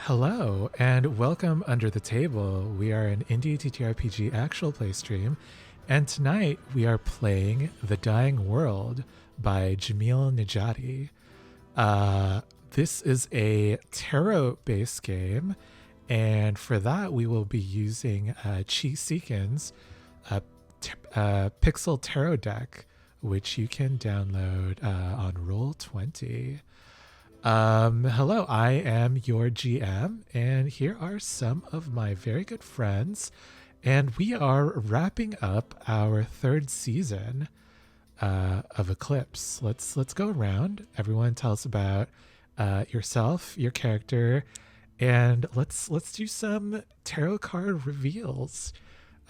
Hello and welcome Under the Table. We are an indie TTRPG Actual play stream, and tonight we are playing The Dying World by Jamil Nejati. This is a tarot-based game, and for that we will be using Chi Seekin's Pixel Tarot deck, which you can download on Roll20. Hello, I am your GM, and here are some of my very good friends, and we are wrapping up our third season of Eclipse. Let's go around. Everyone tell us about yourself, your character, and let's do some tarot card reveals.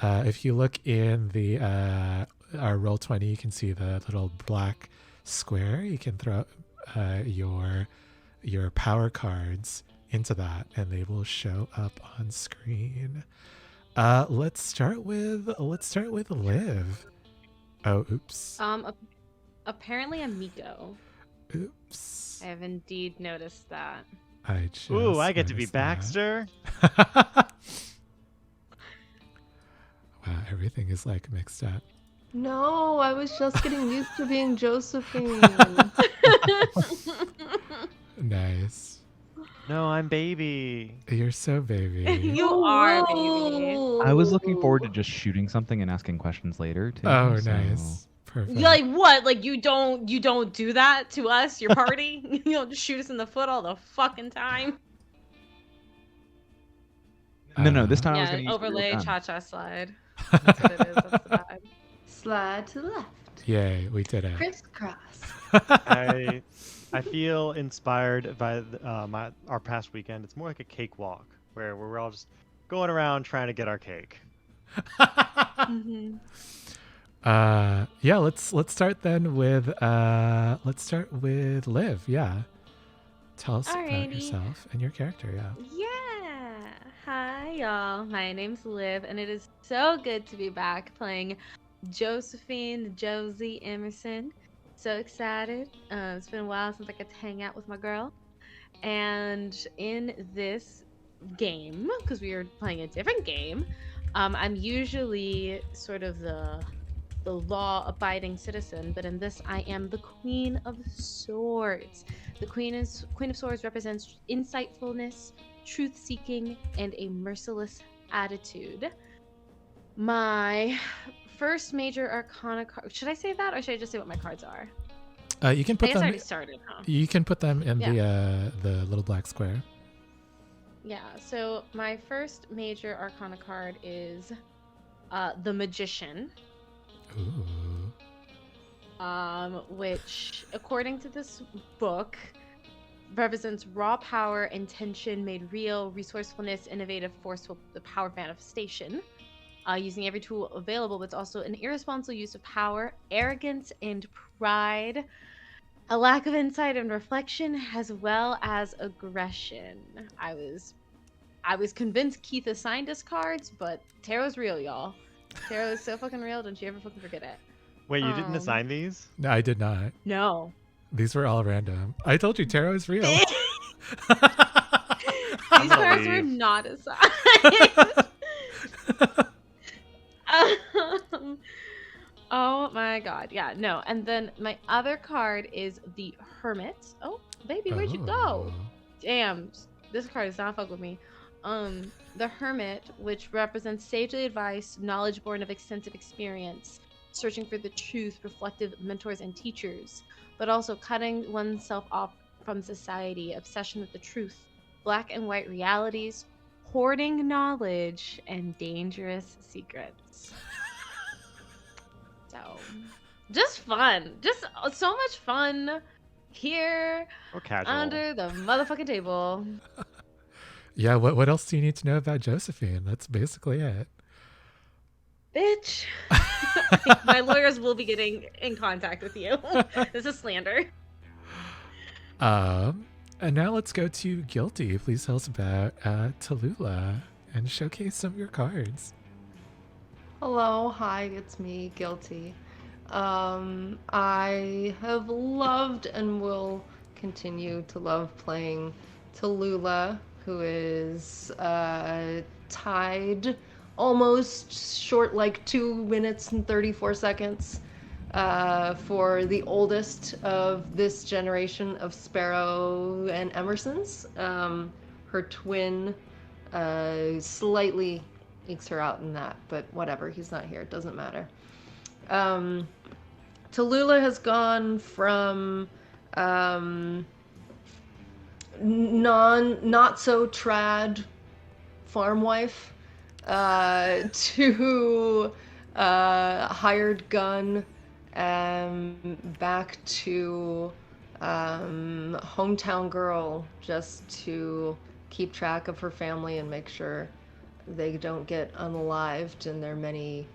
If you look in the our Roll20, you can see the little black square. You can throw your power cards into that and they will show up on screen. Let's start with Liv. Oh, oops. Apparently a Miko. Oops. I have indeed noticed that. Ooh, I get to be Baxter. Wow, everything is like mixed up. No, I was just getting used to being Josephine. Nice. No, I'm baby. You're so baby. You are baby. I was looking forward to just shooting something and asking questions later too. Oh, nice. Perfect. You're like, what? Like you don't do that to us, your party? You don't just shoot us in the foot all the fucking time. No, this time I was Yeah, going to use overlay your gun. cha-cha slide. That's what it is. That's the vibe. Slide to the left. Yay, we did it. Crisscross. I feel inspired by our past weekend. It's more like a cakewalk where we're all just going around trying to get our cake. Mm-hmm. Yeah, let's start then with Liv. Yeah. Tell us about Alrighty. yourself and your character, yeah. Yeah. Hi, y'all. My name's Liv, and it is so good to be back playing Josephine Josie Emerson. So excited. It's been a while since I got to hang out with my girl. And in this game, because we are playing a different game, I'm usually sort of the law-abiding citizen, but in this, I am the Queen of Swords. The Queen of Swords represents insightfulness, truth-seeking, and a merciless attitude. My first major arcana card. Should I say that, or should I just say what my cards are? You can I put guess I them. already started, huh? You can put them in Yeah. the little black square. Yeah. So my first major arcana card is the Magician. Ooh. Which, according to this book, represents raw power, intention made real, resourcefulness, innovative, forceful, the power of manifestation. Using every tool available, but it's also an irresponsible use of power, arrogance, and pride, a lack of insight and reflection, as well as aggression. I was convinced Keith assigned us cards, but tarot's real, y'all. Tarot is so fucking real. Don't you ever fucking forget it. Wait, you didn't assign these? No, I did not. No. These were all random. I told you tarot is real. These cards were not assigned. Oh my god. Yeah, no. And then my other card is the Hermit. Oh, baby, where'd you go? Oh. Damn. This card does not fuck with me. The Hermit, which represents sagely advice, knowledge born of extensive experience, searching for the truth, reflective mentors and teachers, but also cutting oneself off from society, obsession with the truth, black and white realities, hoarding knowledge, and dangerous secrets. So, just fun. Just so much fun here Or casual? under the motherfucking table. Yeah, what else do you need to know about Josephine? That's basically it. Bitch. My lawyers will be getting in contact with you. This is slander. And now let's go to Guilty. Please tell us about Tallulah and showcase some of your cards. Hello, hi, it's me, Guilty. I have loved and will continue to love playing Tallulah, who is tied almost short, like 2 minutes and 34 seconds for the oldest of this generation of Sparrow and Emersons. Her twin slightly ekes her out in that, but whatever, he's not here, it doesn't matter. Tallulah has gone from not so trad farm wife to hired gun, back to hometown girl, just to keep track of her family and make sure they don't get unalived in their many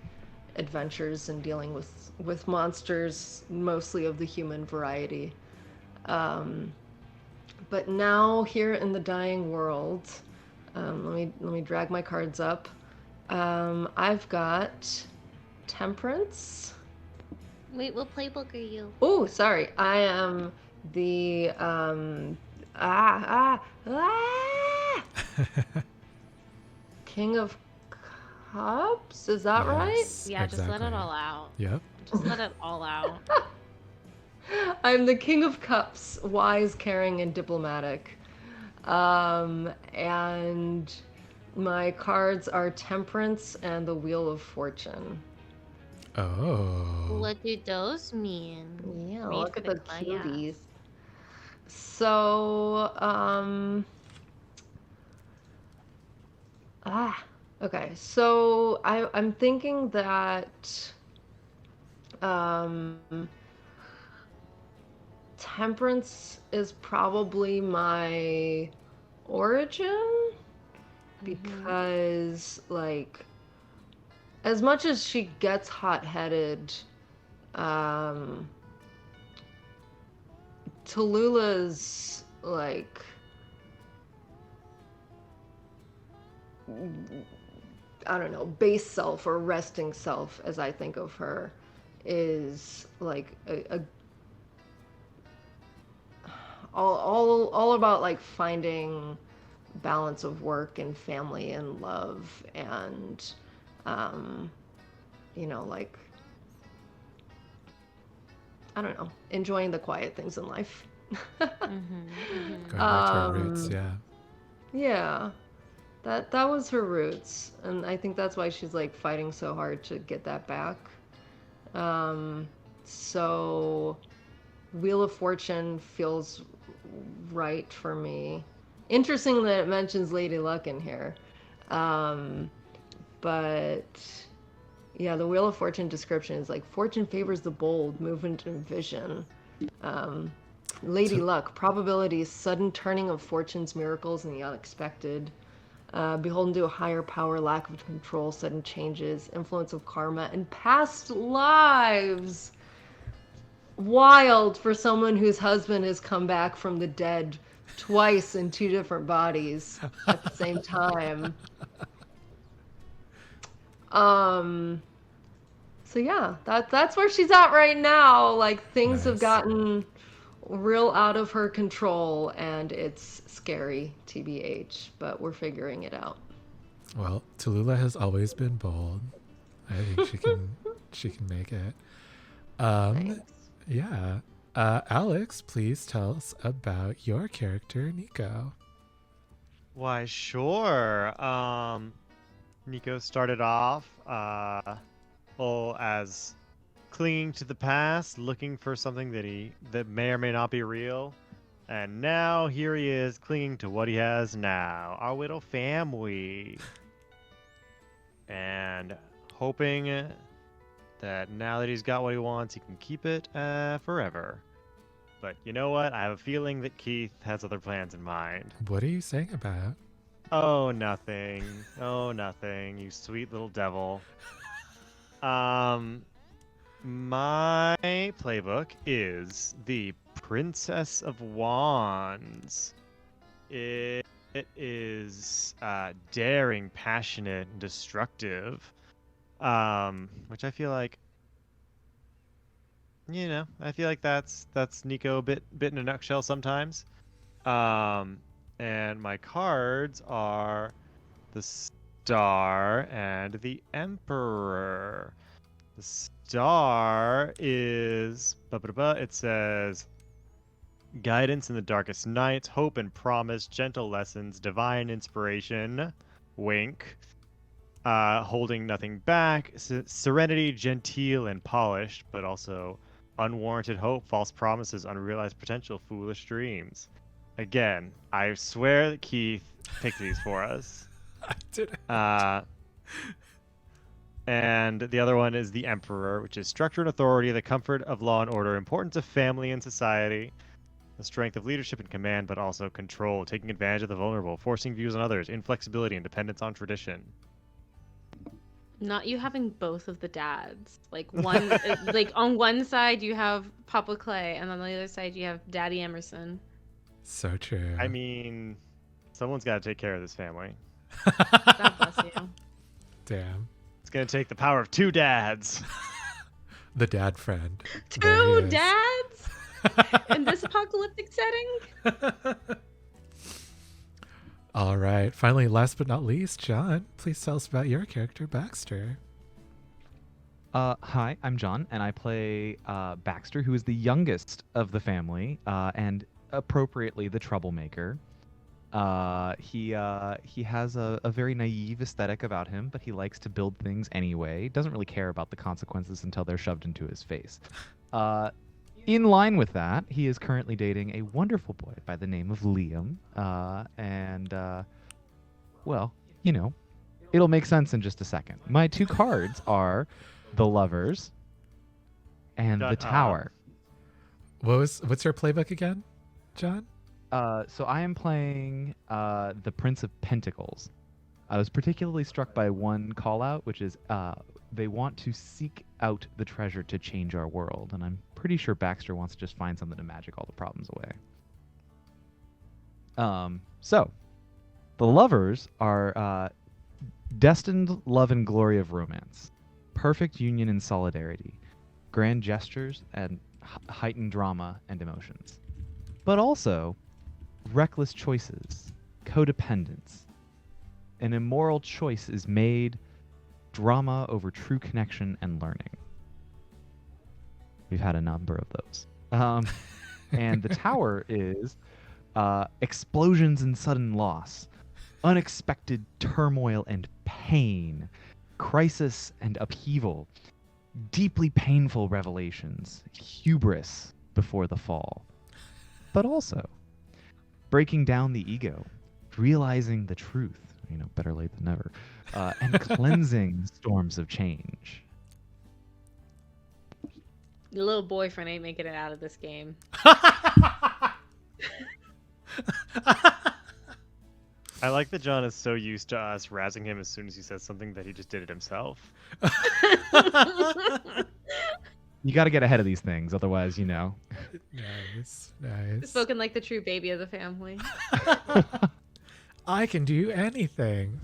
adventures and dealing with monsters, mostly of the human variety. But now here in the dying world, let me drag my cards up. I've got Temperance. Wait, what playbook are you? Oh, sorry. I am the King of Cups. Is that right? Yeah, exactly. just let it all out. Yep. Just let it all out. I'm the King of Cups, wise, caring, and diplomatic. And my cards are Temperance and the Wheel of Fortune. Oh. What do those mean? Yeah, Read look for at the the class. cuties. So, okay. So I'm thinking that Temperance is probably my origin because, like, as much as she gets hot-headed, um, Tallulah's, like, I don't know, base self or resting self, as I think of her, is like all about like finding balance of work and family and love and like, I don't know, enjoying the quiet things in life. Going back to our roots, yeah. Yeah. That was her roots, and I think that's why she's like fighting so hard to get that back. So Wheel of Fortune feels right for me. Interesting that it mentions Lady Luck in here. But yeah, the Wheel of Fortune description is like fortune favors the bold, movement and vision. Lady Luck, probabilities, sudden turning of fortune's miracles and the unexpected. Beholden to a higher power, lack of control, sudden changes, influence of karma, and past lives. Wild for someone whose husband has come back from the dead twice in two different bodies at the same time. So yeah, that's where she's at right now. Like, things have Nice. gotten real out of her control, and it's scary, TBH, but we're figuring it out. Well, Tallulah has always been bold. I think she can make it. Thanks. Yeah. Alex, please tell us about your character, Nico. Why, sure. Nico started off, as clinging to the past, looking for something that may or may not be real. And now here he is, clinging to what he has now, our little family. And hoping that now that he's got what he wants, he can keep it forever. But you know what? I have a feeling that Keith has other plans in mind. What are you saying about? Oh, nothing. Oh, nothing. You sweet little devil. My playbook is the Princess of Wands. It is daring, passionate, and destructive. Which I feel like, I feel like that's Nico a bit in a nutshell sometimes. And my cards are the Star and the Emperor. The Star is it says guidance in the darkest nights, hope and promise, gentle lessons, divine inspiration, wink, holding nothing back, serenity, genteel and polished, but also unwarranted hope, false promises, unrealized potential, foolish dreams. Again, I swear that Keith picked these for us. I didn't. And the other one is the Emperor, which is structure and authority, the comfort of law and order, importance of family and society, the strength of leadership and command, but also control, taking advantage of the vulnerable, forcing views on others, inflexibility and dependence on tradition. Not you having both of the dads. Like one, like on one side you have Papa Clay, and on the other side you have Daddy Emerson. So true. I mean, someone's got to take care of this family. God bless you. Damn. It's going to take the power of two dads. The dad friend. There he Two is. dads in this apocalyptic setting. All right. Finally, last but not least, John, please tell us about your character, Baxter. Hi, I'm John, and I play Baxter, who is the youngest of the family, and appropriately the troublemaker. He has a very naive aesthetic about him, but he likes to build things anyway. Doesn't really care about the consequences until they're shoved into his face. In line with that, he is currently dating a wonderful boy by the name of Liam. Well, it'll make sense in just a second. My two cards are the Lovers and the tower. What's your playbook again, John? So I am playing the Prince of Pentacles. I was particularly struck by one call out, which is they want to seek out the treasure to change our world. And I'm pretty sure Baxter wants to just find something to magic all the problems away. So the lovers are destined love and glory of romance, perfect union and solidarity, grand gestures and heightened drama and emotions, but also reckless choices, codependence. An immoral choice is made, drama over true connection and learning. We've had a number of those. And the tower is explosions and sudden loss, unexpected turmoil and pain, crisis and upheaval, deeply painful revelations, hubris before the fall. But also breaking down the ego, realizing the truth, better late than never, and cleansing storms of change. Your little boyfriend ain't making it out of this game. I like that John is so used to us razzing him as soon as he says something that he just did it himself. You got to get ahead of these things, otherwise, Nice. Spoken like the true baby of the family. I can do anything.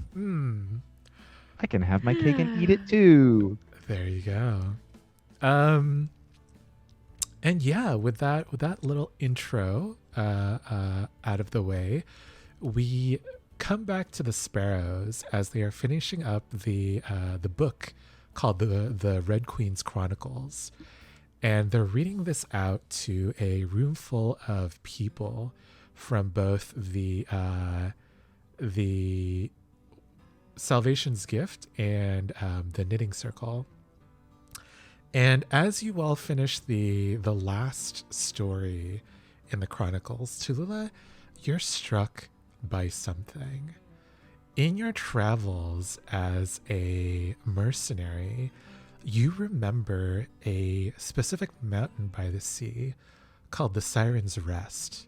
I can have my cake and eat it too. There you go. And yeah, with that little intro out of the way, we come back to the Sparrows as they are finishing up the book called the Red Queen's Chronicles, and they're reading this out to a room full of people from both the Salvation's Gift and the Knitting Circle. And as you all finish the last story in the Chronicles, Tallulah, you're struck by something. In your travels as a mercenary, you remember a specific mountain by the sea called the Siren's Rest.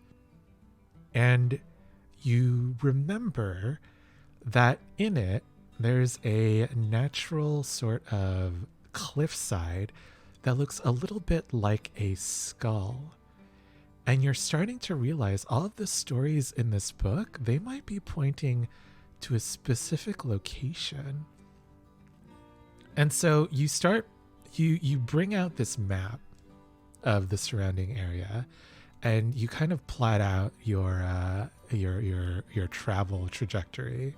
And you remember that in it, there's a natural sort of cliffside that looks a little bit like a skull. And you're starting to realize all of the stories in this book, they might be pointing to a specific location. And so you bring out this map of the surrounding area, and you kind of plot out your travel trajectory.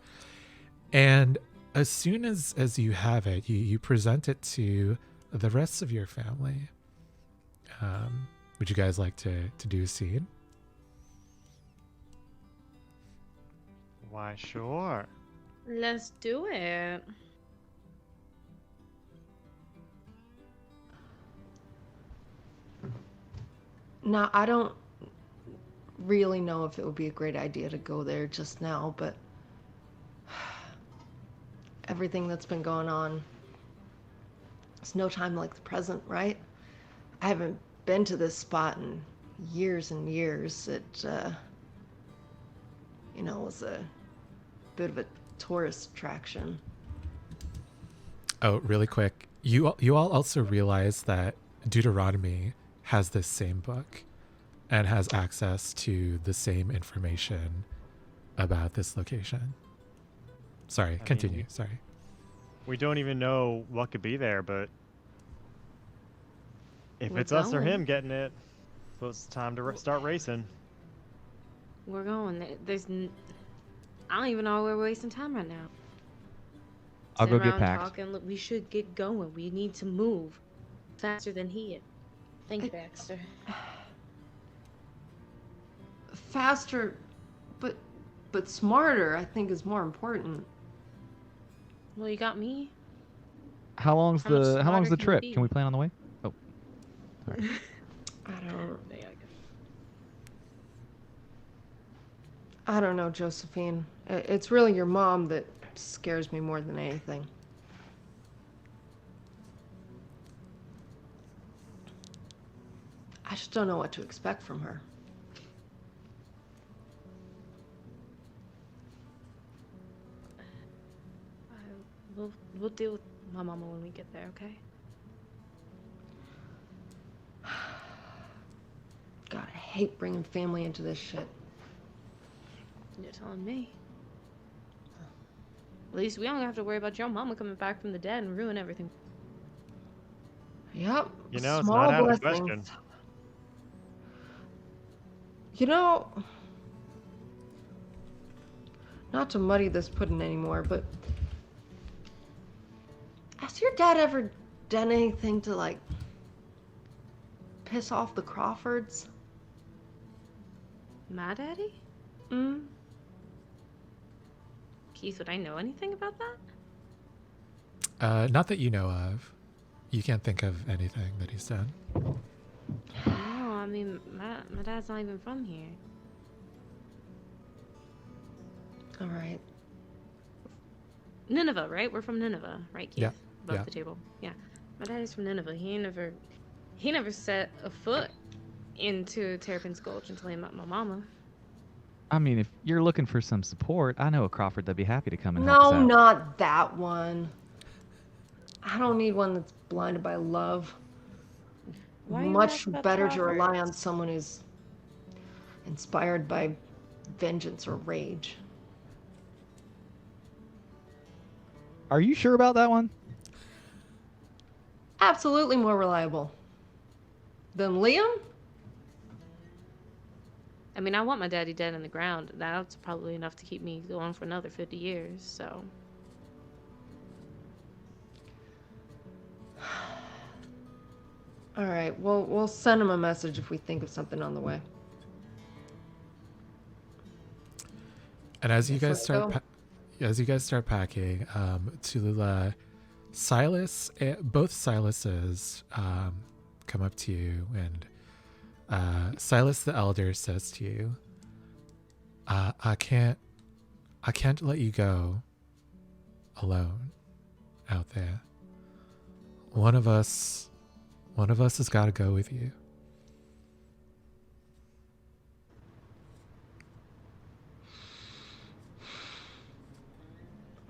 And as soon as you have it, you present it to the rest of your family. Would you guys like to do a scene? Why, sure. Let's do it. Now, I don't really know if it would be a great idea to go there just now, but everything that's been going on, it's no time like the present, right? I haven't been to this spot in years and years. It, was a bit of a tourist attraction. Oh, really quick. You all also realize that Deuteronomy has this same book and has access to the same information about this location. Sorry, continue. Sorry. We don't even know what could be there, but if We're it's us or going. him getting it, so it's time to start racing. We're going. I don't even know where we're wasting time right now. I'll Sitting go get around packed. Talking, look, we should get going. We need to move faster than he is. Thank you, Baxter. Faster, but smarter, I think, is more important. Well, you got me. How long's How much the smarter can we trip? be? Can we plan on the way? Oh, sorry. I don't know, Josephine. It's really your mom that scares me more than anything. I just don't know what to expect from her. We'll deal with my mama when we get there, okay? God, I hate bringing family into this shit. You're telling me. At least we don't have to worry about your mama coming back from the dead and ruin everything. Yep. You know, it's small not out of the blessings. question. You know, not to muddy this pudding anymore, but has your dad ever done anything to, like, piss off the Crawfords? My daddy? Mm? Keith, would I know anything about that? Not that you know of. You can't think of anything that he's done. No, I mean, my dad's not even from here. All right. Nineveh, right? We're from Nineveh, right, Keith? Yeah, Above yeah. the table. Yeah. My daddy's from Nineveh. He never set a foot into Terrapin's Gulch until he met my mama. I mean, if you're looking for some support, I know a Crawford that'd be happy to come and help us No, out. not that one. I don't need one that's blinded by love. Why are you Much asking about better to rely Crawfords? on someone who's inspired by vengeance or rage. Are you sure about that one? Absolutely more reliable. Than Liam? I mean, I want my daddy dead in the ground. That's probably enough to keep me going for another 50 years, so. All right, we'll send him a message if we think of something on the way. And as you Yes, guys let's start, go. as you guys start packing, Tulula, Silas, both Silases come up to you, and Silas the elder says to you, "I can't let you go alone out there. One of us has got to go with you."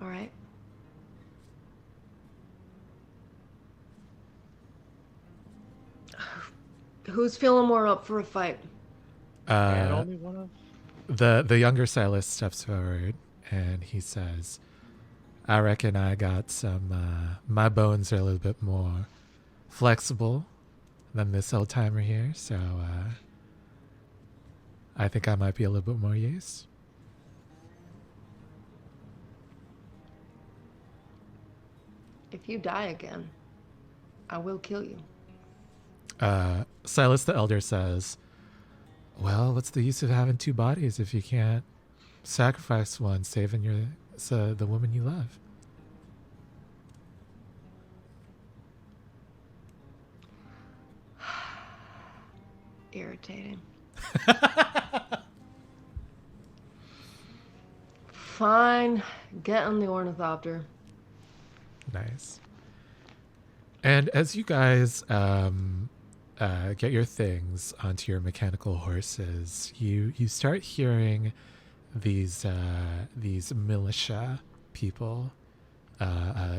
All right. Who's feeling more up for a fight? And Uh, only one of the younger Silas steps forward and he says, "I reckon I got some. My bones are a little bit more flexible than this old timer here, so I think I might be a little bit more use." If you die again, I will kill you. Silas the elder says, "Well, what's the use of having two bodies if you can't sacrifice one, saving the woman you love?" Irritating. Fine. Get on the ornithopter. Nice. And as you guys get your things onto your mechanical horses, you start hearing these militia people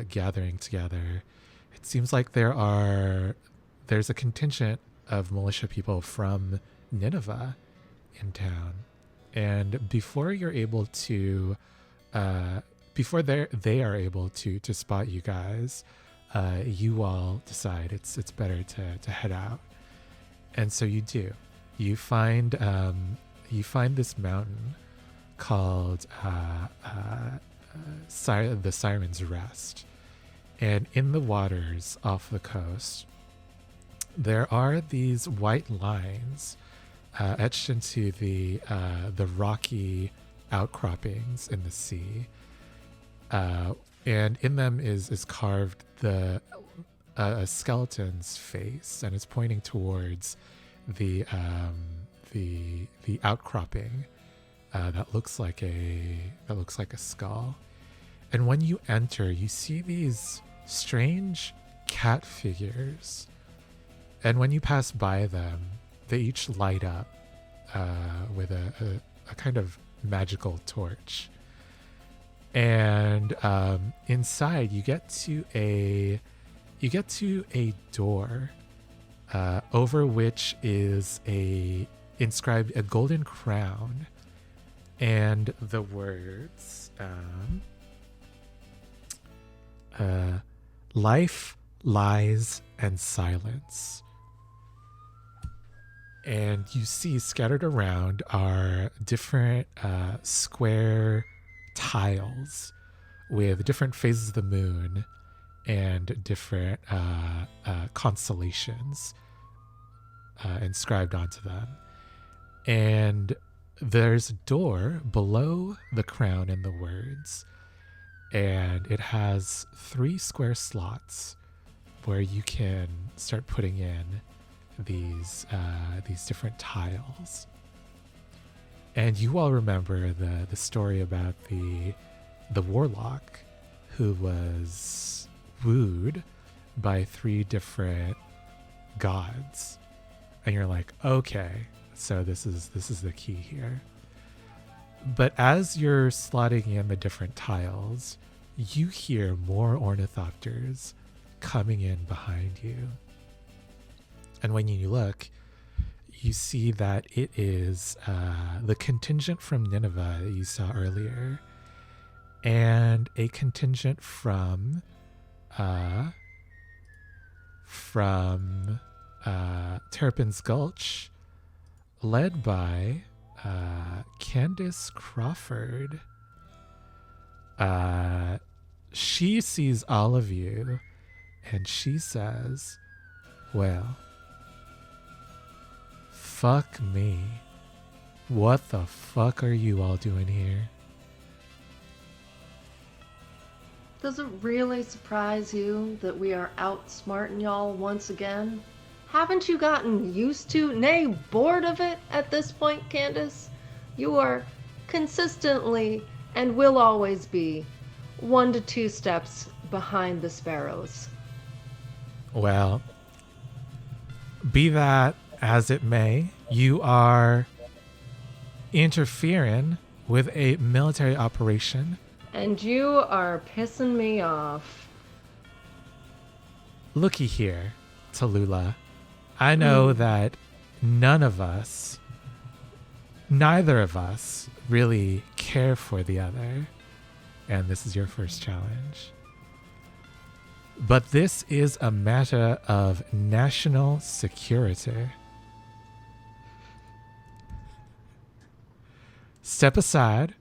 gathering together. It seems like there's a contingent of militia people from Nineveh in town, and before you're able to before they are able to spot you guys, you all decide it's better to head out, and so you do. You find this mountain called the Siren's Rest, and in the waters off the coast, there are these white lines etched into the rocky outcroppings in the sea. And in them is carved a skeleton's face, and it's pointing towards the outcropping that looks like a skull. And when you enter, you see these strange cat figures. And when you pass by them, they each light up with a kind of magical torch. And inside you get to a door over which is inscribed a golden crown and the words life, lies, and silence. And you see scattered around are different square tiles with different phases of the moon and different constellations inscribed onto them. And there's a door below the crown and the words, and it has 3 square slots where you can start putting in these different tiles. And you all remember the story about the warlock who was wooed by 3 different gods, and you're like, okay, so this is the key here. But as you're slotting in the different tiles, you hear more ornithopters coming in behind you. And when you look, you see that it is the contingent from Nineveh that you saw earlier, and a contingent from Terrapin's Gulch, led by Candace Crawford. She sees all of you, and she says, well, fuck me. What the fuck are you all doing here? Does it really surprise you that we are outsmarting y'all once again? Haven't you gotten used to, nay, bored of it at this point, Candace? You are consistently, and will always be, 1 to 2 steps behind the sparrows. Well, be that as it may, you are interfering with a military operation. And you are pissing me off. Looky here, Tallulah. I know that neither of us really care for the other, and this is your first challenge. But this is a matter of national security. Step aside,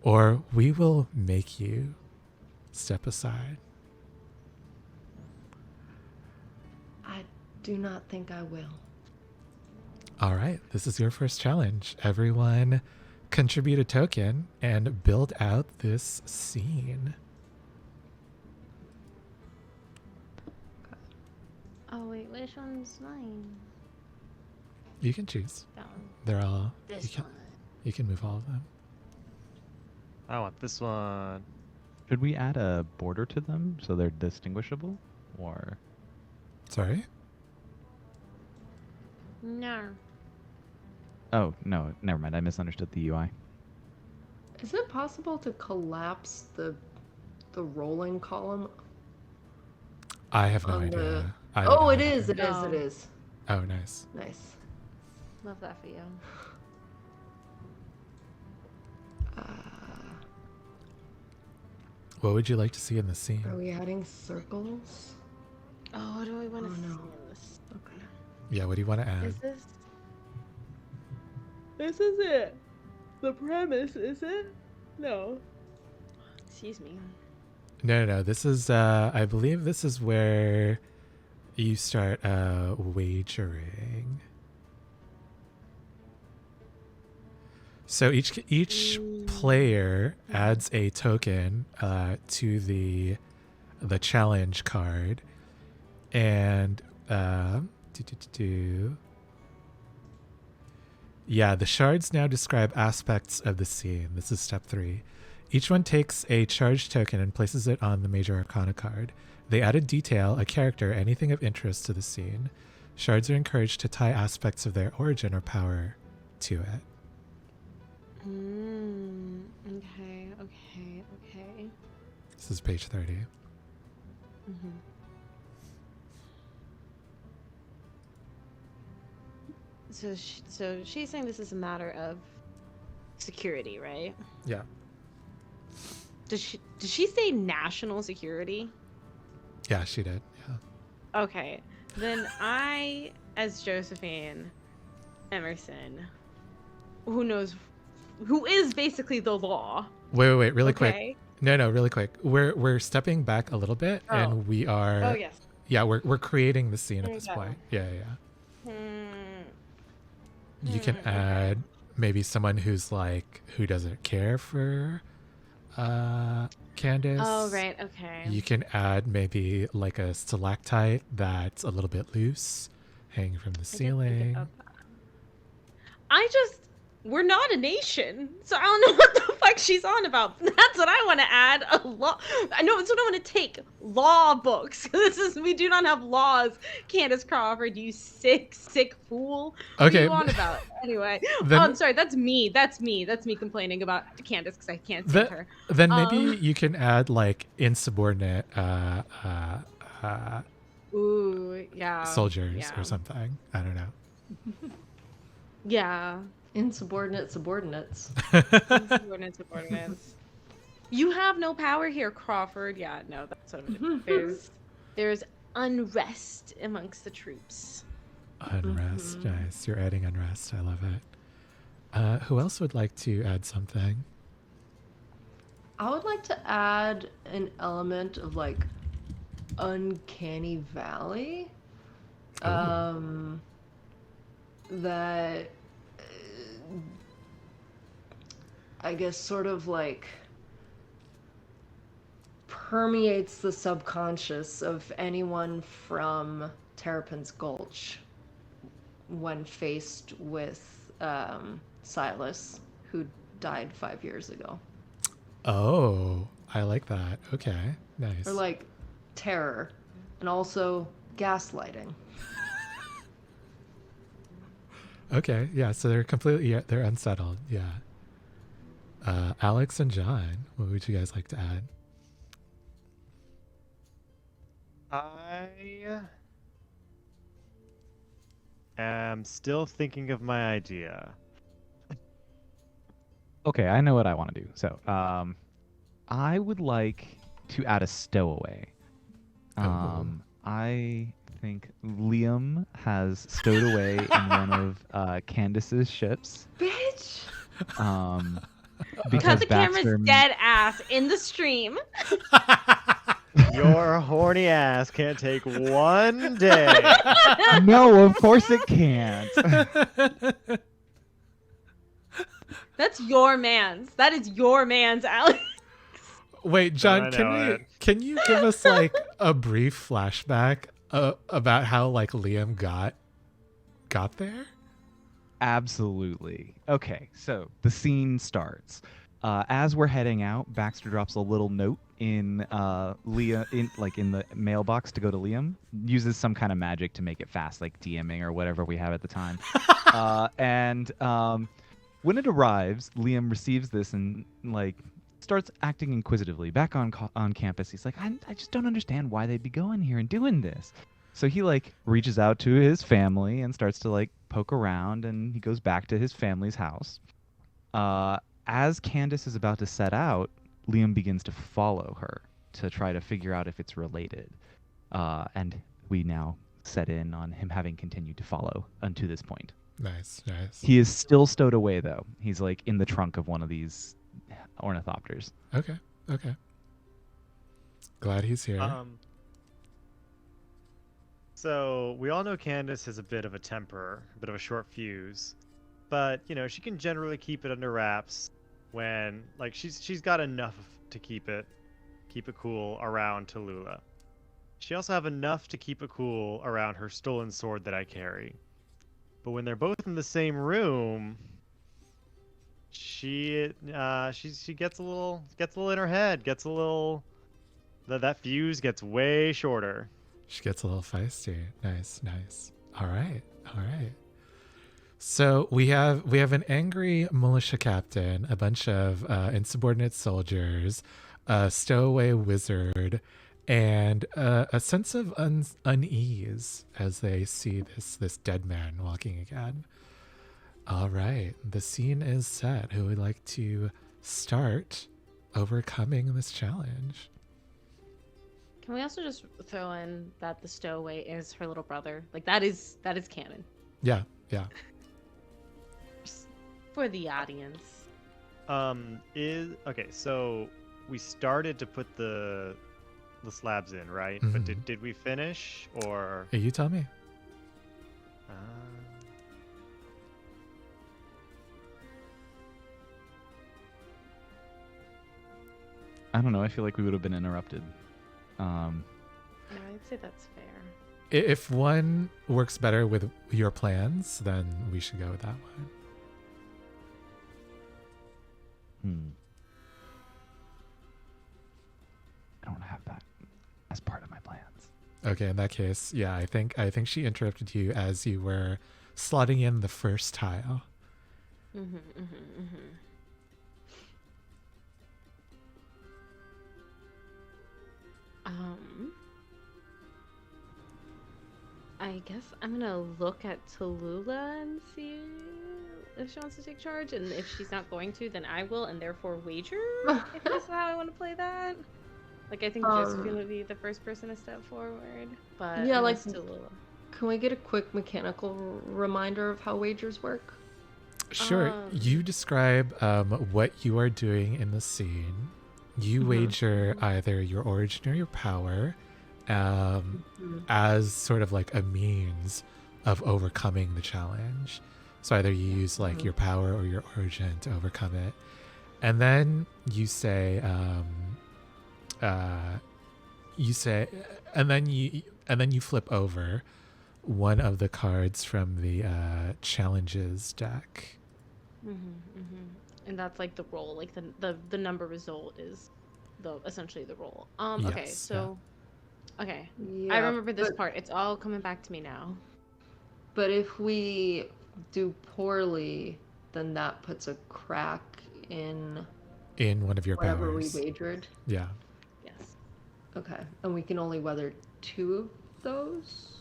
or we will make you step aside. I do not think I will. All right, this is your first challenge. Everyone contribute a token and build out this scene. Oh wait, which one's mine? You can choose. That one. They're all, This one. you can move all of them. I want this one. Should we add a border to them so they're distinguishable? Or Sorry? No. oh no, never mind. I misunderstood the UI. Is it possible to collapse the rolling column? I have no On idea. the- I don't Oh, know it how to is, do it is, it is. Oh, nice. Nice. Love that for you. What would you like to see in the scene? Are we adding circles? Oh, what do we want to Oh, see no. in this? Okay. Yeah, what do you want to add? Is this? This is it. The premise, is it? No. Excuse me. No. This is, I believe this is where you start wagering. So each player adds a token to the challenge card, and yeah, the shards now describe aspects of the scene. This is step 3. Each one takes a charged token and places it on the major arcana card. They add a detail, a character, anything of interest to the scene. Shards are encouraged to tie aspects of their origin or power to it. Okay. This is page 30. Mm-hmm. So she's saying this is a matter of security, right? Yeah. Did she say national security? Yeah, she did. Yeah. Okay. Then I, as Josephine Emerson, who is basically the law. Wait, really quick. Okay. No, really quick. We're stepping back a little bit, and we are. Oh yes. Yeah, we're creating the scene at There this you go. point. Yeah. Hmm. You can Okay. add maybe someone who's like who doesn't care for Candace. Oh right. Okay. You can add maybe like a stalactite that's a little bit loose, hanging from the ceiling. We're not a nation, so I don't know what the fuck she's on about. That's what I want to add. A law. I know it's what I want to take. Law books. We do not have laws. Candace Crawford, you sick fool. What are Okay. you on about? Anyway, Then- I'm sorry. That's me. That's me complaining about Candace because I can't see her. Then maybe you can add like insubordinate Ooh, yeah. soldiers or something. I don't know. Yeah. Insubordinate subordinates. Subordinates. You have no power here, Crawford. Yeah, no, that's what it is. There's unrest amongst the troops. Unrest. Nice. You're adding unrest. I love it. Who else would like to add something? I would like to add an element of like uncanny valley. That I guess sort of like permeates the subconscious of anyone from Terrapin's Gulch when faced with Silas, who died 5 years ago. Oh, I like that. Okay, nice. Or like terror and also gaslighting. Okay, yeah. So they're completely they're unsettled. Yeah. Alex and John, what would you guys like to add? I am still thinking of my idea. Okay, I know what I want to do. So, I would like to add a stowaway. I think Liam has stowed away in one of Candace's ships. Bitch! Because the Baxter- camera's dead ass in the stream. Your horny ass can't take one day. No, of course it can't. That's your man's. That is your man's, Alex. Wait, I John, know can you give us like a brief flashback about how like Liam got there? Absolutely. Okay, so the scene starts. As we're heading out, Baxter drops a little note in in the mailbox to go to Liam. Uses some kind of magic to make it fast, like DMing or whatever we have at the time. When it arrives, Liam receives this and like starts acting inquisitively. Back on campus, he's like, I just don't understand why they'd be going here and doing this. So he like reaches out to his family and starts to like poke around, and he goes back to his family's house. As Candace is about to set out, Liam begins to follow her to try to figure out if it's related. And we now set in on him having continued to follow unto this point. Nice. He is still stowed away though. He's like in the trunk of one of these ornithopters. Okay. Glad he's here. So we all know Candace has a bit of a temper, a bit of a short fuse, but you know she can generally keep it under wraps when like she's got enough to keep it cool around Tallulah. She also have enough to keep it cool around her stolen sword that I carry. But when they're both in the same room, she gets a little in her head, gets a little that fuse gets way shorter. She gets a little feisty. Nice. All right. All right. So we have an angry militia captain, a bunch of insubordinate soldiers, a stowaway wizard, and a sense of unease as they see this dead man walking again. All right, the scene is set. Who would like to start overcoming this challenge? Can we also just throw in that the stowaway is her little brother? Like that is canon. Yeah, yeah. Just for the audience. Okay, so we started to put the slabs in, right? But Mhm. did we finish or Hey, you tell me. I don't know. I feel like we would have been interrupted. Yeah, I'd say that's fair. If one works better with your plans, then we should go with that one. I don't have that as part of my plans. Okay, in that case, yeah, I think she interrupted you as you were slotting in the first tile. I guess I'm gonna look at Tallulah and see if she wants to take charge, and if she's not going to, then I will, and therefore wager. If this is how I want to play that. Like I think Josephine would be the first person to step forward, but Yeah, like Tallulah. Can we get a quick mechanical reminder of how wagers work? Sure. You describe what you are doing in the scene. You wager either your origin or your power as sort of like a means of overcoming the challenge. So either you use like your power or your origin to overcome it. And then you say, and then you flip over one of the cards from the challenges deck. And that's like the roll, like the number result is essentially the roll. Yes, Okay, so okay, Yeah, I remember this part. It's all coming back to me now. But if we do poorly, then that puts a crack in one of your whatever powers. we wagered. Yeah. Yes. Okay, and we can only weather 2 of those.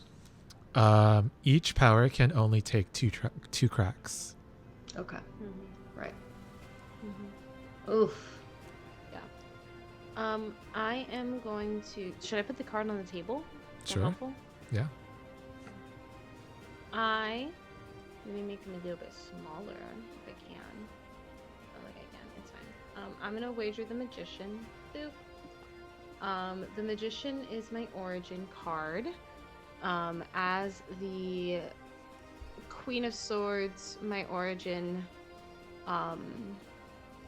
Each power can only take two cracks. Okay. Right. Oof. I am going to. Should I put the card on the table? Is that Sure. helpful? Yeah. Let me make them a little bit smaller if I can. Oh, like I can. It's fine. I'm gonna wager the Magician. Boop. The Magician is my origin card. As the Queen of Swords, my origin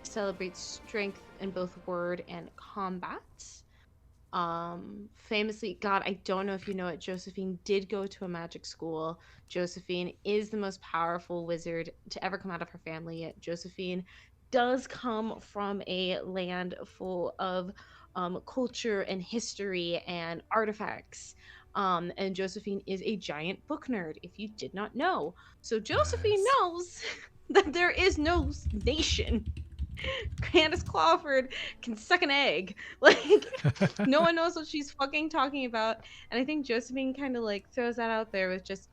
celebrates strength in both word and combat. Famously, God, I don't know if you know it, Josephine did go to a magic school. Josephine is the most powerful wizard to ever come out of her family. Yet Josephine does come from a land full of culture and history and artifacts. And Josephine is a giant book nerd, if you did not know. So Josephine Nice. knows that there is no nation. Candace Clawford can suck an egg. Like, no one knows what she's fucking talking about. And I think Josephine kind of like throws that out there with just,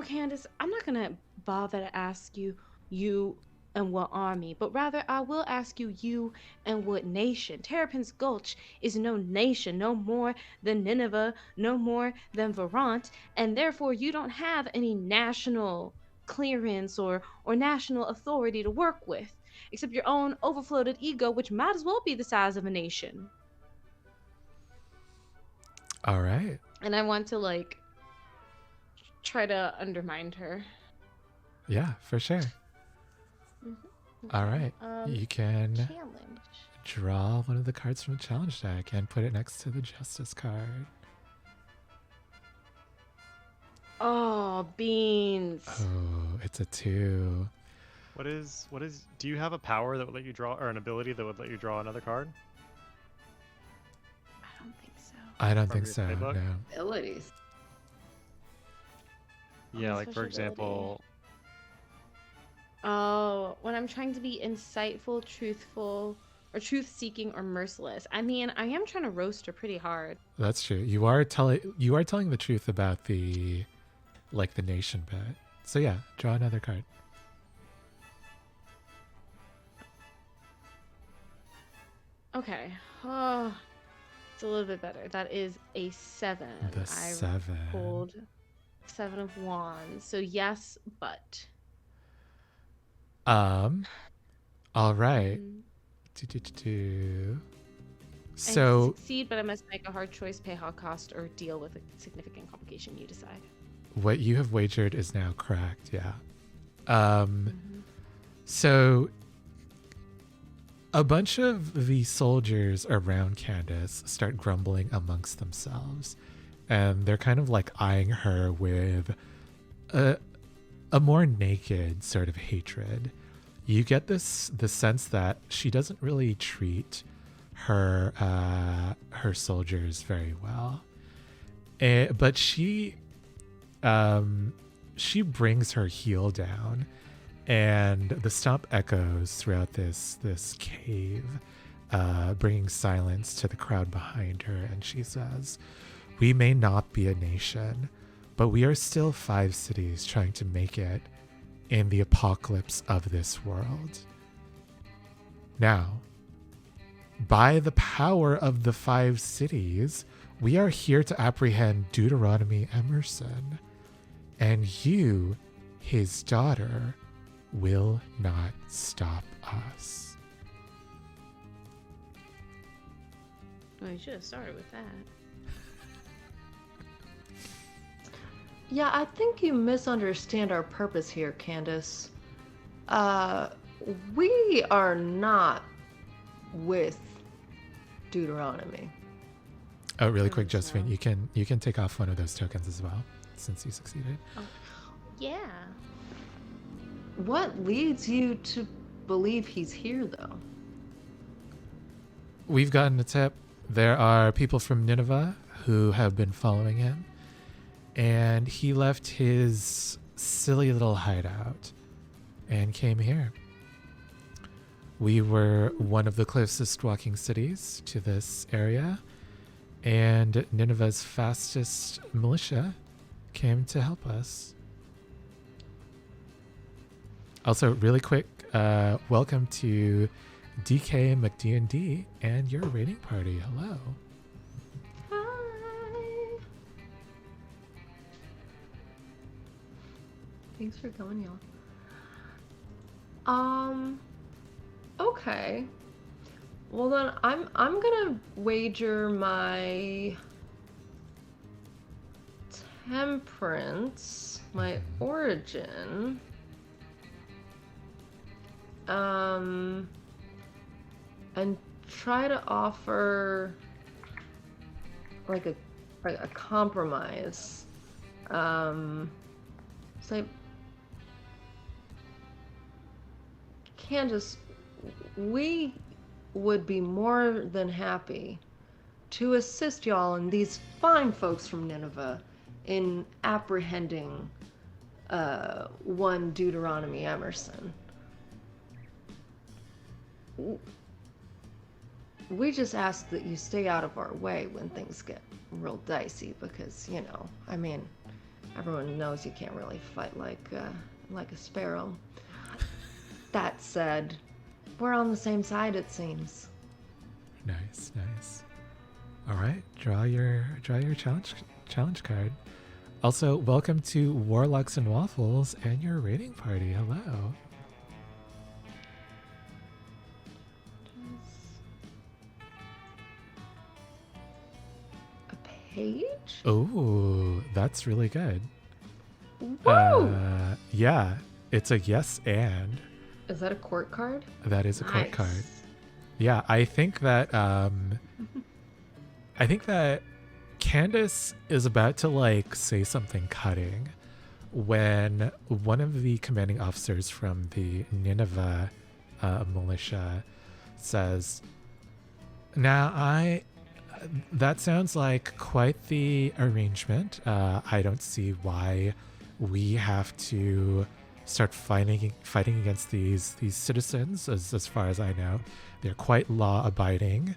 Candace, I'm not gonna bother to ask you and what army, but rather I will ask you and what nation. Terrapin's Gulch is no nation, no more than Nineveh, no more than Verant, and therefore you don't have any national clearance or national authority to work with, except your own overfloated ego, which might as well be the size of a nation. All right. And I want to like try to undermine her. Yeah, for sure. All right. You can Challenge. draw one of the cards from the challenge deck and put it next to the justice card. Oh, beans. Oh, it's a 2. What is do you have a power that would let you draw, or an ability that would let you draw another card? I don't think so. I don't From think your so. playbook? No. Abilities. Yeah, My like for special ability. example, Oh, when I'm trying to be insightful, truthful, or truth-seeking or merciless. I mean, I am trying to roast her pretty hard. That's true. You are telling the truth about the the nation bit. So yeah, draw another card. Okay. Oh, it's a little bit better. That is a 7. The I 7. pulled 7 of Wands. So yes, but. All right. Mhm. I So succeed, but I must make a hard choice, pay high cost, or deal with a significant complication. You decide. what you have wagered is now correct. Yeah. Mhm. So a bunch of the soldiers around Candace start grumbling amongst themselves, and they're kind of like eyeing her with a more naked sort of hatred. You get the sense that she doesn't really treat her soldiers very well, but she brings her heel down, and the stomp echoes throughout this cave, bringing silence to the crowd behind her. And she says, "We may not be a nation, but we are still 5 cities trying to make it in the apocalypse of this world. Now, by the power of the 5 cities, we are here to apprehend Deuteronomy Emerson, and you, his daughter, will not stop us." Well, you should have started with that. Yeah, I think you misunderstand our purpose here, Candace. We are not with Deuteronomy. Oh, really quick, So- Josephine, you can take off one of those tokens as well, since you succeeded. Yeah. What leads you to believe he's here, though? We've gotten a tip. There are people from Nineveh who have been following him, and he left his silly little hideout and came here. We were one of the closest walking cities to this area, and Nineveh's fastest militia came to help us. Also, really quick, welcome to DK McD&D and your raiding party. Hello. Hi. Thanks for coming, y'all. Okay. Well then, I'm gonna wager my temperance, my origin. And try to offer like a compromise. Say, Candace, we would be more than happy to assist y'all and these fine folks from Nineveh in apprehending one Deuteronomy Emerson. We just ask that you stay out of our way when things get real dicey, because, you know, I mean, everyone knows you can't really fight like a sparrow. That said, we're on the same side, it seems. Nice, nice. All right, draw your challenge card. Also, welcome to Warlocks and Waffles and your raiding party. Hello. A page? Oh, that's really good. Woo! Yeah, it's a yes and. Is that a court card? That is a court card. Nice. Yeah, I think that Candace is about to like say something cutting when one of the commanding officers from the Nineveh militia says, "Now, that sounds like quite the arrangement. I don't see why we have to start fighting against these citizens. As far as I know, they're quite law abiding,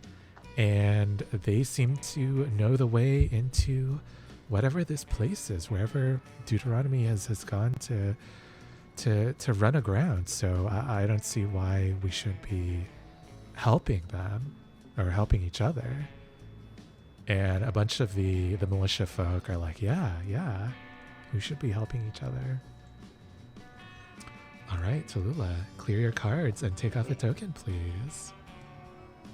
and they seem to know the way into whatever this place is, wherever Deuteronomy has gone to run aground. So I don't see why we should be helping them or helping each other. And a bunch of the militia folk are like, yeah, we should be helping each other. All right, Tallulah, clear your cards and take off a token, please.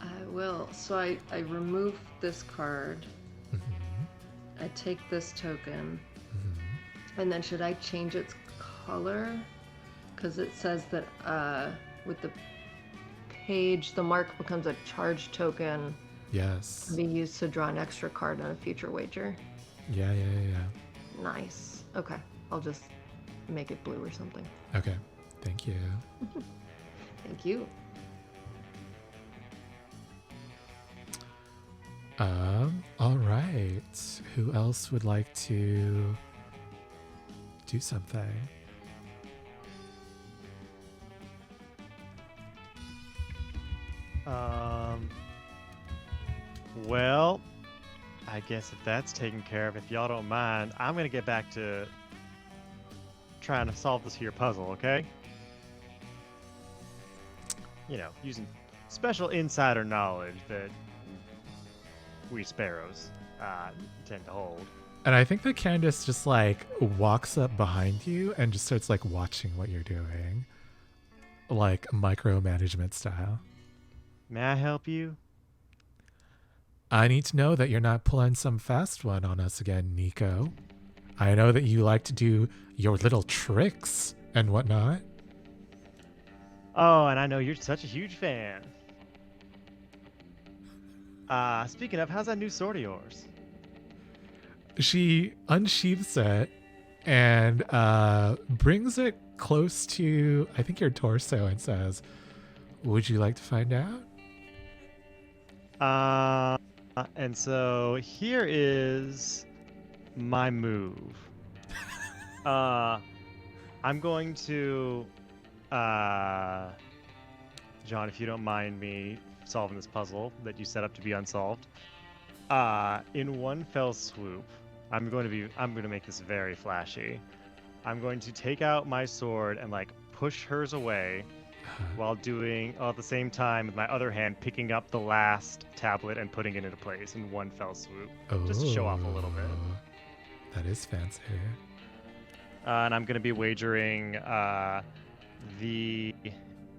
I will. So I remove this card. Mm-hmm. I take this token. Mm-hmm. And then should I change its color? Because it says that with the page, the mark becomes a charged token. Yes. To be used to draw an extra card on a future wager. Yeah. Nice. Okay. I'll just make it blue or something. Okay. Thank you. Thank you. All right. Who else would like to do something? Well, I guess if that's taken care of, if y'all don't mind, I'm gonna get back to trying to solve this here puzzle, okay? You know, using special insider knowledge that we sparrows tend to hold. And I think that Candace just like walks up behind you and just starts like watching what you're doing, like micromanagement style. May I help you? I need to know that you're not pulling some fast one on us again, Nico. I know that you like to do your little tricks and whatnot. Oh, and I know you're such a huge fan. Speaking of, how's that new sword of yours? She unsheathes it and brings it close to, I think, your torso and says, "Would you like to find out?" And so here is my move. I'm going to, John, if you don't mind me solving this puzzle that you set up to be unsolved, in one fell swoop, I'm going to make this very flashy. I'm going to take out my sword and like push hers away, while doing at the same time with my other hand picking up the last tablet and putting it into place in one fell swoop, just to show off a little bit. That is fancy. And I'm going to be wagering the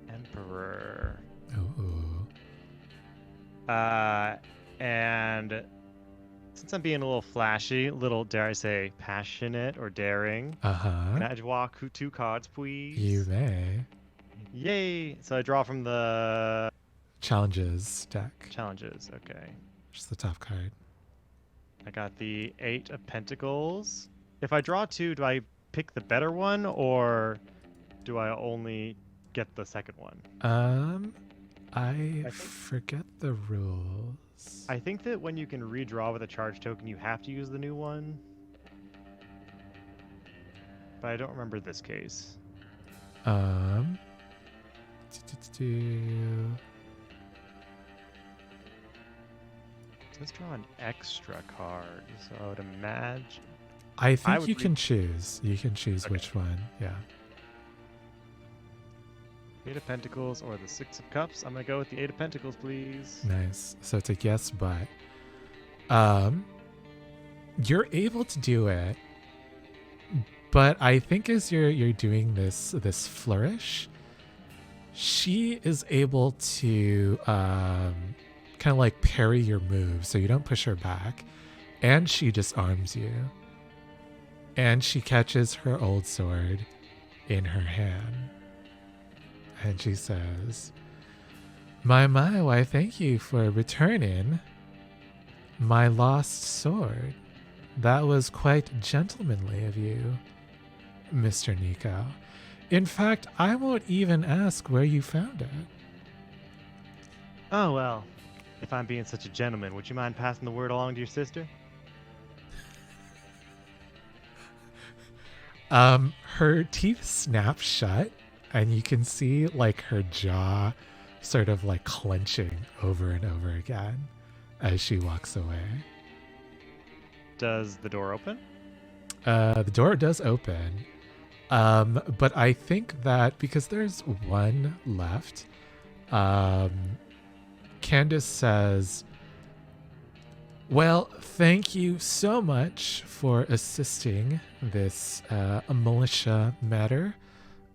Emperor. Ooh. And since I'm being a little flashy, a little, dare I say, passionate or daring, can I draw 2 cards, please? You may. Yay! So I draw from the Challenges deck. challenges. Okay. Just the top card. I got the 8 of Pentacles. If I draw 2, do I pick the better one, or do I only get the second one? I forget the rules. I think that when you can redraw with a charge token, you have to use the new one. But I don't remember this case. Let's draw an extra card, so I would imagine. I think you can choose. You can choose Okay. which one. Yeah. 8 of Pentacles or the 6 of Cups. I'm gonna go with the 8 of Pentacles, please. Nice. So it's a yes, but you're able to do it. But I think as you're doing this flourish, she is able to kind of like parry your move, so you don't push her back, and she disarms you. And she catches her old sword in her hand. And she says, my, why thank you for returning my lost sword. That was quite gentlemanly of you, Mr. Nico. In fact, I won't even ask where you found it. Oh, well, if I'm being such a gentleman, would you mind passing the word along to your sister? Her teeth snap shut, and you can see like her jaw sort of like clenching over and over again as she walks away. Does the door open? The door does open, but I think that because there's one left, Candace says, well, thank you so much for assisting this militia matter.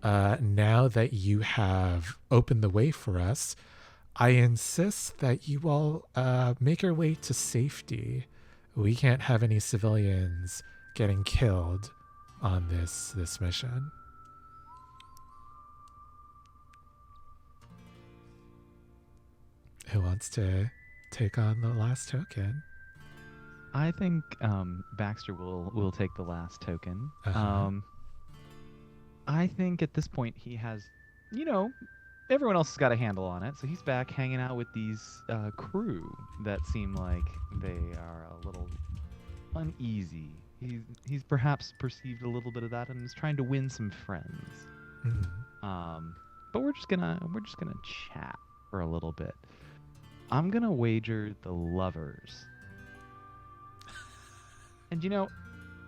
Now that you have opened the way for us, I insist that you all make your way to safety. We can't have any civilians getting killed on this mission. Who wants to take on the last token? I think Baxter will take the last token. Uh-huh. I think at this point he has, everyone else has got a handle on it, so he's back hanging out with these crew that seem like they are a little uneasy. He's perhaps perceived a little bit of that and is trying to win some friends. Mm-hmm. But we're just gonna chat for a little bit. I'm gonna wager the lovers. And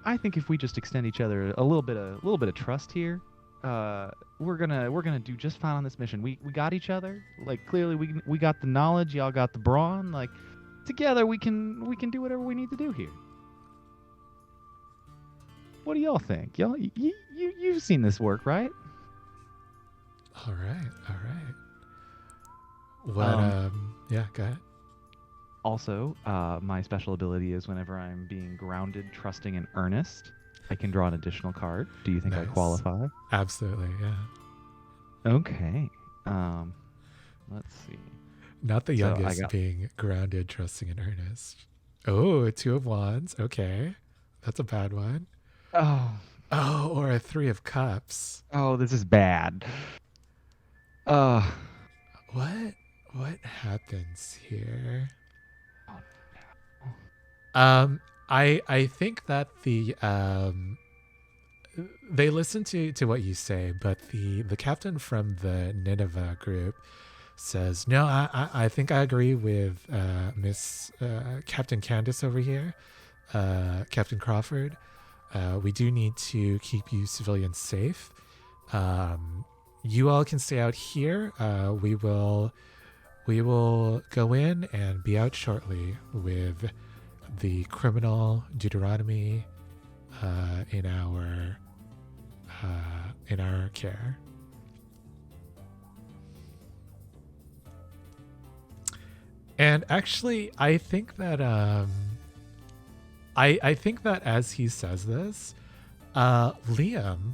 I think if we just extend each other a little bit of trust here, we're gonna do just fine on this mission. We got each other. Like clearly we got the knowledge. Y'all got the brawn. Like together we can do whatever we need to do here. What do y'all think? Y'all you've seen this work, right? All right. What? Yeah, go ahead. Also, my special ability is whenever I'm being grounded, trusting, and earnest, I can draw an additional card. Do you think I Nice. qualify? Absolutely, yeah. Okay. Let's see. Not the So I youngest got- being grounded, trusting, and earnest. Oh, a 2 of Wands. Okay. That's a bad one. Oh, or a 3 of Cups. Oh, this is bad. What happens here? Oh, I think that they listen to what you say, but the captain from the Nineveh group says, no, I think I agree with Miss Captain Candace over here, Captain Crawford. We do need to keep you civilians safe. You all can stay out here. We will go in and be out shortly with the criminal Deuteronomy in our care. And actually, I think that I think that as he says this, Liam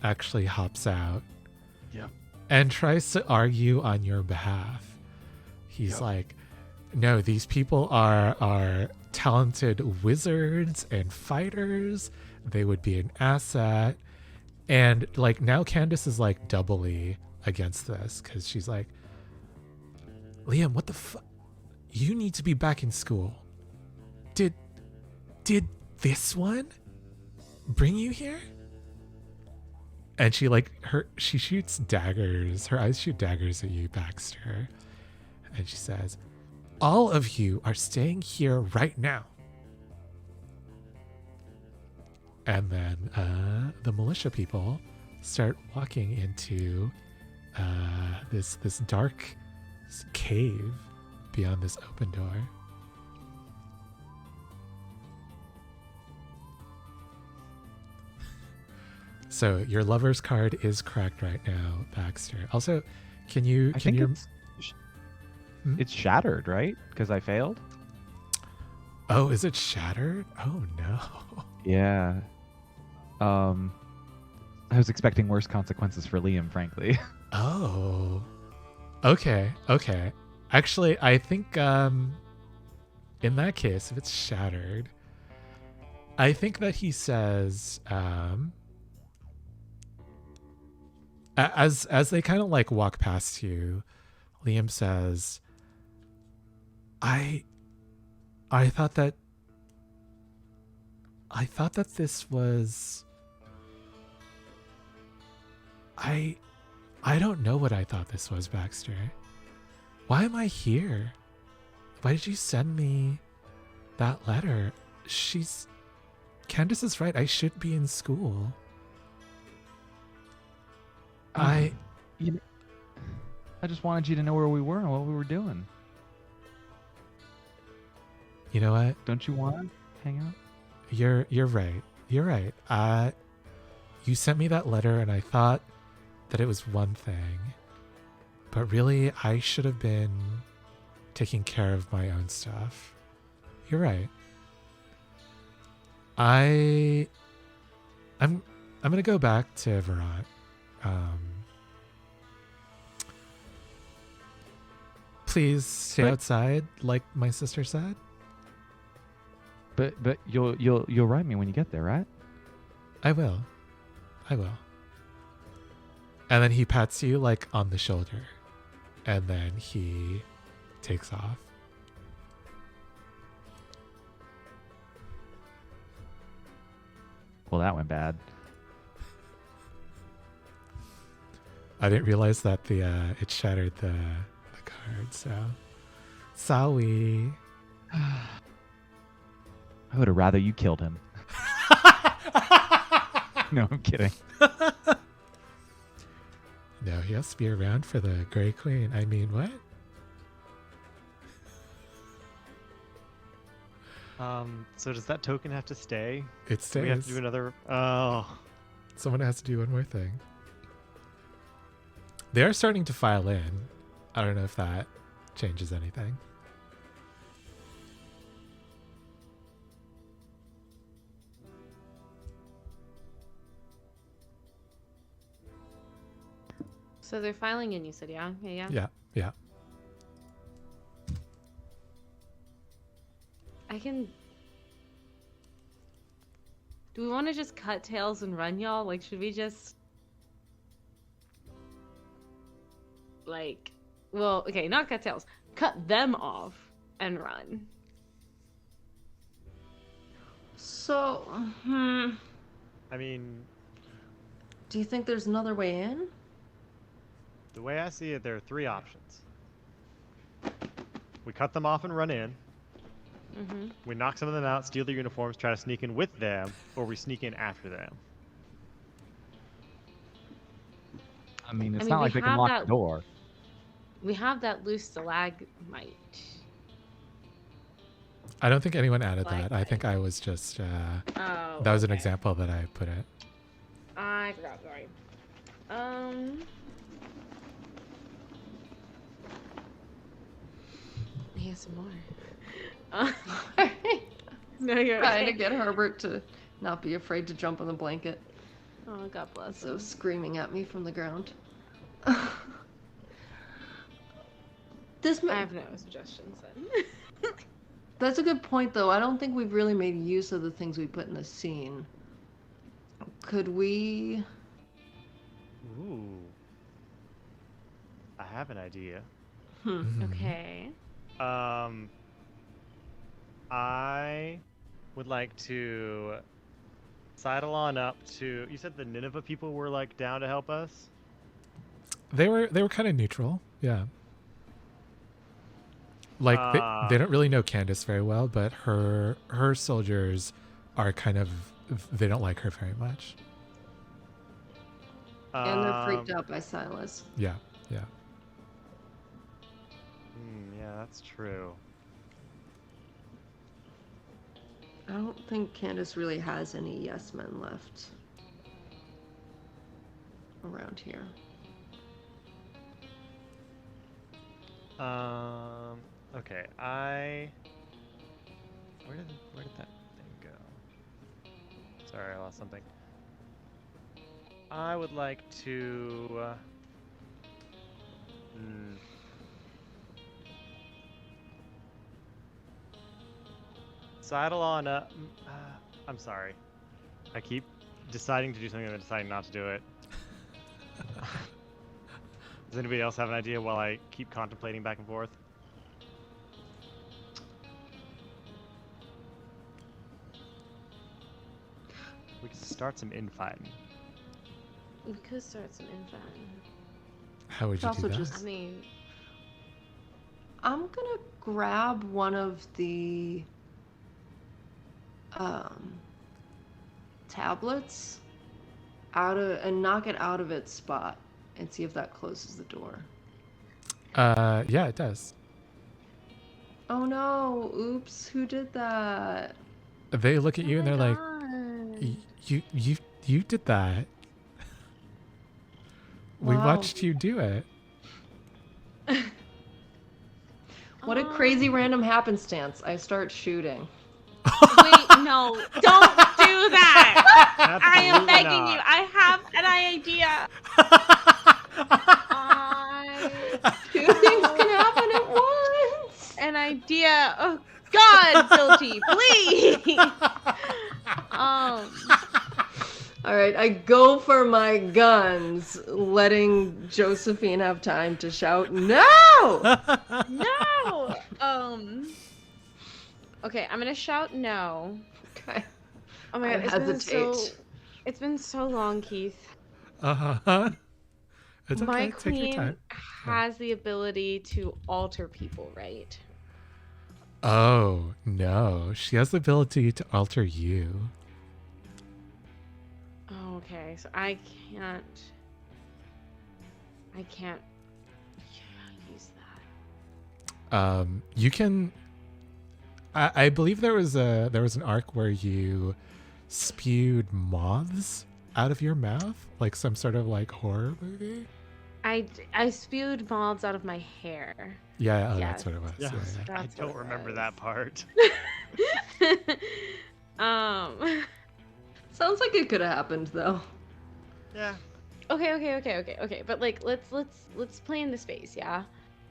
actually hops out. Yep. And tries to argue on your behalf. He's like, no, these people are talented wizards and fighters. They would be an asset. And like now Candace is like doubly against this because she's like, Liam, what the fuck? You need to be back in school. Did this one bring you here? And she she shoots daggers. Her eyes shoot daggers at you, Baxter. And she says, all of you are staying here right now. And then the militia people start walking into this dark cave beyond this open door. So your lover's card is cracked right now, Baxter. Also, can you it's shattered, right? Because I failed. Oh, is it shattered? Oh no. Yeah. I was expecting worse consequences for Liam, frankly. Oh. Okay. Actually, I think in that case, if it's shattered, I think that he says as they kind of like walk past you, Liam says, I thought that this was I don't know what I thought this was, Baxter. Why am I here? Why did you send me that letter? Candace is right. I should be in school. I just wanted you to know where we were and what we were doing. You know what? Don't you want to hang out? You're right. You're right. You sent me that letter and I thought that it was one thing. But really, I should have been taking care of my own stuff. You're right. I'm gonna go back to Veront. Please stay But- outside, like my sister said. But you'll write me when you get there, right? I will. And then he pats you like on the shoulder. And then he takes off. Well, that went bad. I didn't realize that it shattered the card, so sorry. I would have rather you killed him. No, I'm kidding. No, he has to be around for the Grey Queen. I mean, what? So does that token have to stay? It Do we have to stays. do another. Oh. Someone has to do one more thing. They're starting to file in. I don't know if that changes anything. So they're filing in, you said, yeah? Yeah. Yeah. I can... Do we want to just cut tails and run, y'all? Like, should we just... Like... Well, okay, not cut tails. Cut them off and run. So, I mean, do you think there's another way in? the way I see it, there are three options. We cut them off and run in. Mm-hmm. We knock some of them out, steal their uniforms, try to sneak in with them, or we sneak in after them. I mean, it's I mean, not we like they can have lock that- the door. We have that loose stalagmite. I don't think anyone added Like that. I think I was just Oh, that was an okay. example that I put it. I forgot, sorry. He has some more. No, you're Trying to okay. get Herbert to not be afraid to jump on the blanket. Oh, God bless So him. screaming at me from the ground. This I have no suggestions then. That's a good point, though. I don't think we've really made use of the things we put in the scene. Could we? Ooh. I have an idea. Mhm. Okay. I would like to sidle on up to. You said the Nineveh people were like down to help us. They were kind of neutral. Yeah. Like they don't really know Candace very well, but her soldiers are kind of, they don't like her very much. And they're freaked out by Silas. Yeah. Yeah, that's true. I don't think Candace really has any yes men left around here. Okay, where did that thing go? Sorry, I lost something. I would like to sidle on up. I'm sorry. I keep deciding to do something and then deciding not to do it. Does anybody else have an idea while I keep contemplating back and forth? We can start some infighting. We could start some info. How would you Also do that? just- I mean, I'm gonna grab one of the tablets and knock it out of its spot and see if that closes the door. Yeah, it does. Oh no! Oops! Who did that? They look at you and they're like, like, you did that. We Wow. watched you do it. What a crazy random happenstance! I start shooting. Wait, no, don't do that. I am Absolutely begging not. you. I have an idea. I Two things can happen at once. an idea. Oh God, Filchy, please. All right, I go for my guns, letting Josephine have time to shout, "No!" No. Okay, I'm gonna shout no. Okay. Oh my I God, hesitate. it's been so long, Keith. It's My okay. Take your queen time. has the ability to alter people, right? Oh, no. She has the ability to alter you. Oh, okay, so I can't use that. You can. I believe there was an arc where you spewed moths out of your mouth, like some sort of like horror movie. I spewed moths out of my hair. Yeah, Yes. that's what it was. Yes. Yeah, yeah. I That's don't what it remember was. that part. Sounds like it could have happened though. Yeah. Okay. But like, let's play in the space, yeah.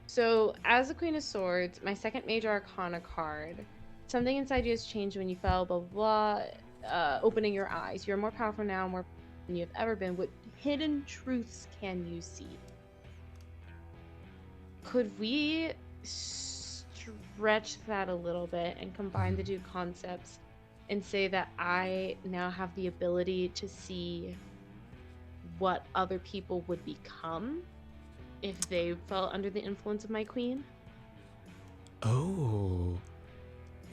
So as the Queen of Swords, my second major arcana card, something inside you has changed when you fell. Blah blah. Blah, opening your eyes, you're more powerful now, more than you have ever been. What hidden truths can you see? Could we stretch that a little bit and combine the two concepts and say that I now have the ability to see what other people would become if they fell under the influence of my queen? Oh,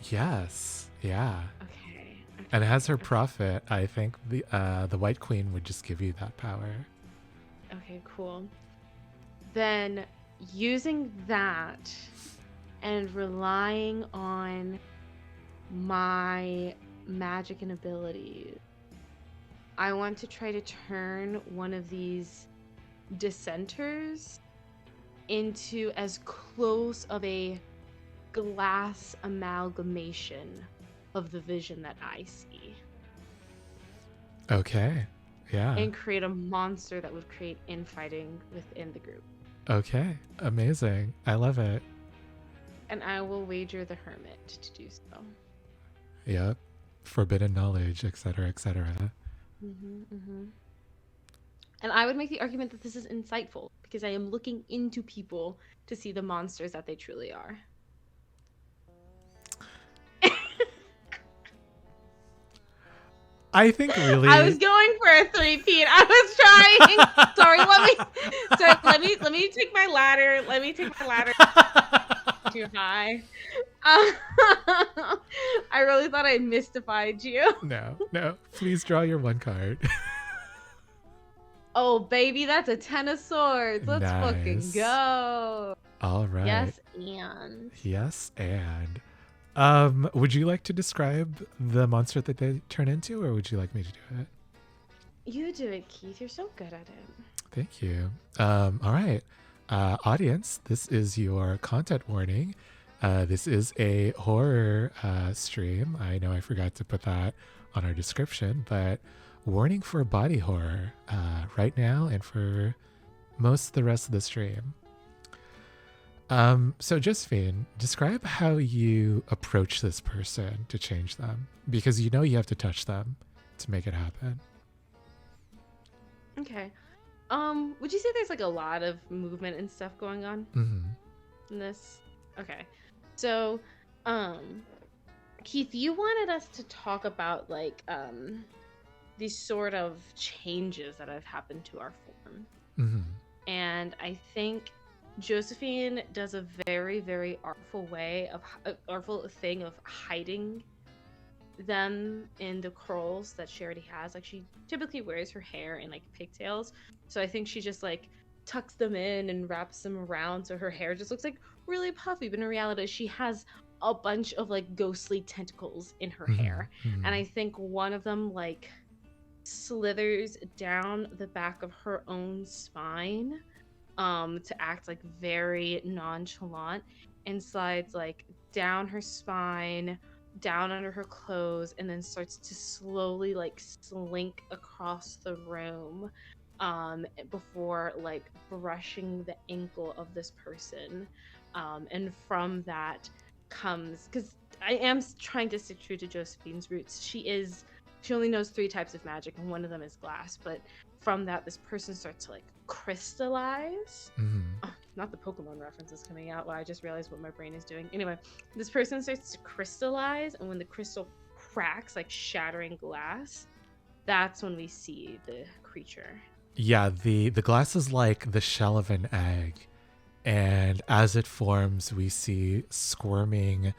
yes, yeah. Okay. And as her prophet, I think the White Queen would just give you that power. Okay, cool. Then using that and relying on my magic and abilities, I want to try to turn one of these dissenters into as close of a glass amalgamation of the vision that I see, Okay, yeah. and create a monster that would create infighting within the group. Okay, amazing. I love it. And I will wager the hermit to do so. Yep. Forbidden knowledge, etc., etc. And I would make the argument that this is insightful because I am looking into people to see the monsters that they truly are. I think really. I was going for a three-peat. I was trying. Sorry, let me take my ladder. Let me take my ladder too high. I really thought I mystified you. No. Please draw your one card. Oh, baby, that's a 10 of swords. Let's fucking Nice. go. All right. Yes, and. Yes, and. Would you like to describe the monster that they turn into, or would you like me to do it? You do it, Keith. You're so good at it. Thank you. All right. Audience, this is your content warning. This is a horror stream. I know I forgot to put that on our description, but warning for body horror right now and for most of the rest of the stream. So Josephine, describe how you approach this person to change them, because you know you have to touch them to make it happen. Okay. Would you say there's like a lot of movement and stuff going on in this? Okay. So, Keith, you wanted us to talk about like these sort of changes that have happened to our form. Mhm. And I think Josephine does a very, very artful thing of hiding them in the curls that she already has. Like, she typically wears her hair in like pigtails, so I think she just like tucks them in and wraps them around so her hair just looks like really puffy. But in reality, she has a bunch of like ghostly tentacles in her hair, and I think one of them like slithers down the back of her own spine to act like very nonchalant, and slides like down her spine, down under her clothes, and then starts to slowly like slink across the room before like brushing the ankle of this person. And from that comes, because I am trying to stick true to Josephine's roots. She only knows 3 types of magic, and one of them is glass. But from that, this person starts to like crystallize. Not the Pokemon reference is coming out. Wow, I just realized what my brain is doing. Anyway, this person starts to crystallize, and when the crystal cracks, like shattering glass, that's when we see the creature. Yeah, the glass is like the shell of an egg, and as it forms, we see squirming,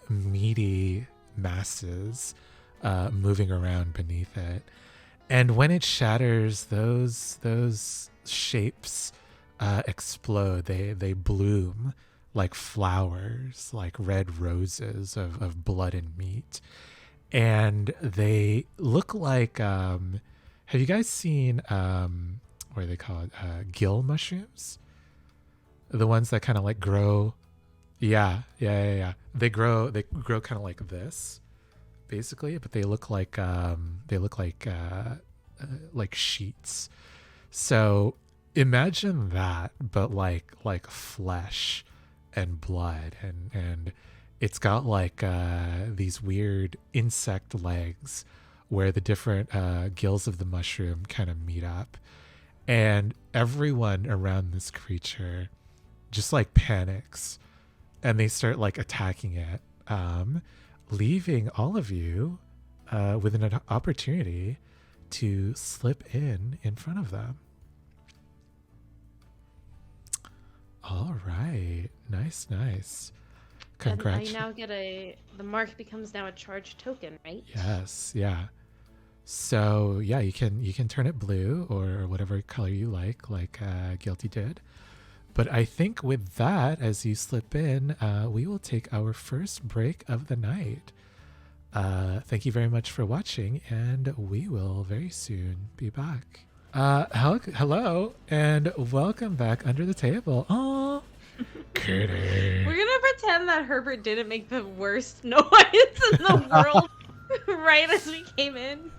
meaty masses moving around beneath it. And when it shatters, those shapes explode. They bloom like flowers, like red roses of blood and meat. And they look like have you guys seen what do they call it? Gill mushrooms? The ones that kind of like grow. Yeah. They grow kind of like this, basically, but they look like sheets. So imagine that, but like flesh and blood, and it's got like these weird insect legs where the different gills of the mushroom kind of meet up, and everyone around this creature just like panics, and they start like attacking it, leaving all of you with an opportunity to slip in front of them. All right, nice. And I now get the mark becomes now a charged token, right? Yes, yeah. So yeah, you can turn it blue or whatever color you like Guilty did. But I think with that, as you slip in, we will take our first break of the night. Thank you very much for watching, and we will very soon be back. Hello, and welcome back under the table. Oh, Kitty. We're gonna pretend that Herbert didn't make the worst noise in the world right as we came in.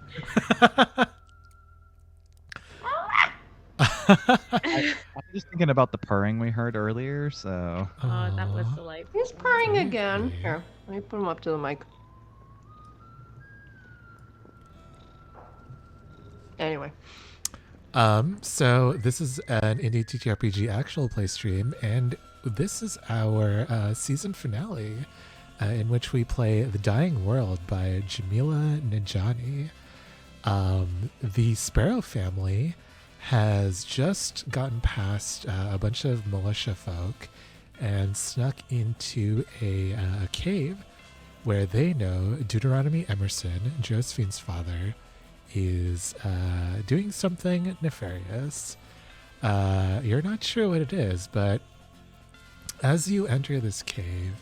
I'm just thinking about the purring we heard earlier, so. Oh, that was delightful. He's purring again. Here, let me put him up to the mic. Anyway. So this is an indie TTRPG Actual play stream, and this is our season finale, in which we play The Dying World by Jamila Najani. The Sparrow family has just gotten past a bunch of militia folk and snuck into a cave where they know Deuteronomy Emerson, Josephine's father, is doing something nefarious. You're not sure what it is, but as you enter this cave,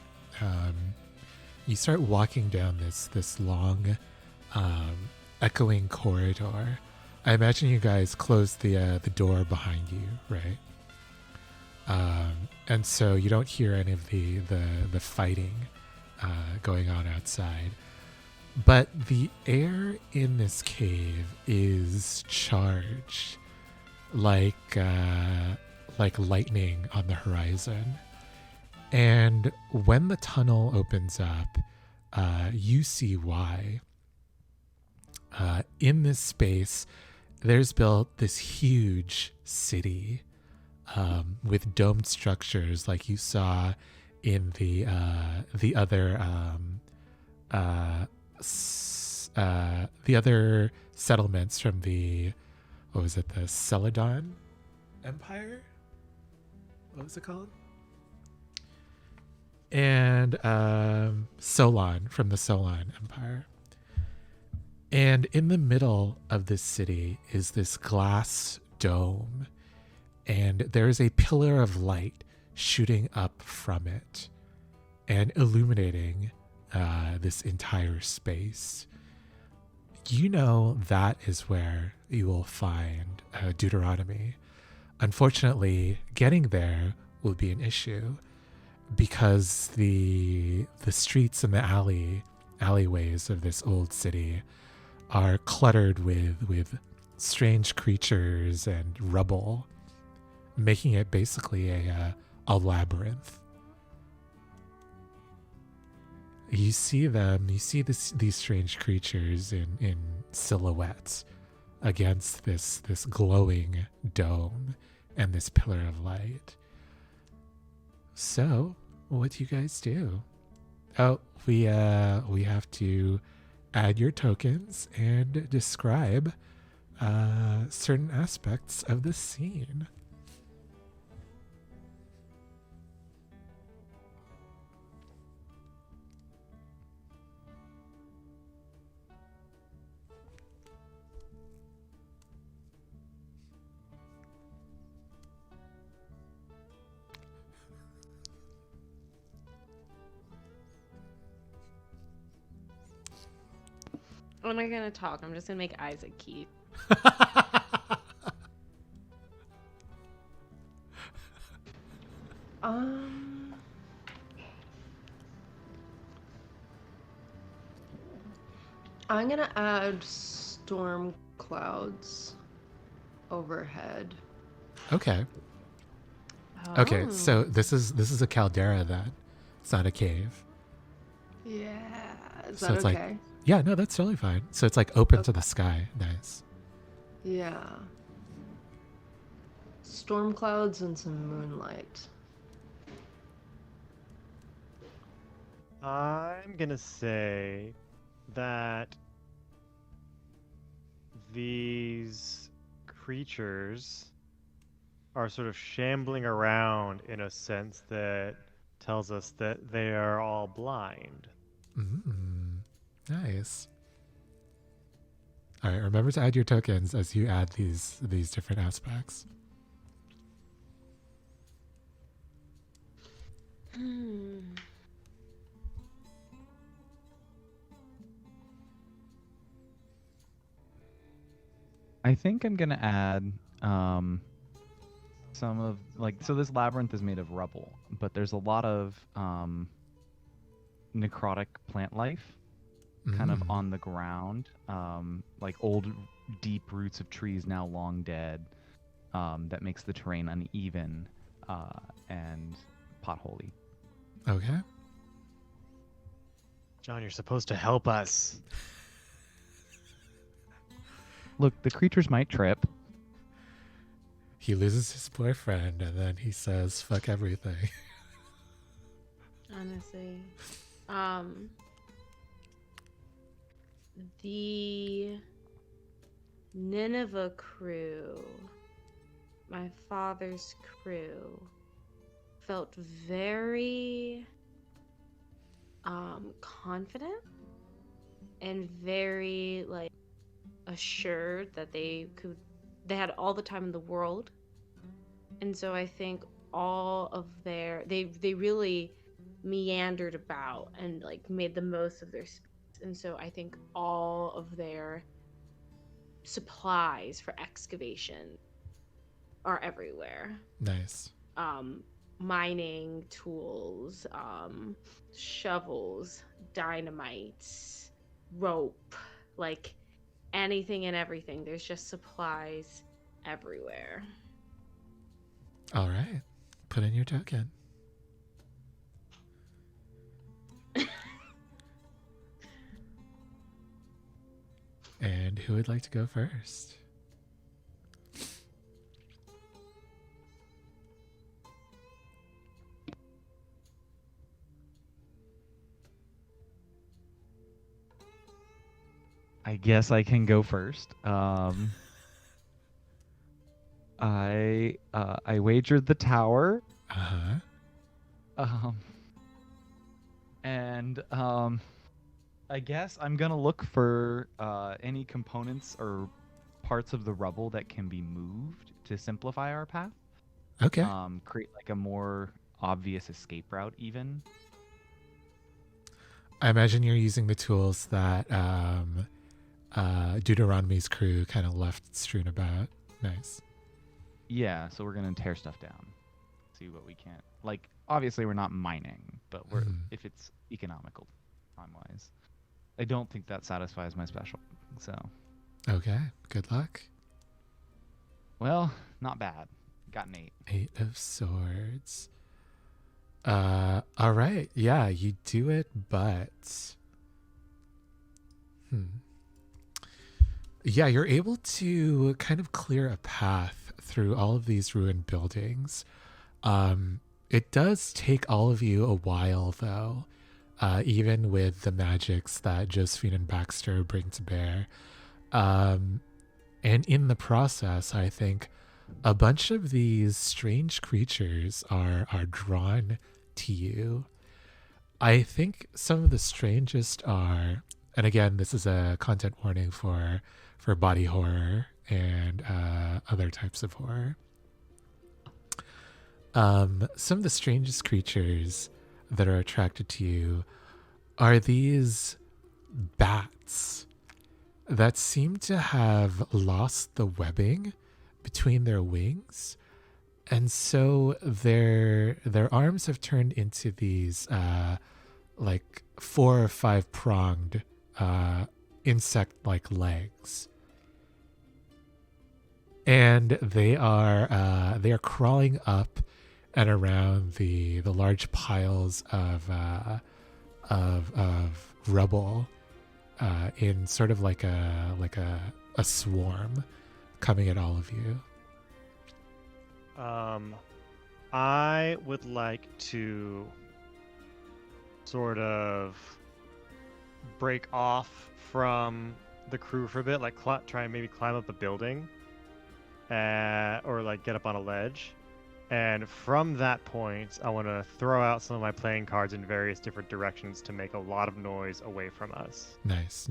you start walking down this long, echoing corridor. I imagine you guys closed the door behind you, right? And so you don't hear any of the fighting going on outside. But the air in this cave is charged, like lightning on the horizon. And when the tunnel opens up, you see why. In this space, there's built this huge city with domed structures, like you saw in the other the other settlements from the, what was it, the Celadon Empire? What was it called? And Solon from the Solon Empire. And in the middle of this city is this glass dome, and there is a pillar of light shooting up from it and illuminating this entire space. You know that is where you will find Deuteronomy. Unfortunately, getting there will be an issue because the streets and the alleyways of this old city are cluttered with strange creatures and rubble, making it basically a labyrinth. You see these strange creatures in silhouettes against this glowing dome and this pillar of light. So, what do you guys do? Oh, we have to add your tokens and describe certain aspects of the scene. I'm not gonna talk. I'm just gonna make eyes at Keith. I'm gonna add storm clouds overhead. Okay. Okay, so this is a caldera then. It's not a cave. Yeah. Is So that it's okay? like, yeah, no, that's totally fine. So it's like open to Okay. the sky. Nice. Yeah. Storm clouds and some moonlight. I'm gonna say that these creatures are sort of shambling around in a sense that tells us that they are all blind. Nice. All right, remember to add your tokens as you add these different aspects. I think I'm gonna add some of so this labyrinth is made of rubble, but there's a lot of necrotic plant life kind of on the ground, like old deep roots of trees now long dead, that makes the terrain uneven and potholey. Okay. John, you're supposed to help us. Look, the creatures might trip. He loses his boyfriend and then he says, fuck everything. Honestly. The Nineveh crew, my father's crew, felt very confident and very assured that they had all the time in the world. And so I think all of they really meandered about and made the most of their space. And so I think all of their supplies for excavation are everywhere. Nice. Mining tools, shovels, dynamites, rope, anything and everything. There's just supplies everywhere. All right. Put in your token. And who would like to go first? I guess I can go first. I wagered the tower. Uh-huh. Um, and I guess I'm gonna look for any components or parts of the rubble that can be moved to simplify our path. Okay. Create like a more obvious escape route, even. I imagine you're using the tools that Deuteronomy's crew kind of left strewn about. Nice. Yeah, so we're gonna tear stuff down, see what we can. Like, obviously, we're not mining, but we're Mhm. if it's economical time wise. I don't think that satisfies my special. So, Okay. Good luck. well, not bad. Got an 8. 8 of Swords. All right. Yeah, you do it, but yeah, you're able to kind of clear a path through all of these ruined buildings. It does take all of you a while, though, even with the magics that Josephine and Baxter bring to bear. And in the process, I think a bunch of these strange creatures are drawn to you. I think some of the strangest are, and again, this is a content warning for body horror and other types of horror. Some of the strangest creatures that are attracted to you are these bats that seem to have lost the webbing between their wings, and so their arms have turned into these like 4 or 5 pronged insect like legs, and they are crawling up and around the large piles of rubble in sort of like a swarm coming at all of you. I would like to sort of break off from the crew for a bit, like try and maybe climb up a building, or like get up on a ledge. And from that point, I want to throw out some of my playing cards in various different directions to make a lot of noise away from us. Nice.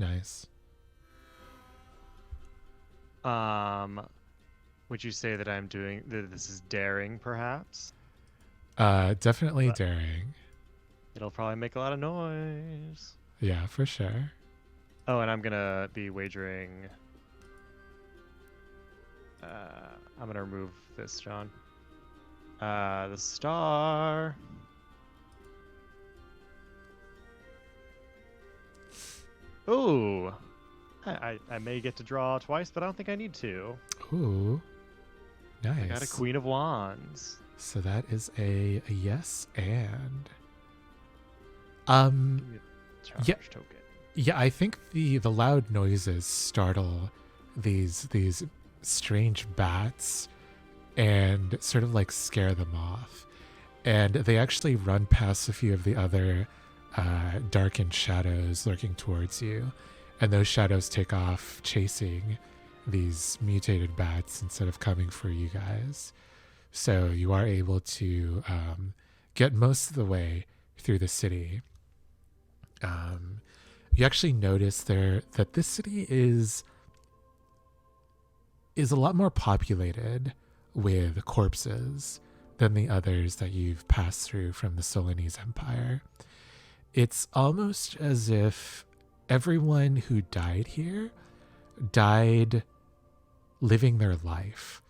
Would you say that I'm doing this is daring, perhaps? Definitely But daring. it'll probably make a lot of noise. Yeah, for sure. Oh, and I'm gonna be wagering. I'm gonna remove this, John. The star. Ooh. I may get to draw twice, but I don't think I need to. Ooh, nice. I got a Queen of Wands. So that is a yes and. Give me a charge Yeah. token. Yeah, I think the loud noises startle these strange bats and sort of like scare them off. And they actually run past a few of the other darkened shadows lurking towards you. And those shadows take off chasing these mutated bats instead of coming for you guys. So you are able to get most of the way through the city. You actually notice there that this city is a lot more populated with corpses than the others that you've passed through from the Solanese Empire. It's almost as if everyone who died here died living their life.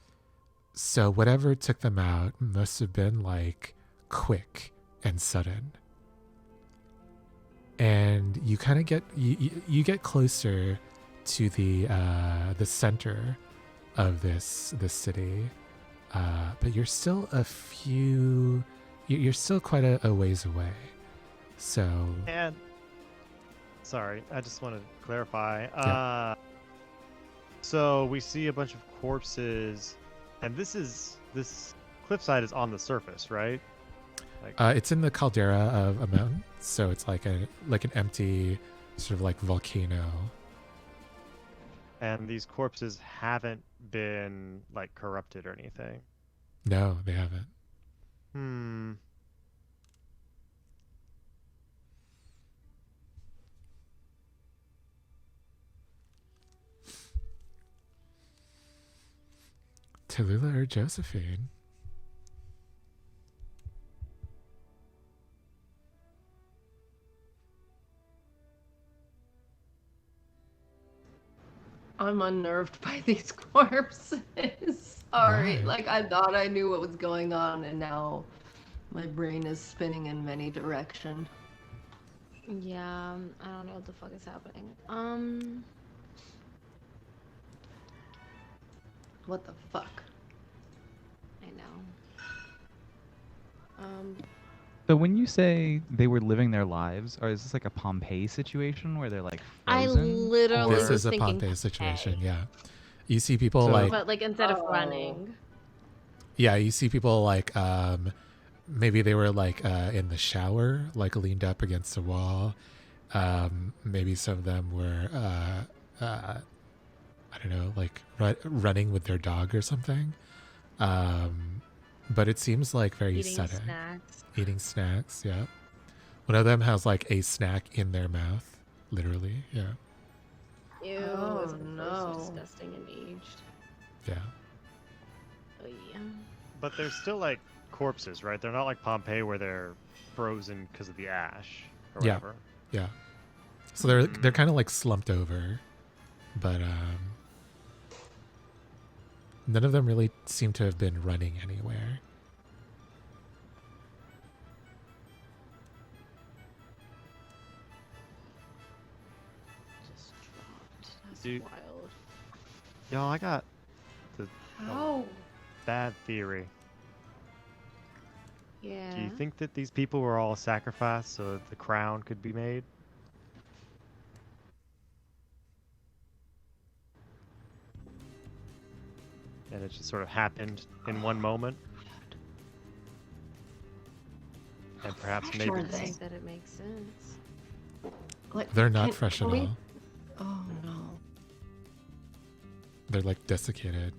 So whatever took them out must have been like quick and sudden. And you kind of get you get closer to the center of this city, but you're still you're still quite a ways away. So And sorry, I just want to clarify. Yeah. So we see a bunch of corpses, and this cliffside is on the surface, right? Like, it's in the caldera of a mountain, so it's like an empty sort of like volcano. And these corpses haven't been like corrupted or anything. No, they haven't. Hmm. Tallulah or Josephine? I'm unnerved by these corpses. Sorry, Why? like I thought I knew what was going on, and now my brain is spinning in many directions. Yeah, I don't know what the fuck is happening. What the fuck? I know. So when you say they were living their lives, or is this like a Pompeii situation where they're like I frozen? literally This or... is was a thinking Pompeii situation, Pompeii. yeah. You see people So- like, But like instead of Oh. running. yeah, you see people like, maybe they were like in the shower, like leaned up against a wall. Maybe some of them were, I don't know, like running with their dog or something. But it seems like very Eating sudden. snacks. Eating snacks, yeah. One of them has like a snack in their mouth, literally, yeah. Ew, Oh, it's so no. disgusting and aged. Yeah. Oh yeah. But they're still like corpses, right? They're not like Pompeii where they're frozen because of the ash or Yeah. whatever. Yeah. So they're kind of like slumped over, but none of them really seem to have been running anywhere. Just dropped. That's Dude. wild. Yo, I got the How? bad theory. Yeah. Do you think that these people were all sacrificed so that the crown could be made? And it just sort of happened in one moment? And perhaps Fresh maybe are I they? think that it makes sense. Like They're not can- fresh at can we- all. Oh no. They're like desiccated.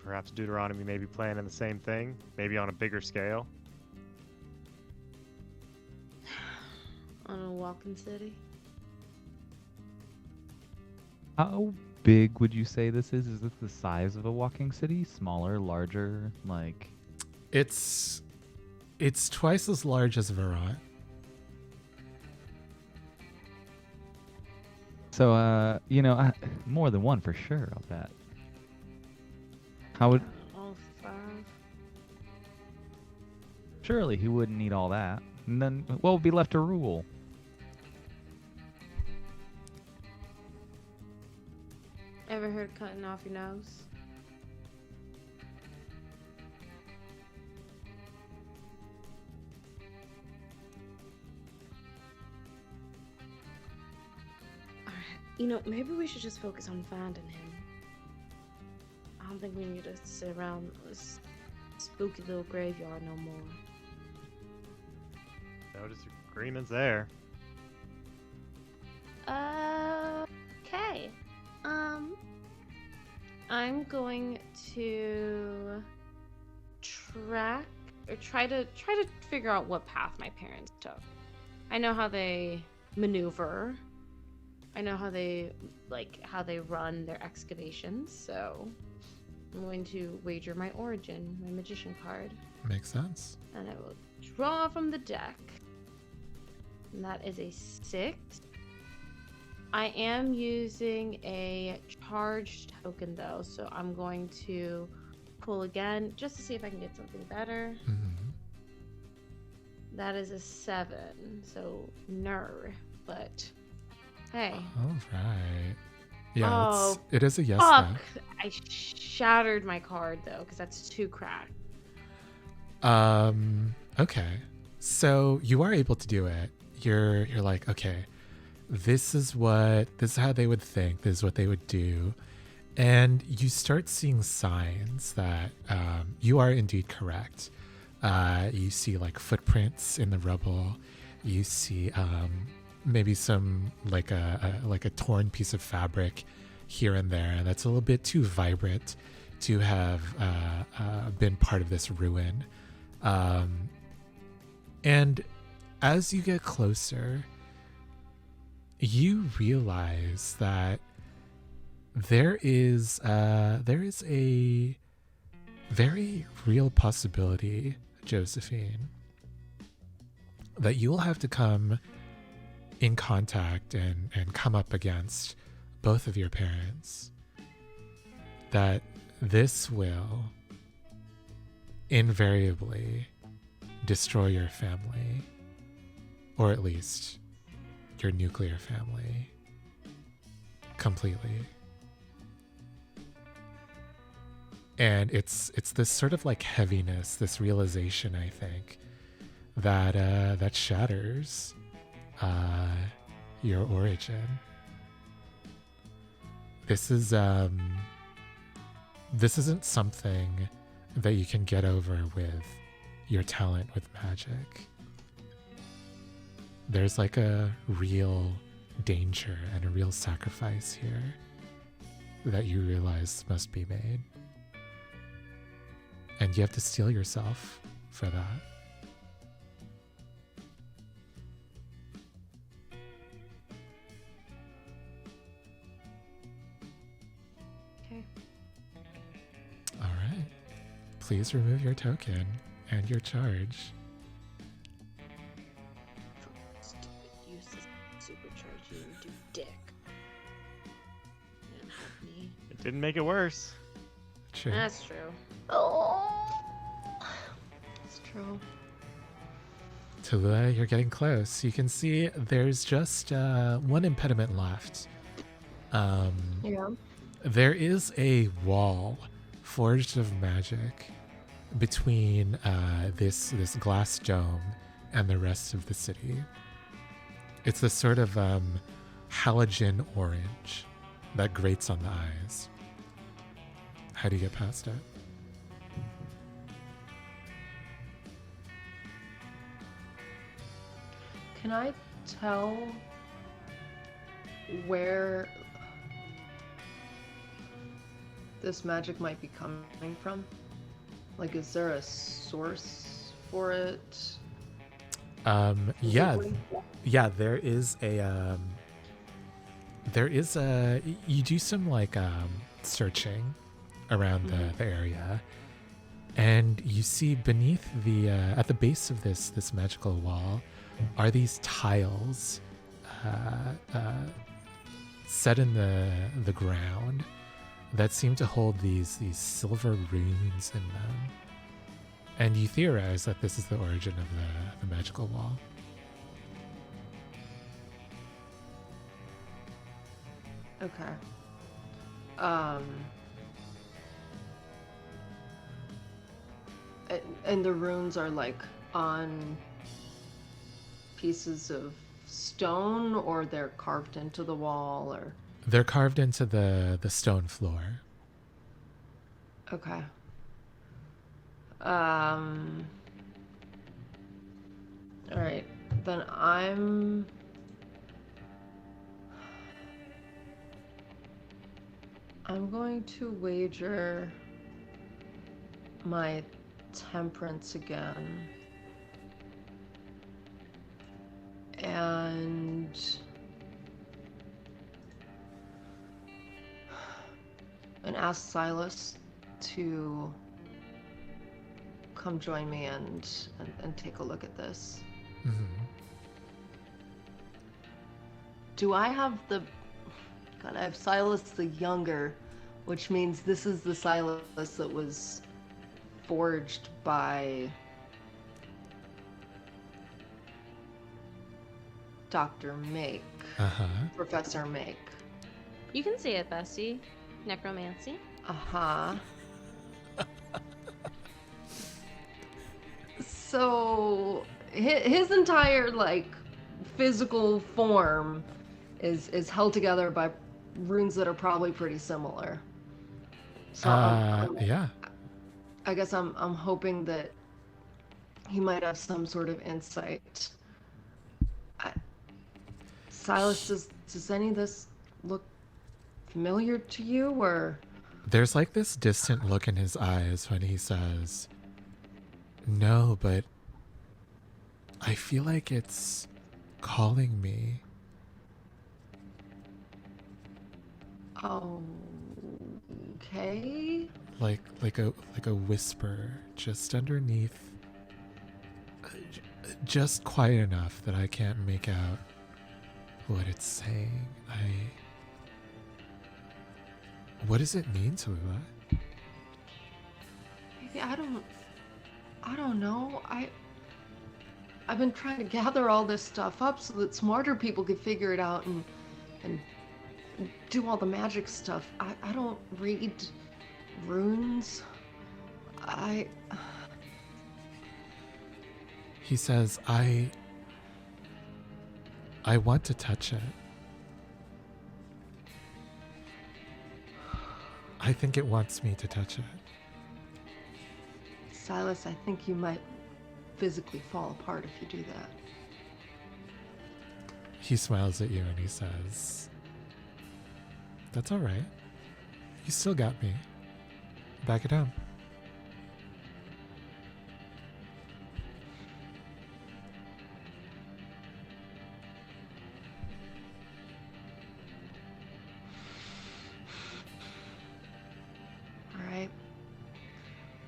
perhaps Deuteronomy may be planning the same thing, maybe on a bigger scale. On a walking city. How big would you say this is? Is this the size of a walking city? Smaller, larger, like? It's twice as large as Veront. So, more than one for sure, I'll bet. How would... All five. Surely he wouldn't need all that. And then what would be left to rule? Ever heard cutting off your nose? Alright, maybe we should just focus on finding him. I don't think we need to sit around this spooky little graveyard no more. No disagreements there. Okay. I'm going to track or try to figure out what path my parents took. I know how they maneuver. I know how they run their excavations, so I'm going to wager my origin, my magician card, Makes sense. and I will draw from the deck. And that is a 6. I am using a charged token though, so I'm going to pull again just to see if I can get something better. Hmm. That is a 7, so ner, but hey. All right. Yeah, Oh, it is a yes. Fuck! Though. I shattered my card though, because that's 2 cracked. Okay. So you are able to do it. You're like, okay, this is how they would think, this is what they would do. And you start seeing signs that you are indeed correct. You see like footprints in the rubble. You see maybe some like a torn piece of fabric here and there that's a little bit too vibrant to have been part of this ruin. And as you get closer, you realize that there is a very real possibility, Josephine, that you will have to come in contact and come up against both of your parents. That this will invariably destroy your family, or at least your nuclear family, completely. And it's this sort of like heaviness, this realization, I think, that that shatters your origin. This isn't something that you can get over with your talent with magic. There's like a real danger and a real sacrifice here that you realize must be made. And you have to steel yourself for that. Okay. All right. Please remove your token and your charge. Stupid useless supercharge, you do dick. Yeah, help me. It didn't make it worse. Sure. That's true. Oh, it's true. Tallulah, you're getting close. You can see there's just one impediment left. Yeah. There is a wall forged of magic between this glass dome and the rest of the city. It's this sort of halogen orange that grates on the eyes. How do you get past it? Can I tell where this magic might be coming from? Like, is there a source for it? Yeah, there is a you do some like searching around the area, and you see beneath the at the base of this magical wall are these tiles set in the ground that seem to hold these silver runes in them. And you theorize that this is the origin of the magical wall. Okay. And the runes are like on pieces of stone, or they're carved into the wall, or They're carved into the stone floor. okay. All right, then I'm going to wager my temperance again. And ask Silas to come join me and take a look at this. Mm-hmm. Do I have the... God, I have Silas the Younger, which means this is the Silas that was forged by Dr. Make, Uh-huh. Professor Make. You can see it, Bessie. Necromancy. Uh-huh. So his entire like physical form is held together by runes that are probably pretty similar. So Yeah. I guess I'm hoping that he might have some sort of insight. Silas, does any of this look familiar to you, or? There's like this distant look in his eyes when he says, "No, but I feel like it's calling me." Oh, okay. Like a whisper just underneath, just quiet enough that I can't make out what it's saying. What does it mean, Tallulah? Maybe I don't know. I've been trying to gather all this stuff up so that smarter people could figure it out and do all the magic stuff. I don't read runes. He says, I want to touch it. I think it wants me to touch it. Silas, I think you might physically fall apart if you do that. He smiles at you and he says, "That's all right. You still got me. Back it down." All right.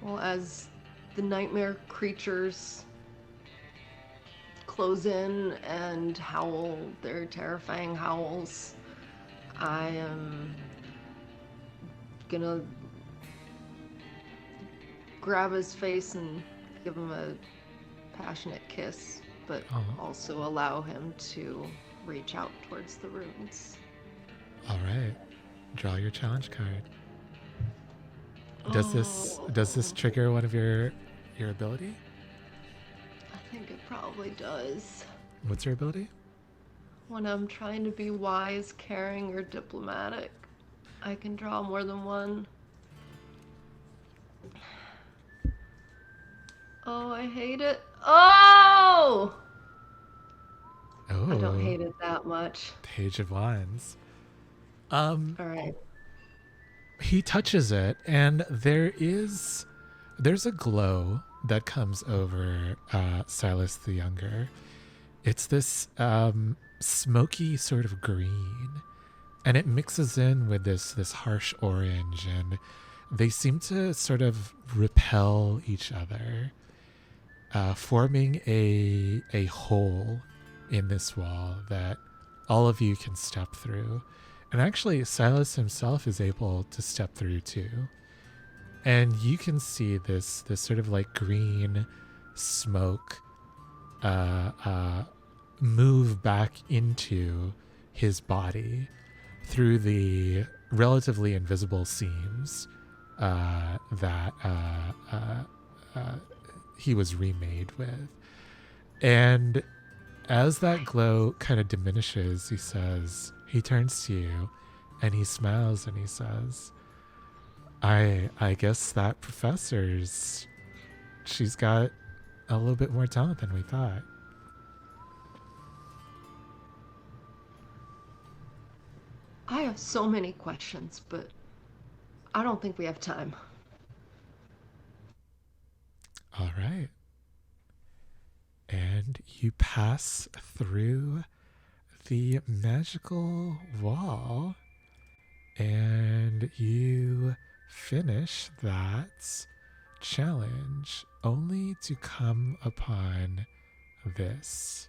Well, as the nightmare creatures close in and howl their terrifying howls, I am gonna grab his face and give him a passionate kiss, but also allow him to reach out towards the runes. All right. Draw your challenge card. Does this trigger one of your ability? I think it probably does. What's your ability? When I'm trying to be wise, caring, or diplomatic, I can draw more than one. Oh, I hate it. Oh! Oh, I don't hate it that much. Page of Wands. All right. He touches it, and there's a glow that comes over Silas the Younger. It's this smoky sort of green, and it mixes in with this harsh orange, and they seem to sort of repel each other, forming a hole in this wall that all of you can step through. And actually, Silas himself is able to step through too. And you can see this sort of like green smoke move back into his body through the relatively invisible seams that he was remade with. And as that glow kind of diminishes, he turns to you and he smiles and he says, I guess that she's got a little bit more talent than we thought. I have so many questions, but I don't think we have time. All right. And you pass through the magical wall and you finish that challenge only to come upon this.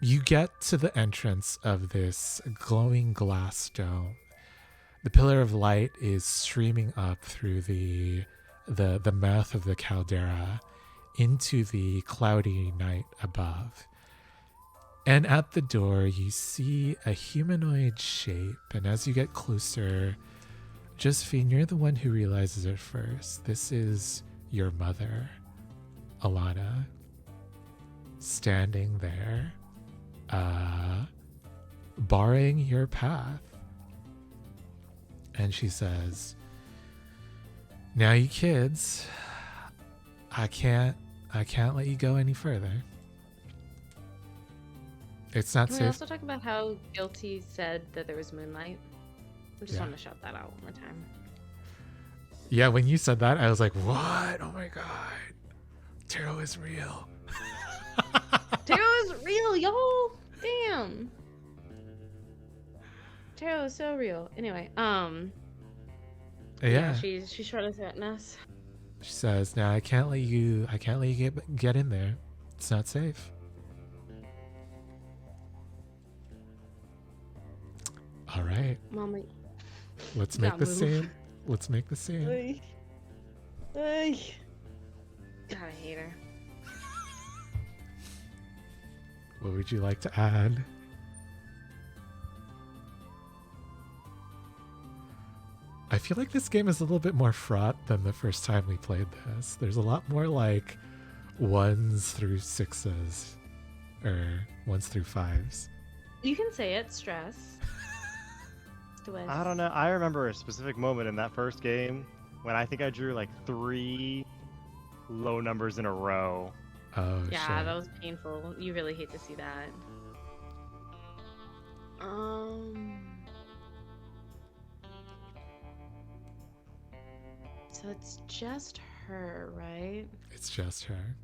You get to the entrance of this glowing glass dome. The pillar of light is streaming up through the mouth of the caldera into the cloudy night above. And at the door, you see a humanoid shape. And as you get closer, Josephine, you're the one who realizes it first. This is your mother, Alana, standing there, barring your path. And she says, "Now you kids, I can't let you go any further." It's not Can we safe. also talk about how Guilty said that there was moonlight? I just Yeah. want to shout that out one more time. Yeah, when you said that, I was like, what? Oh my god. Tarot is real. Tarot is real, y'all. Damn. Tarot is so real. Anyway, Yeah. she's trying to threaten us. She says, "Now I can't let you get in there. It's not safe." All right. Mommy. Let's You make gotta the move. scene. Let's make the scene. Ay. Ay. God, I hate her. What would you like to add? I feel like this game is a little bit more fraught than the first time we played this. There's a lot more like 1s through 6s or 1s through 5s. You can say it, stress. I don't know. I remember a specific moment in that first game when I think I drew like 3 low numbers in a row. Oh, Yeah, shit. that was painful. You really hate to see that. So it's just her, right? It's just her.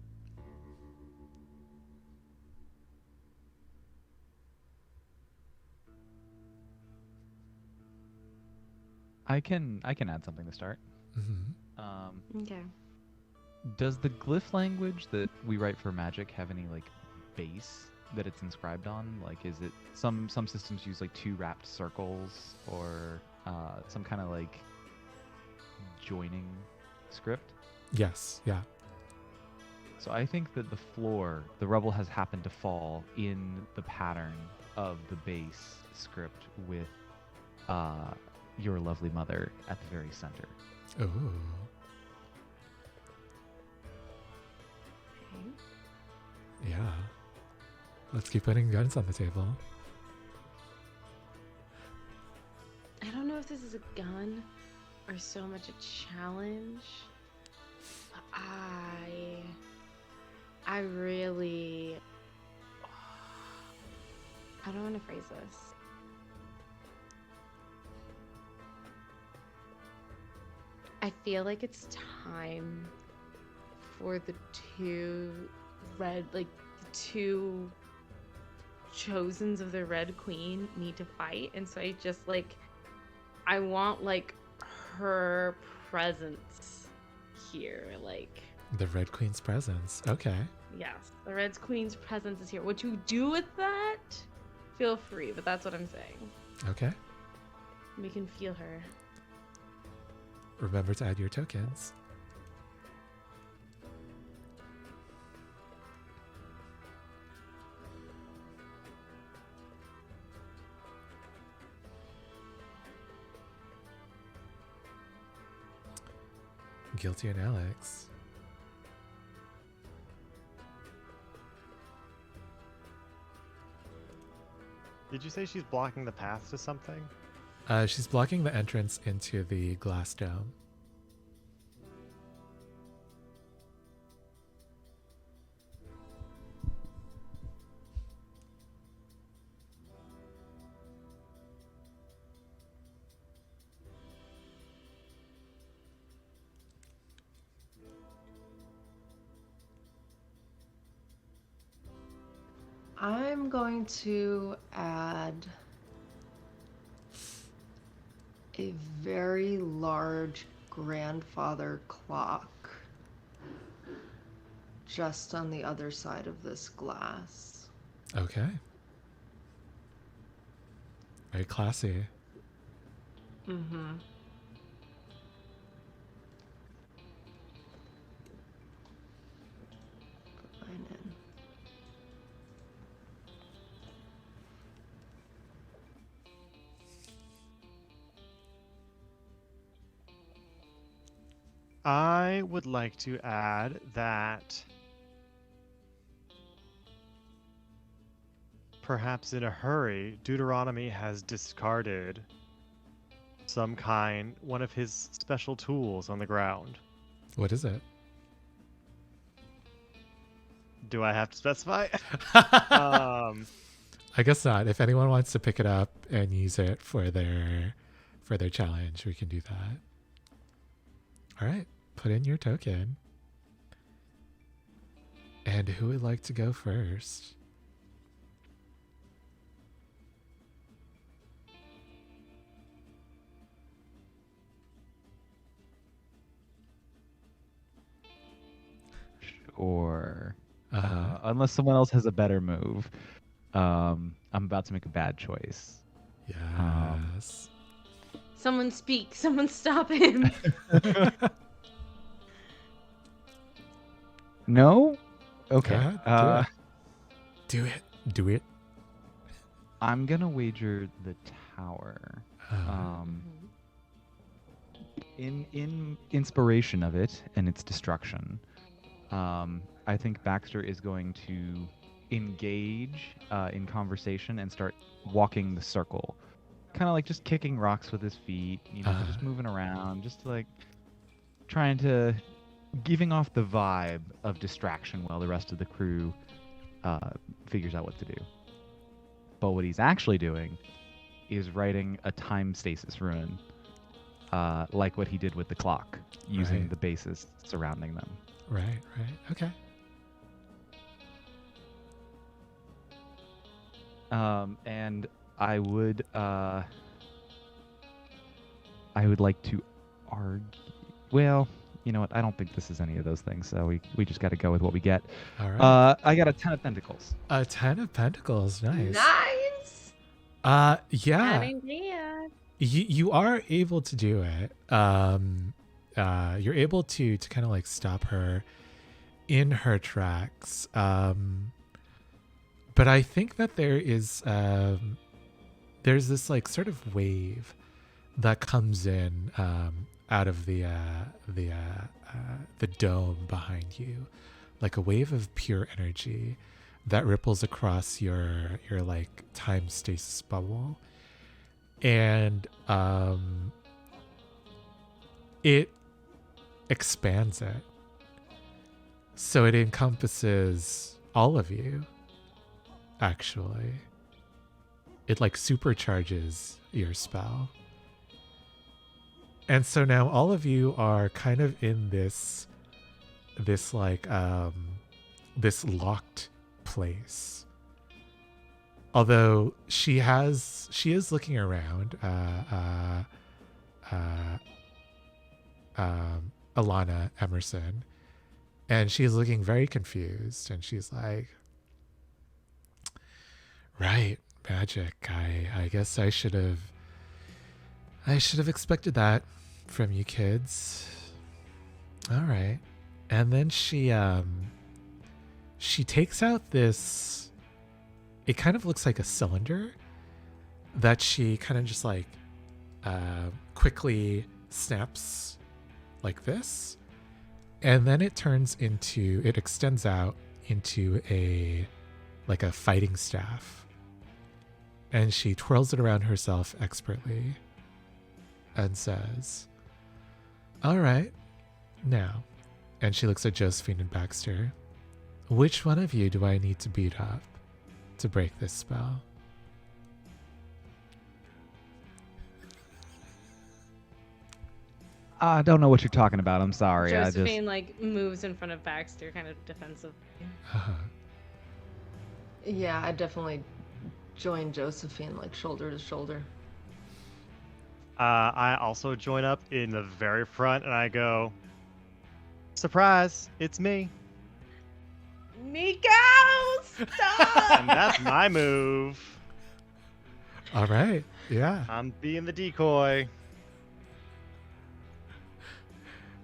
I can add something to start. Mm-hmm. Okay. Does the glyph language that we write for magic have any like base that it's inscribed on? Like, is it some systems use like 2 wrapped circles or some kind of like joining script? Yes, yeah. So I think that the rubble has happened to fall in the pattern of the base script with your lovely mother at the very center. Ooh. Okay. Yeah. Let's keep putting guns on the table. I don't know if this is a gun or so much a challenge. But I really I don't want to phrase this. I feel like it's time for the two chosens of the Red Queen need to fight, and so I want like her presence here, like The Red Queen's presence. Okay. yes, the Red Queen's presence is here. What you do with that, feel free, but that's what I'm saying. Okay. We can feel her. Remember to add your tokens. Guilty and Alex. Did you say she's blocking the path to something? She's blocking the entrance into the glass dome. I'm going to add a very large grandfather clock just on the other side of this glass. Okay. Very classy. Mm-hmm. Put mine in. I would like to add that perhaps in a hurry, Deuteronomy has discarded one of his special tools on the ground. What is it? Do I have to specify? I guess not. If anyone wants to pick it up and use it for their challenge, we can do that. All right, put in your token. And who would like to go first? Or Uh-huh. unless someone else has a better move, I'm about to make a bad choice. Yes. Someone speak. Someone stop him. No? Okay. Go ahead, do it. Do it. I'm gonna wager the tower. In inspiration of it and its destruction, I think Baxter is going to engage in conversation and start walking the circle, kind of like just kicking rocks with his feet, just moving around, just like trying to giving off the vibe of distraction while the rest of the crew figures out what to do. But what he's actually doing is writing a time stasis rune, like what he did with the clock, using Right. the bases surrounding them. Right. Okay. And I would like to argue. Well, you know what? I don't think this is any of those things, so we just got to go with what we get. All right. I got a 10 of pentacles. A 10 of pentacles. Nice. Nice. Yeah. idea. You are able to do it. You're able to kind of like stop her in her tracks. But I think that there's this like sort of wave that comes in out of the dome behind you, like a wave of pure energy that ripples across your like time stasis bubble, and it expands it, so it encompasses all of you. Actually, it like supercharges your spell. And so now all of you are kind of in this like this locked place. Although she is looking around, Alana Emerson, and she's looking very confused, and she's like, right, magic. I guess I should have expected that from you kids. All right. And then she takes out this, it kind of looks like a cylinder that she kind of just like quickly snaps like this, and then it extends out into a fighting staff, and she twirls it around herself expertly and says, all right, now, and she looks at Josephine and Baxter, which one of you do I need to beat up to break this spell? I don't know what you're talking about. I'm sorry. Josephine like moves in front of Baxter, kind of defensively. Uh-huh. Yeah, I definitely join Josephine like shoulder to shoulder. I also join up in the very front, and I go, surprise, it's me. Nico, stop! And that's my move. All right. Yeah. I'm being the decoy.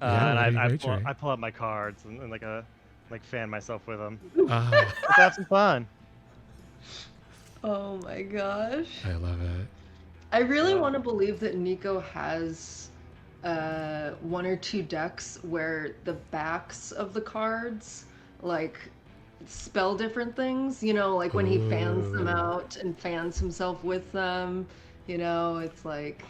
Yeah, And what are you I pull out my cards and like fan myself with them. Uh, Let's have some fun. Oh my gosh. I love it. I really Yeah. want to believe that Nico has one or two decks where the backs of the cards like spell different things, like when he fans them Ooh. out and fans himself with them, it's like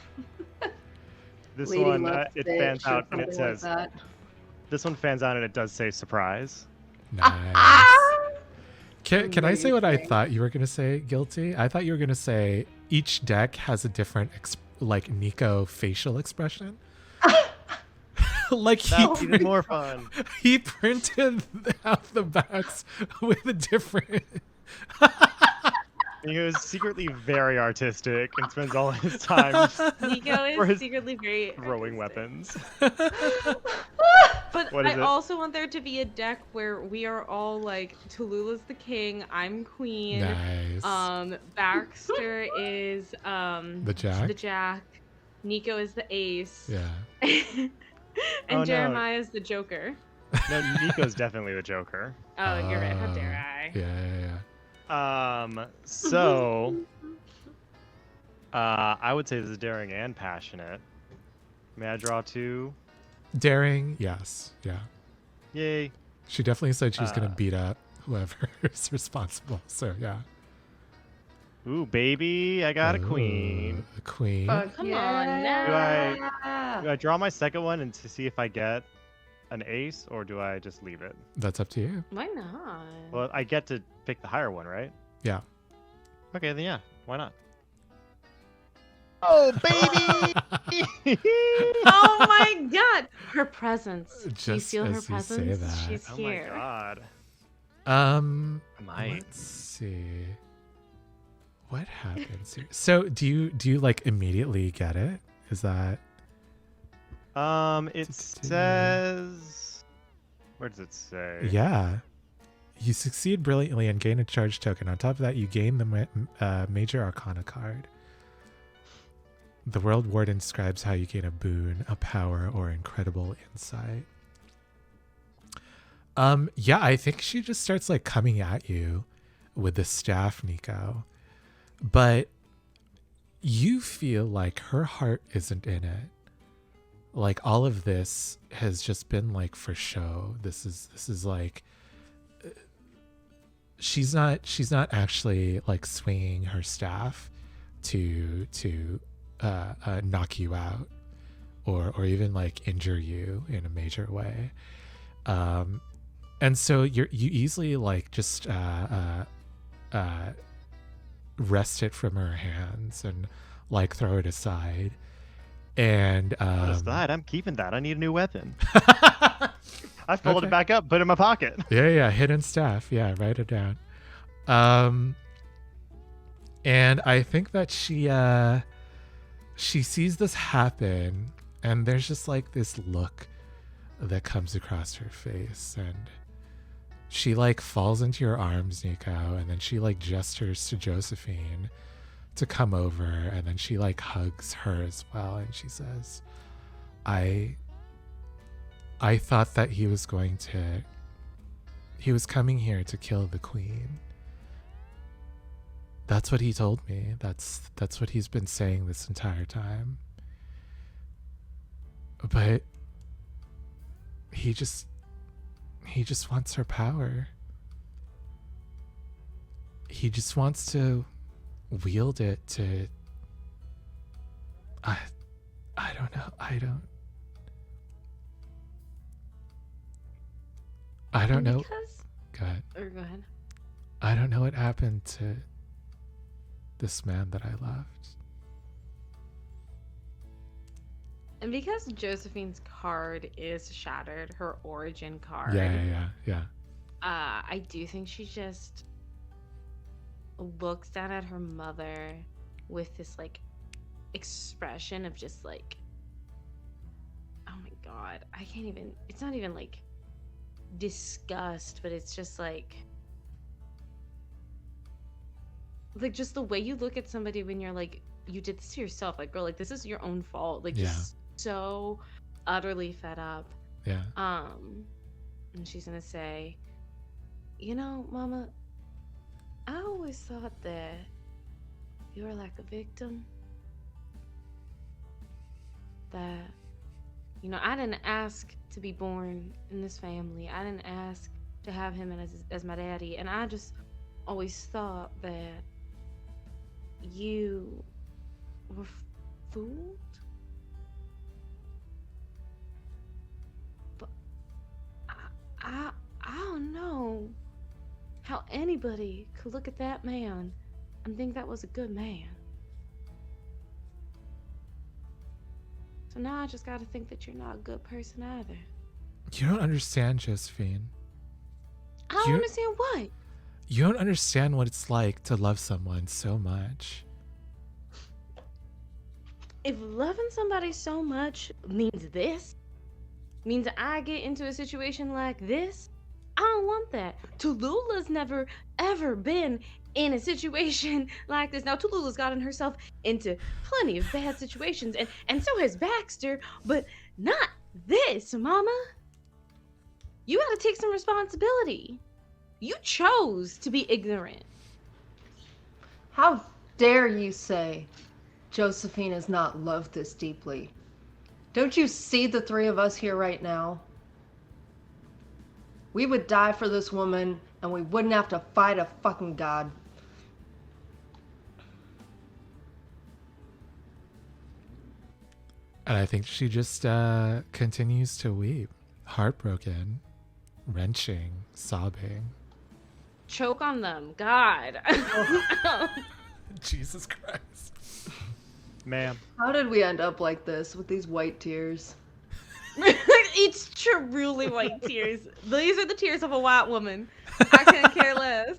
This Lady one, Luck it bitch fans or out and it something like says, that. this one fans out and it does say surprise. Nice. Can I say what I Amazing. thought you were gonna say, Guilty? I thought you were gonna say each deck has a different like Nico facial expression. Like That's even more fun. he printed out the backs with a different. He was secretly very artistic and spends all his time Nico for is his secretly very throwing artistic. weapons. But What I is it? also want there to be a deck where we are all like Tallulah's the king, I'm queen. Nice. Baxter is The Jack? the jack. Nico is the ace. Yeah. and Oh, no. Jeremiah is the joker. No, Nico's definitely the Joker. Oh, you're right. How dare I? Yeah. So I would say this is daring and passionate. May I draw 2? Daring, yes. Yeah. Yay. She definitely said she was gonna Uh, beat up whoever is responsible. So yeah. Ooh, baby, I got a queen. Ooh, a queen. Fuck Come on yeah. Do I draw my second one and to see if I get an ace, or do I just leave it? That's up to you. Why not? Well, I get to pick the higher one, right? Yeah. Okay, then yeah, why not? Oh, baby! Oh my god! Her presence. Do you Just feel her as you say presence? that. She's Oh here. my god. I might. Let's see. What happens here? So do you like immediately get it? Is that It says. Where does it say? yeah? You succeed brilliantly and gain a charge token. On top of that, you gain the Major Arcana card. The World Warden describes how you gain a boon, a power, or incredible insight. Yeah, I think she just starts like coming at you with the staff, Nico. But you feel like her heart isn't in it. Like all of this has just been like for show. This is like she's not actually like swinging her staff to knock you out or even like injure you in a major way. And so you easily like just wrest it from her hands and like throw it aside. And Aside, I'm keeping that. I need a new weapon. I folded Okay. it back up, put it in my pocket. yeah, hidden staff. Yeah, write it down. And I think that she sees this happen, and there's just like this look that comes across her face, and she like falls into your arms, Nico, and then she like gestures to Josephine to come over, and then she like hugs her as well, and she says, I thought that he was coming here to kill the queen. That's what he told me. That's what he's been saying this entire time. But he just wants her power. He just wants to wield it to I don't know. I don't know. Because, Go ahead. or go ahead. I don't know what happened to this man that I loved. And because Josephine's card is shattered, her origin card. Yeah. I do think she just looks down at her mother with this like expression of just like, oh my god, I can't even. It's not even like disgust, but it's just like just the way you look at somebody when you're like, you did this to yourself, like, girl, like this is your own fault, like Yeah. just so utterly fed up. Yeah. And she's gonna say, you know, Mama, I always thought that you were like a victim, that, you know, I didn't ask to be born in this family, I didn't ask to have him as my daddy, and I just always thought that you were fooled. But I don't know. how anybody could look at that man and think that was a good man. So now I just gotta think that you're not a good person either. You don't understand, Josephine. I don't You- understand what. You don't understand what it's like to love someone so much. If loving somebody so much means this, means I get into a situation like this, I don't want that. Tallulah's never ever been in a situation like this. Now Tallulah's gotten herself into plenty of bad situations, and so has Baxter, but not this, Mama. You gotta take some responsibility. You chose to be ignorant. How dare you say Josephine has not loved this deeply? Don't you see the three of us here right now? We would die for this woman, and we wouldn't have to fight a fucking god. And I think she just continues to weep, heartbroken, wrenching, sobbing. Choke on them, God. Jesus Christ. Ma'am. How did we end up like this with these white tears? It's truly white tears. These are the tears of a white woman. I couldn't care less.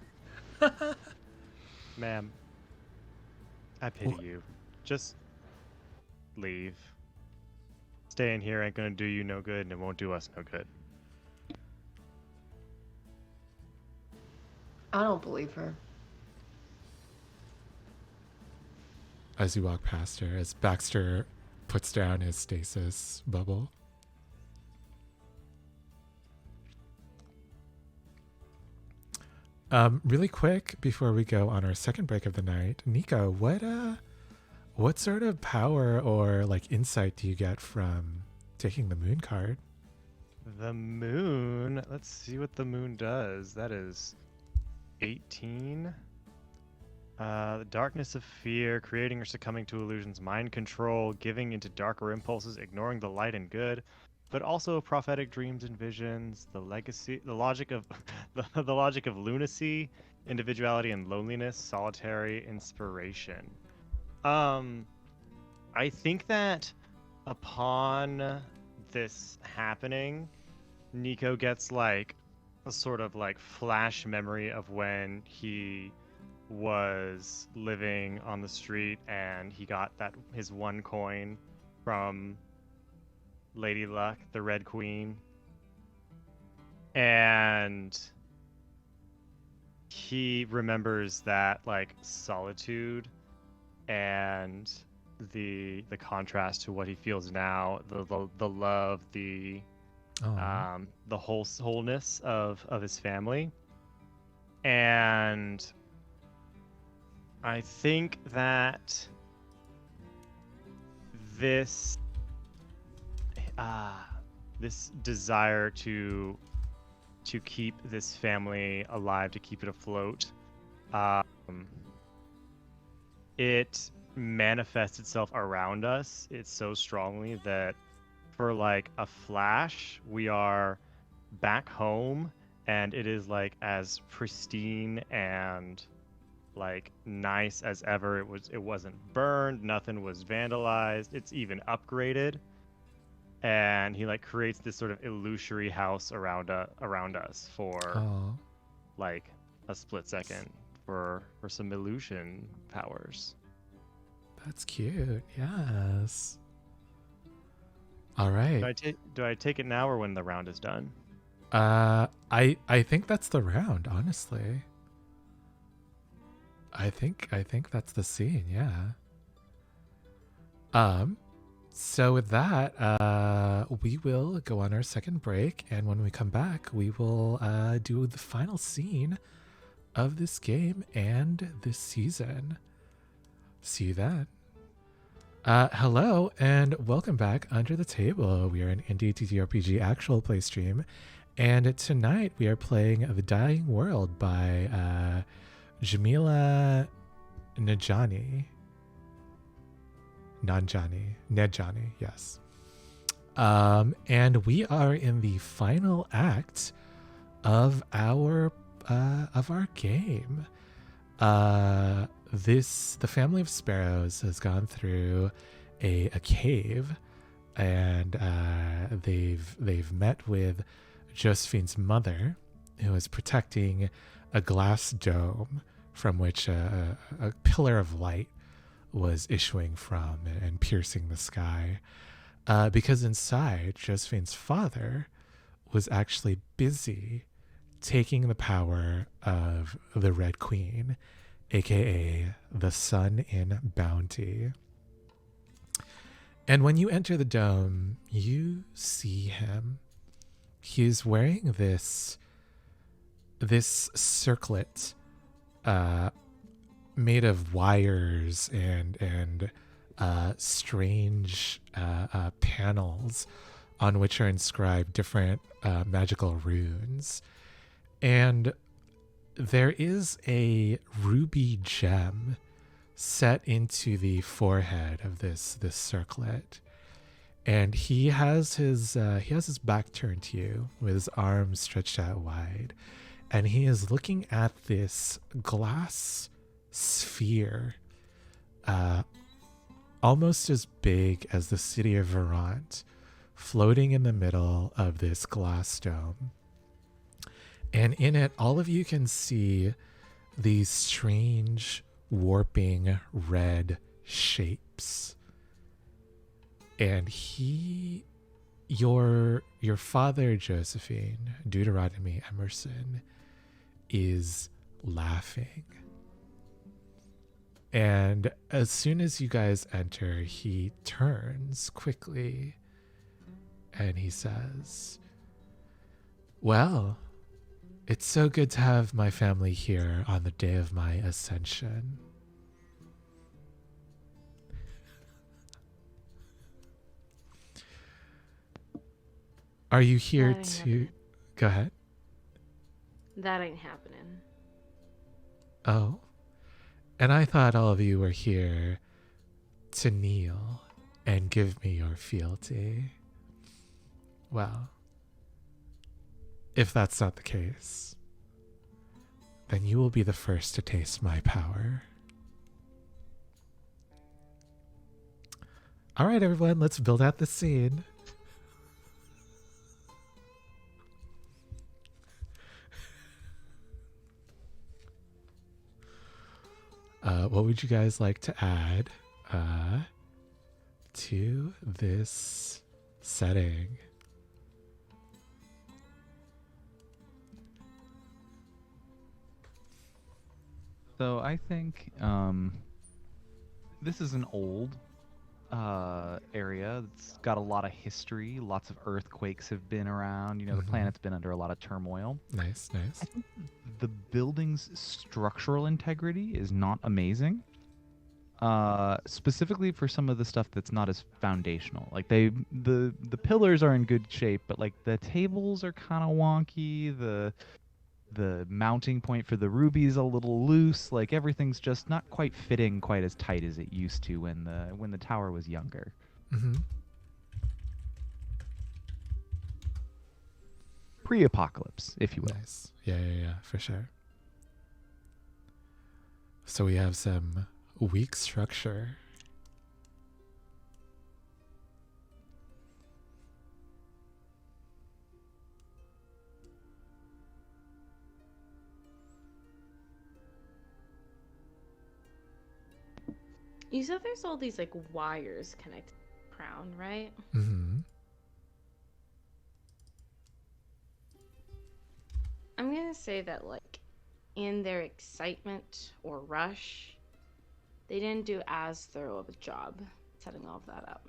Ma'am. I pity you. Just leave. Staying here ain't gonna do you no good, and it won't do us no good. I don't believe her. As you walk past her, as Baxter puts down his stasis bubble. Really quick before we go on our second break of the night, Nico, what sort of power or like insight do you get from taking the moon card? The moon. Let's see what the moon does. That is 18. The darkness of fear, creating or succumbing to illusions, mind control, giving into darker impulses, ignoring the light and good, but also prophetic dreams and visions, the logic of the logic of lunacy, individuality and loneliness, solitary inspiration. I think that upon this happening, Nico gets like a sort of like flash memory of when he was living on the street and he got that his one coin from Lady Luck, the Red Queen. And he remembers that like solitude and the contrast to what he feels now, the love, the wholeness of his family. And I think that this desire to keep this family alive, to keep it afloat, it manifests itself around us. It's so strongly that for like a flash, we are back home, and it is like as pristine and like nice as ever. It wasn't burned, nothing was vandalized, it's even upgraded. And he like creates this sort of illusory house around us for like a split second for some illusion powers. That's cute. Yes. All right. Do I take it now or when the round is done? I think that's the round, honestly. I think that's the scene, yeah. So with that, we will go on our second break, and when we come back, we will do the final scene of this game and this season. See you then. Hello and welcome back Under the Table. We are an indie TTRPG Actual play stream, and tonight we are playing The Dying World by Jamila Nejani, yes. And we are in the final act of our of our game. The family of sparrows has gone through a cave, and they've met with Josephine's mother, who is protecting a glass dome from which a pillar of light was issuing from and piercing the sky. Because inside, Josephine's father was actually busy taking the power of the Red Queen, aka the Sun in Bounty. And when you enter the dome, you see him. He's wearing this circlet made of wires and strange panels on which are inscribed different magical runes. And there is a ruby gem set into the forehead of this circlet, and he has his back turned to you with his arms stretched out wide, and he is looking at this glass sphere, almost as big as the city of Verant, floating in the middle of this glass dome. And in it, all of you can see these strange, warping red shapes. And your father, Josephine, Deuteronomy Emerson, is laughing. And as soon as you guys enter, he turns quickly and he says, "Well, it's so good to have my family here on the day of my ascension." Are you here That ain't to... happening. Go ahead. That ain't happening. Oh. And I thought all of you were here to kneel and give me your fealty. Well, if that's not the case, then you will be the first to taste my power. All right, everyone, let's build out the scene. What would you guys like to add to this setting? So I think this is an old area. It's got a lot of history. Lots of earthquakes have been around. You know, the planet's been under a lot of turmoil. Nice, nice. I think the building's structural integrity is not amazing. Specifically for some of the stuff that's not as foundational. Like the pillars are in good shape, but like the tables are kind of wonky. The mounting point for the ruby is a little loose. Like everything's just not quite fitting quite as tight as it used to when the tower was younger. Mm-hmm. Pre-apocalypse, if you will. Nice. Yeah, for sure. So we have some weak structure. You said there's all these like wires connected to the crown, right? Mm-hmm. I'm gonna say that like in their excitement or rush, they didn't do as thorough of a job setting all of that up.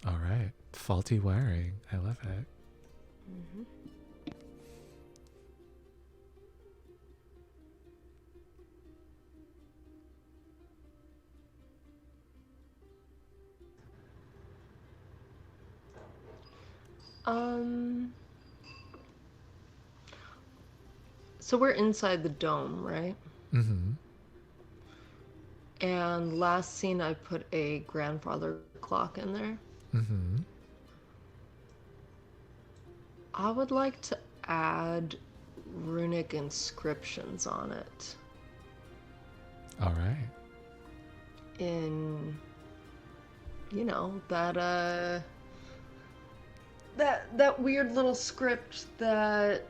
All right. Faulty wiring. I love it. Mm-hmm. So we're inside the dome, right? Mm-hmm. And last scene I put a grandfather clock in there. Mm-hmm. I would like to add runic inscriptions on it. All right. In, that weird little script that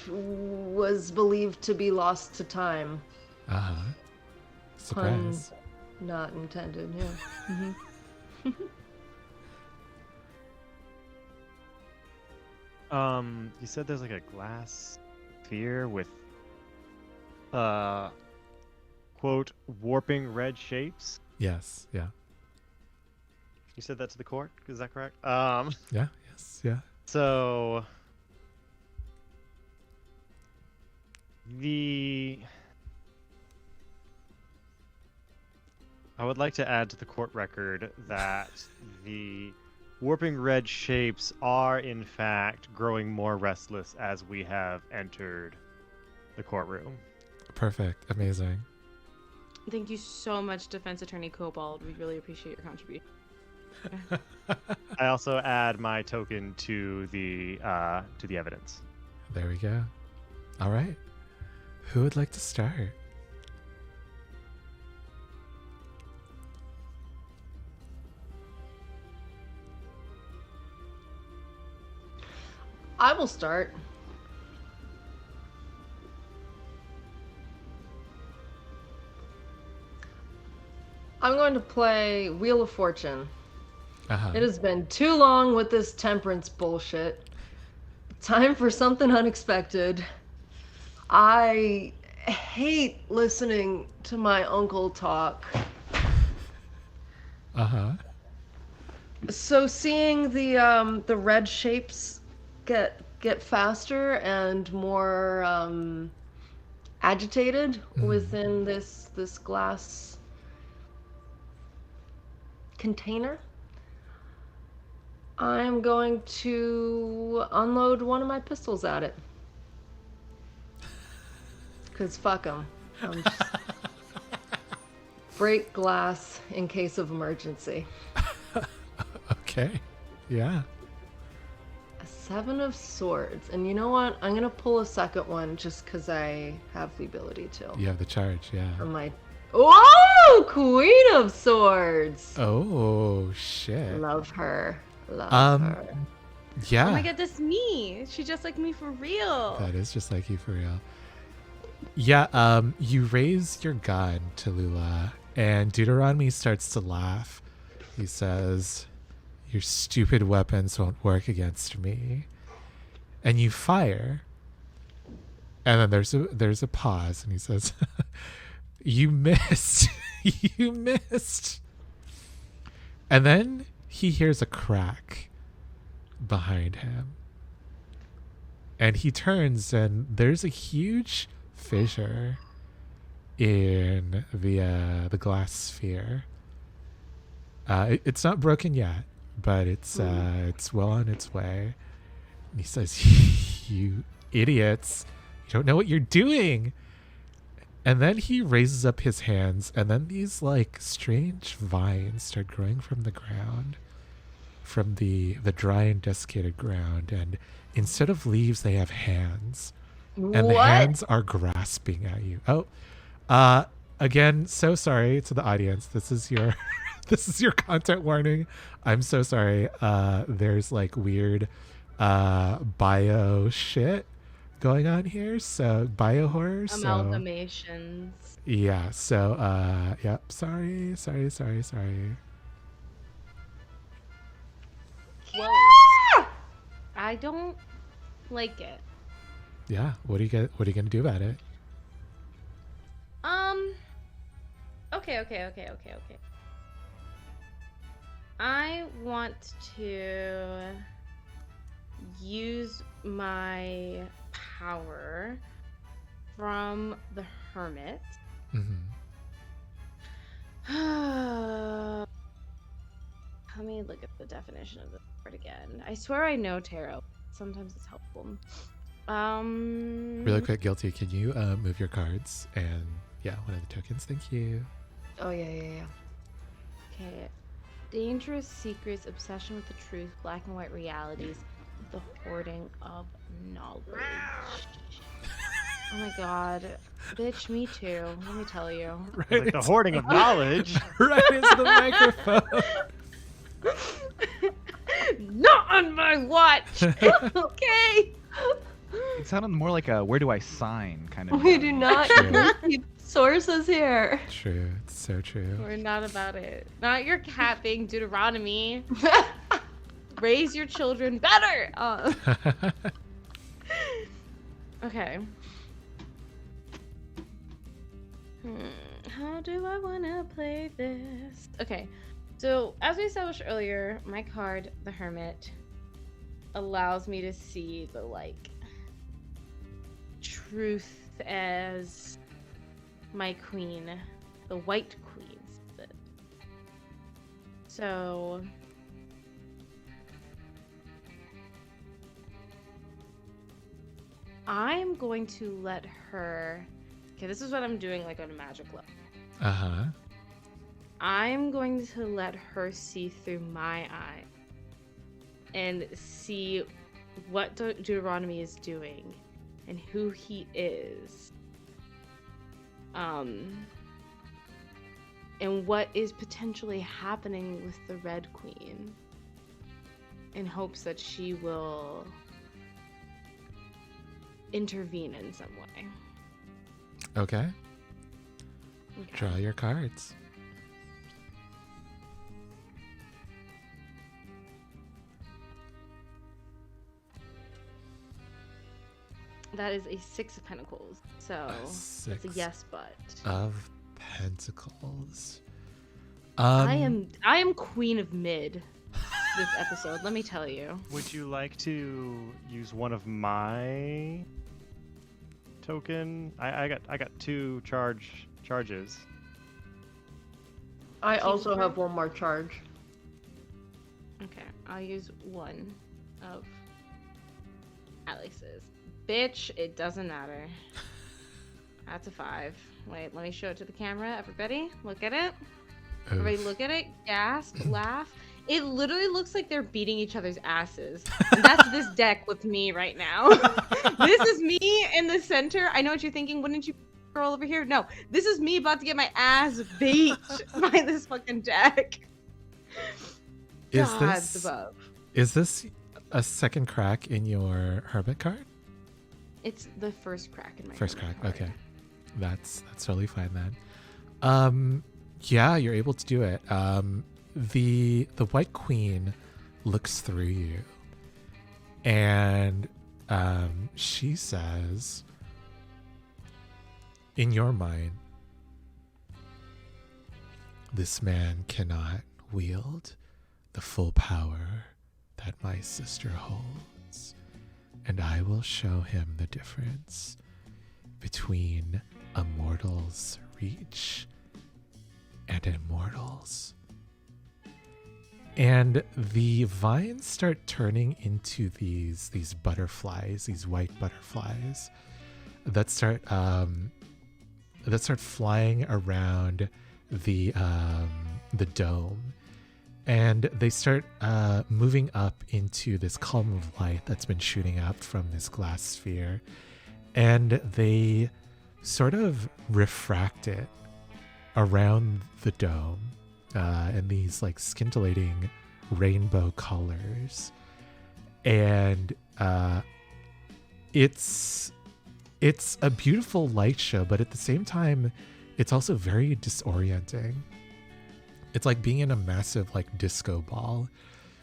was believed to be lost to time. Uh-huh. Surprise. Not intended, yeah. You said there's like a glass sphere with quote warping red shapes. Yes. Yeah. You said that to the court, is that correct? Yeah. Yes. Yeah. So I would like to add to the court record that the warping red shapes are in fact growing more restless as we have entered the courtroom. Perfect. Amazing. Thank you so much, Defense Attorney Cobalt. We really appreciate your contribution. I also add my token to the evidence. There we go. All right. Who would like to start? I will start. I'm going to play Wheel of Fortune. Uh-huh. It has been too long with this temperance bullshit. Time for something unexpected. I hate listening to my uncle talk. Uh-huh. So seeing the red shapes get faster and more agitated within this glass container, I'm going to unload one of my pistols at it. Cause fuck 'em. I'm just break glass in case of emergency. Okay. Yeah. A 7 of swords. And you know what? I'm going to pull a second one just because I have the ability to. You have the charge, yeah. For my... Whoa! Queen of swords! Oh, shit. Love her. Love her. Yeah. Oh my god, that's me. She's just like me for real. That is just like you for real. Yeah, you raise your gun to Lula, and Deuteronomy starts to laugh. He says, "Your stupid weapons won't work against me." And you fire. And then there's a pause, and he says, "You missed." You missed. And then he hears a crack behind him. And he turns, and there's a huge fissure in the glass sphere. It's not broken yet, but it's well on its way. And he says, "You idiots! You don't know what you're doing." And then he raises up his hands, and then these like strange vines start growing from the ground, from the dry and desiccated ground, and instead of leaves, they have hands. And the hands are grasping at you. Oh, again, so sorry to the audience. This is your this is your content warning. I'm so sorry. There's like weird bio shit going on here. So bio horror. Amalgamations. So, yeah. So yep. Sorry. Whoa. I don't like it. Yeah. What are you gonna do about it? Okay. I want to use my power from the hermit. Let me look at the definition of the word again. I swear I know tarot. Sometimes it's helpful. Really quick, Guilty, can you move your cards and one of the tokens? Thank you. Oh, yeah. Okay. Dangerous secrets, obsession with the truth, black and white realities, the hoarding of knowledge. Oh my god. Bitch, me too. Let me tell you. Right, Like the hoarding of knowledge. right into the microphone. Not on my watch! Okay! It sounded more like a "Where do I sign?" kind of. We do not True. keep sources here. True, it's so true. We're not about it. Not your cat being Deuteronomy. Raise your children better! Okay. How do I want to play this? Okay. So, as we established earlier, my card, the Hermit, allows me to see the, like, truth as my queen, the White Queen, sees it. So, I'm going to let her. Okay, this is what I'm doing, like, on a magic level. Uh-huh. I'm going to let her see through my eye and see what Deuteronomy is doing and who he is. And what is potentially happening with the Red Queen, in hopes that she will intervene in some way. Okay. Okay. Draw your cards. That is a 6 of Pentacles, so it's a 6 yes, but of Pentacles. I am Queen of Mid this episode. Let me tell you. Would you like to use one of my token? I got 2 charges. I also Keeper. have one more charge. Okay, I'll use one of Alex's. Bitch, it doesn't matter. That's a 5. Wait, let me show it to the camera. Everybody, look at it. Everybody, Oof. look at it. Gasp, laugh. It literally looks like they're beating each other's asses. And that's this deck with me right now. This is me in the center. I know what you're thinking. Wouldn't you scroll over here? No, this is me about to get my ass beat by this fucking deck. Is Gods this above. is this a second crack in your Hermit card? It's the first crack in my First Hermit crack. card. Okay. That's totally fine then. Yeah, you're able to do it. The White Queen looks through you, and she says, in your mind, this man cannot wield the full power that my sister holds, and I will show him the difference between a mortal's reach and immortals. And the vines start turning into these butterflies, these white butterflies that start flying around the dome, and they start moving up into this column of light that's been shooting up from this glass sphere, and they sort of refract it around the dome in these like scintillating rainbow colors, and it's a beautiful light show, but at the same time it's also very disorienting. It's like being in a massive like disco ball.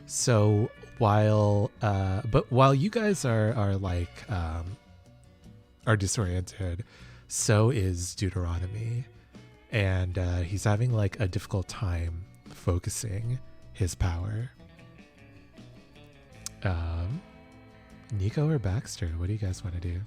So while you guys are disoriented, so is Deuteronomy, and he's having like a difficult time focusing his power. Nico or Baxter, what do you guys want to do?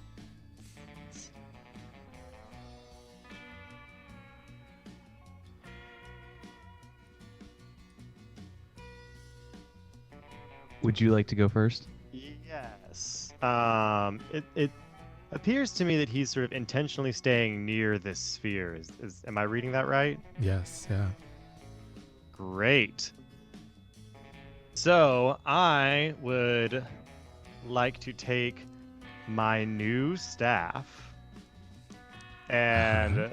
Would you like to go first? Yes. It appears to me that he's sort of intentionally staying near this sphere. Am I reading that right? Yes, yeah. Great. So I would like to take my new staff and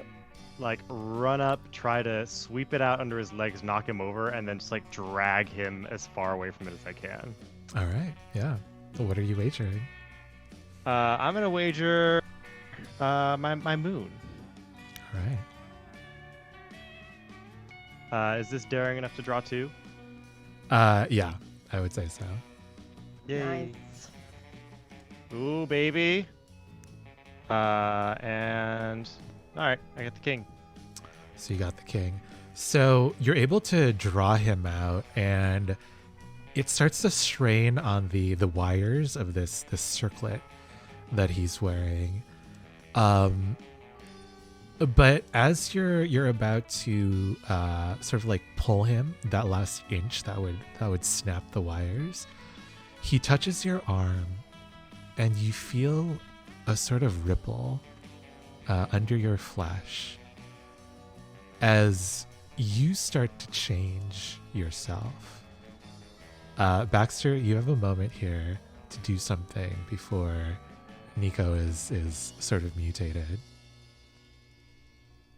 like run up, try to sweep it out under his legs, knock him over, and then just like drag him as far away from it as I can. All right. Yeah. What are you wagering? I'm gonna wager my moon. All right. Is this daring enough to draw 2? Yeah, I would say so. Yay. Nice. Ooh, baby. And all right, I got the king. So you got the king. So you're able to draw him out, and it starts to strain on the wires of this circlet that he's wearing. But as you're about to sort of like pull him that last inch that would snap the wires, he touches your arm, and you feel a sort of ripple under your flesh as you start to change yourself. Baxter, you have a moment here to do something before Nico is sort of mutated.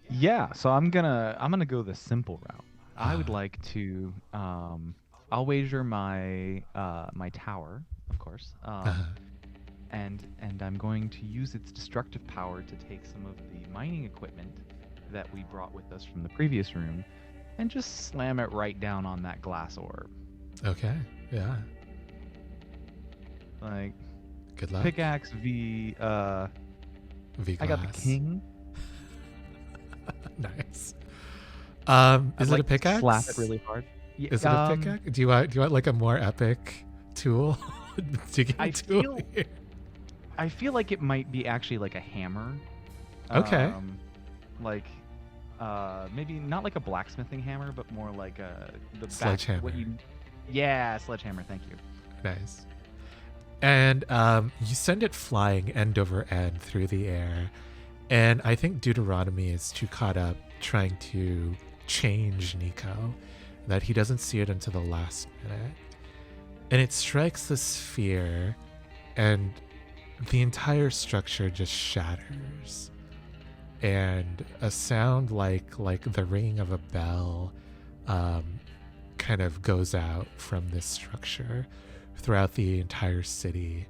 Yeah, so I'm gonna go the simple route. I would like to I'll wager my my tower, of course. And I'm going to use its destructive power to take some of the mining equipment that we brought with us from the previous room and just slam it right down on that glass orb. Okay, yeah. Like Good luck. pickaxe v V I got the glass. king. Nice. I'd Is like it a to pickaxe? Slap it really hard. Yeah, Is it a pickaxe? Do you want like a more epic tool? Digging I tool feel- here? I feel like it might be actually like a hammer. Okay. Like maybe not like a blacksmithing hammer, but more like the Sledgehammer. Yeah, sledgehammer. Thank you. Nice. And you send it flying end over end through the air. And I think Deuteronomy is too caught up trying to change Nico that he doesn't see it until the last minute. And it strikes the sphere, and the entire structure just shatters. And a sound like the ringing of a bell kind of goes out from this structure throughout the entire city.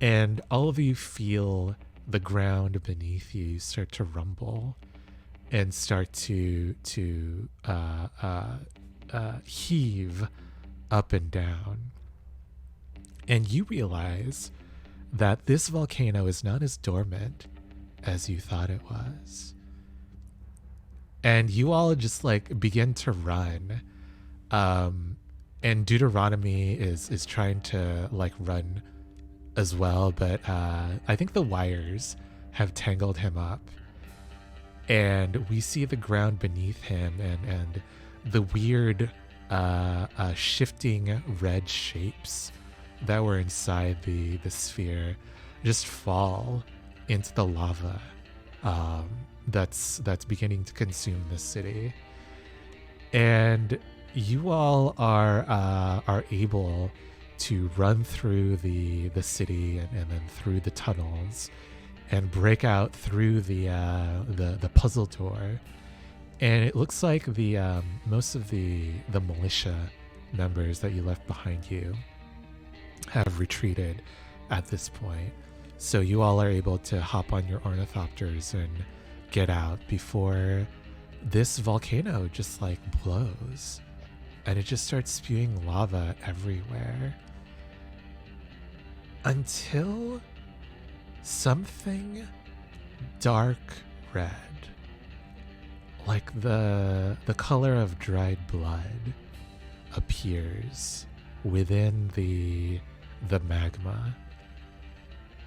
And all of you feel the ground beneath you start to rumble and start to heave up and down. And you realize that this volcano is not as dormant as you thought it was. And you all just like begin to run. And Deuteronomy is trying to like run as well, but I think the wires have tangled him up. And we see the ground beneath him and the weird shifting red shapes that were inside the sphere just fall into the lava that's beginning to consume the city. And you all are able to run through the city and then through the tunnels and break out through the puzzle door. And it looks like the most of the militia members that you left behind you have retreated at this point. So you all are able to hop on your ornithopters and get out before this volcano just like blows. And it just starts spewing lava everywhere. Until something dark red, like the color of dried blood, appears within the magma.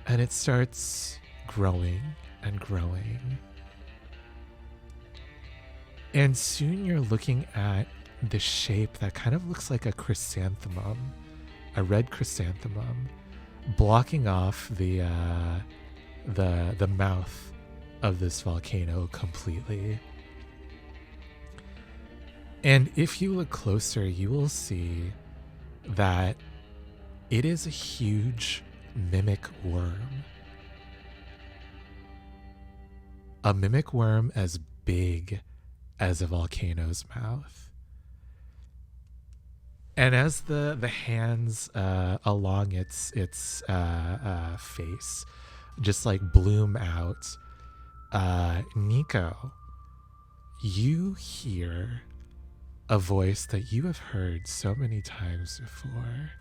And it starts growing and growing. And soon you're looking at this shape that kind of looks like a chrysanthemum, a red chrysanthemum, blocking off the mouth of this volcano completely. And if you look closer, you will see that it is a huge mimic worm. a mimic worm as big as a volcano's mouth. And as the hands along its face just like bloom out, Nico, you hear a voice that you have heard so many times before.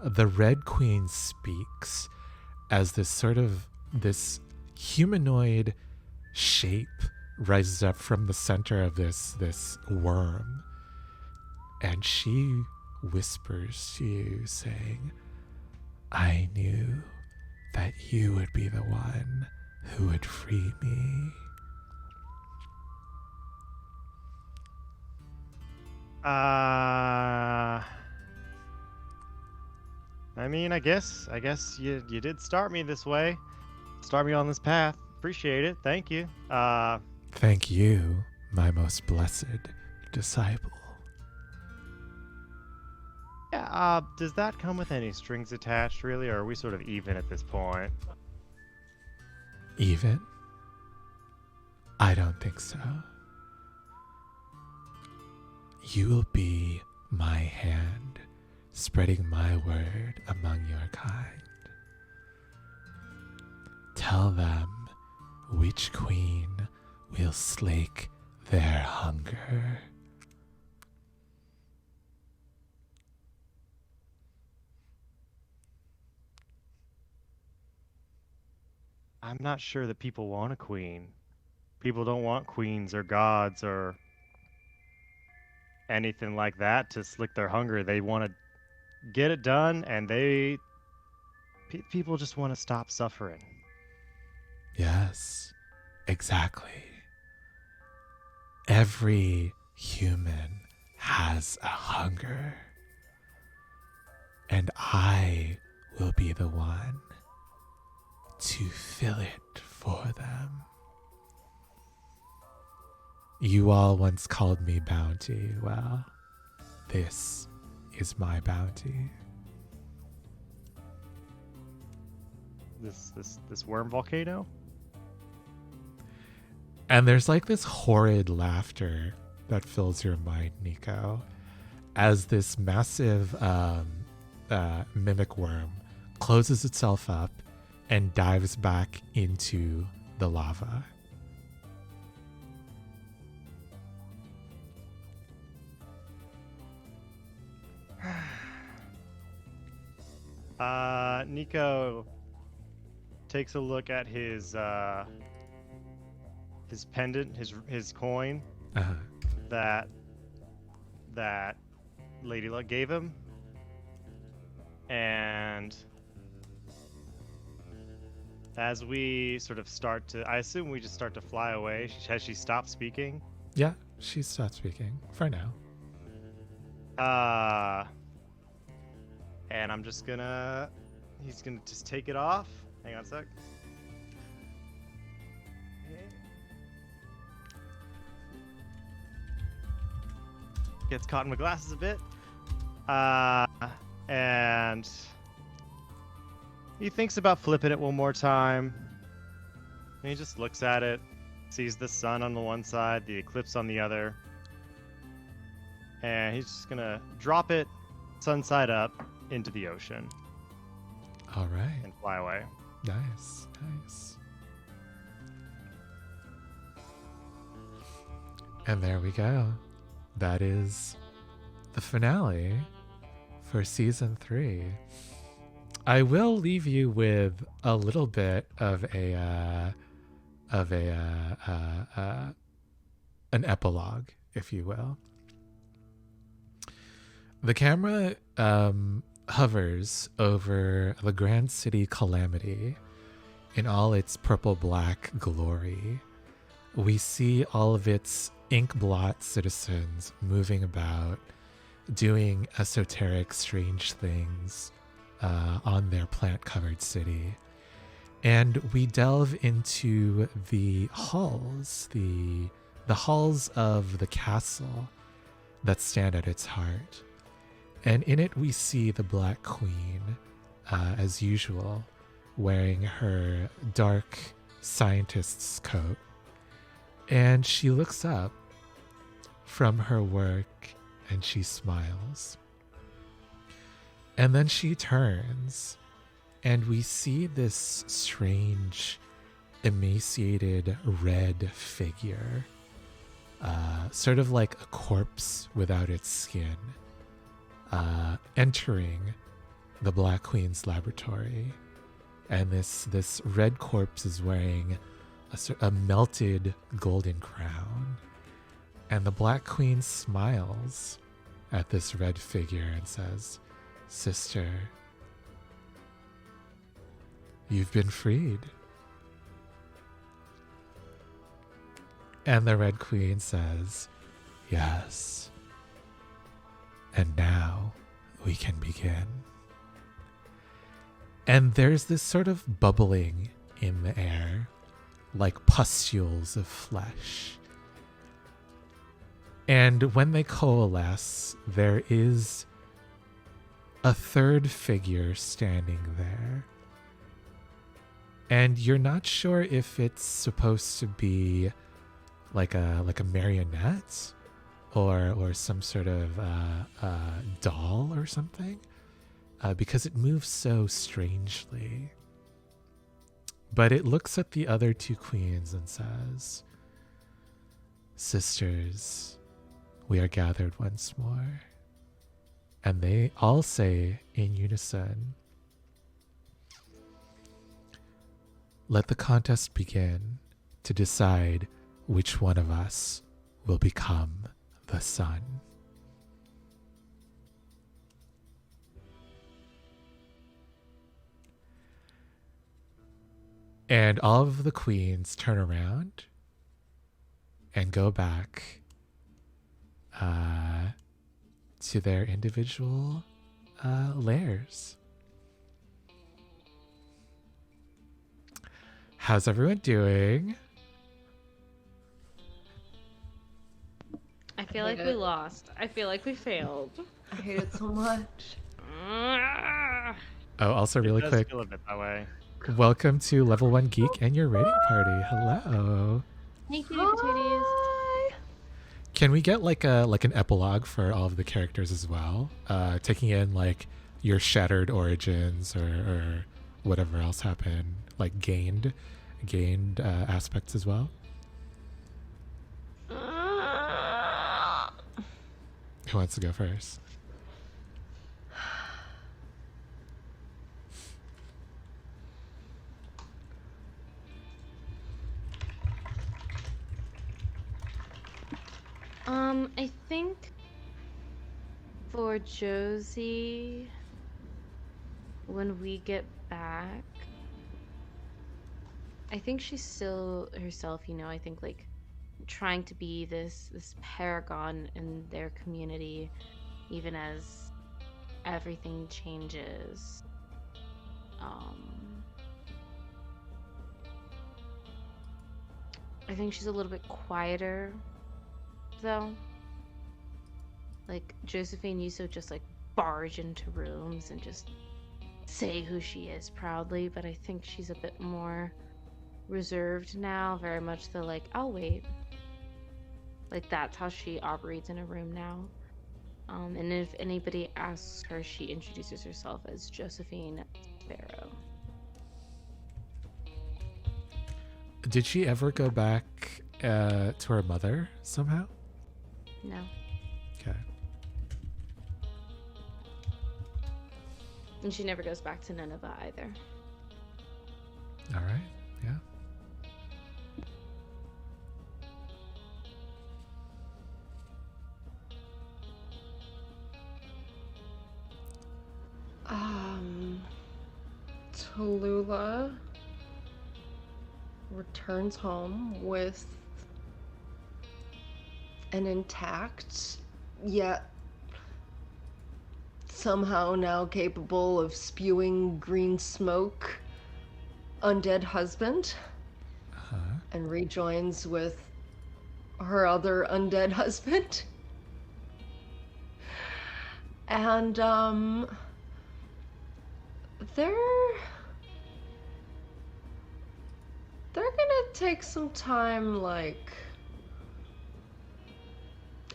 The Red Queen speaks as this humanoid shape rises up from the center of this worm, and she whispers to you, saying, "I knew that you would be the one who would free me." I mean, I guess you did start me this way. Start me on this path. Appreciate it. Thank you. Thank you, my most blessed disciple. Yeah, does that come with any strings attached, really, or are we sort of even at this point? Even? I don't think so. You will be my hand, spreading my word among your kind. Tell them which queen will slake their hunger. I'm not sure that people want a queen. People don't want queens or gods or anything like that to slick their hunger. They want to get it done, and people just want to stop suffering. Yes, exactly. Every human has a hunger, and I will be the one to fill it for them. You all once called me bounty. Well, this is my bounty. This worm volcano? And there's like this horrid laughter that fills your mind, Nico, as this massive mimic worm closes itself up and dives back into the lava. Nico takes a look at his pendant, his coin that Lady Luck gave him, and as we sort of start to, I assume we just start to fly away. Has she stopped speaking? Yeah, she stopped speaking for now. And he's gonna just take it off. Hang on a sec. Gets caught in my glasses a bit. And he thinks about flipping it one more time. And he just looks at it, sees the sun on the one side, the eclipse on the other. And he's just gonna drop it sun side up into the ocean. All right. And fly away. Nice, nice. And there we go. That is the finale for season 3. I will leave you with a little bit of an epilogue, if you will. The camera hovers over the Grand City Calamity in all its purple-black glory. We see all of its ink-blot citizens moving about, doing esoteric, strange things on their plant-covered city. And we delve into the halls, the halls of the castle that stand at its heart. And in it we see the Black Queen, as usual, wearing her dark scientist's coat, and she looks up from her work and she smiles. And then she turns, and we see this strange, emaciated red figure, sort of like a corpse without its skin, entering the Black Queen's laboratory. And this red corpse is wearing a melted golden crown. And the Black Queen smiles at this red figure and says, "Sister, you've been freed." And the Red Queen says, "Yes. And now we can begin." And there's this sort of bubbling in the air, like pustules of flesh. And when they coalesce, there is a third figure standing there. And you're not sure if it's supposed to be like a marionette or some sort of doll or something, because it moves so strangely. But it looks at the other two queens and says, "Sisters, we are gathered once more." And they all say in unison, "Let the contest begin to decide which one of us will become the sun." And all of the queens turn around and go back to their individual lairs. How's everyone doing? I feel like we lost. I feel like we failed. I hate it so much. Oh, also really It does quick, feel a bit that way. welcome to Level 1 Geek and your rating party. Hello. Thank you, patooties. Hi. Can we get like an epilogue for all of the characters as well? Taking in like your shattered origins or whatever else happened, like gained aspects as well. Who wants to go first? I think for Josie, when we get back, I think she's still herself, you know. I think like trying to be this paragon in their community, even as everything changes. I think she's a little bit quieter though. Like Josephine used to just like barge into rooms and just say who she is proudly, but I think she's a bit more reserved now, very much the like, I'll wait. Like that's how she operates in a room now. And if anybody asks her, she introduces herself as Josephine Sparrow. Did she ever go back to her mother somehow? No. Okay. And she never goes back to Nineveh either. All right. Yeah. Tallulah returns home with an intact, yet somehow now capable of spewing green smoke, undead husband, and rejoins with her other undead husband. And They're gonna take some time, like,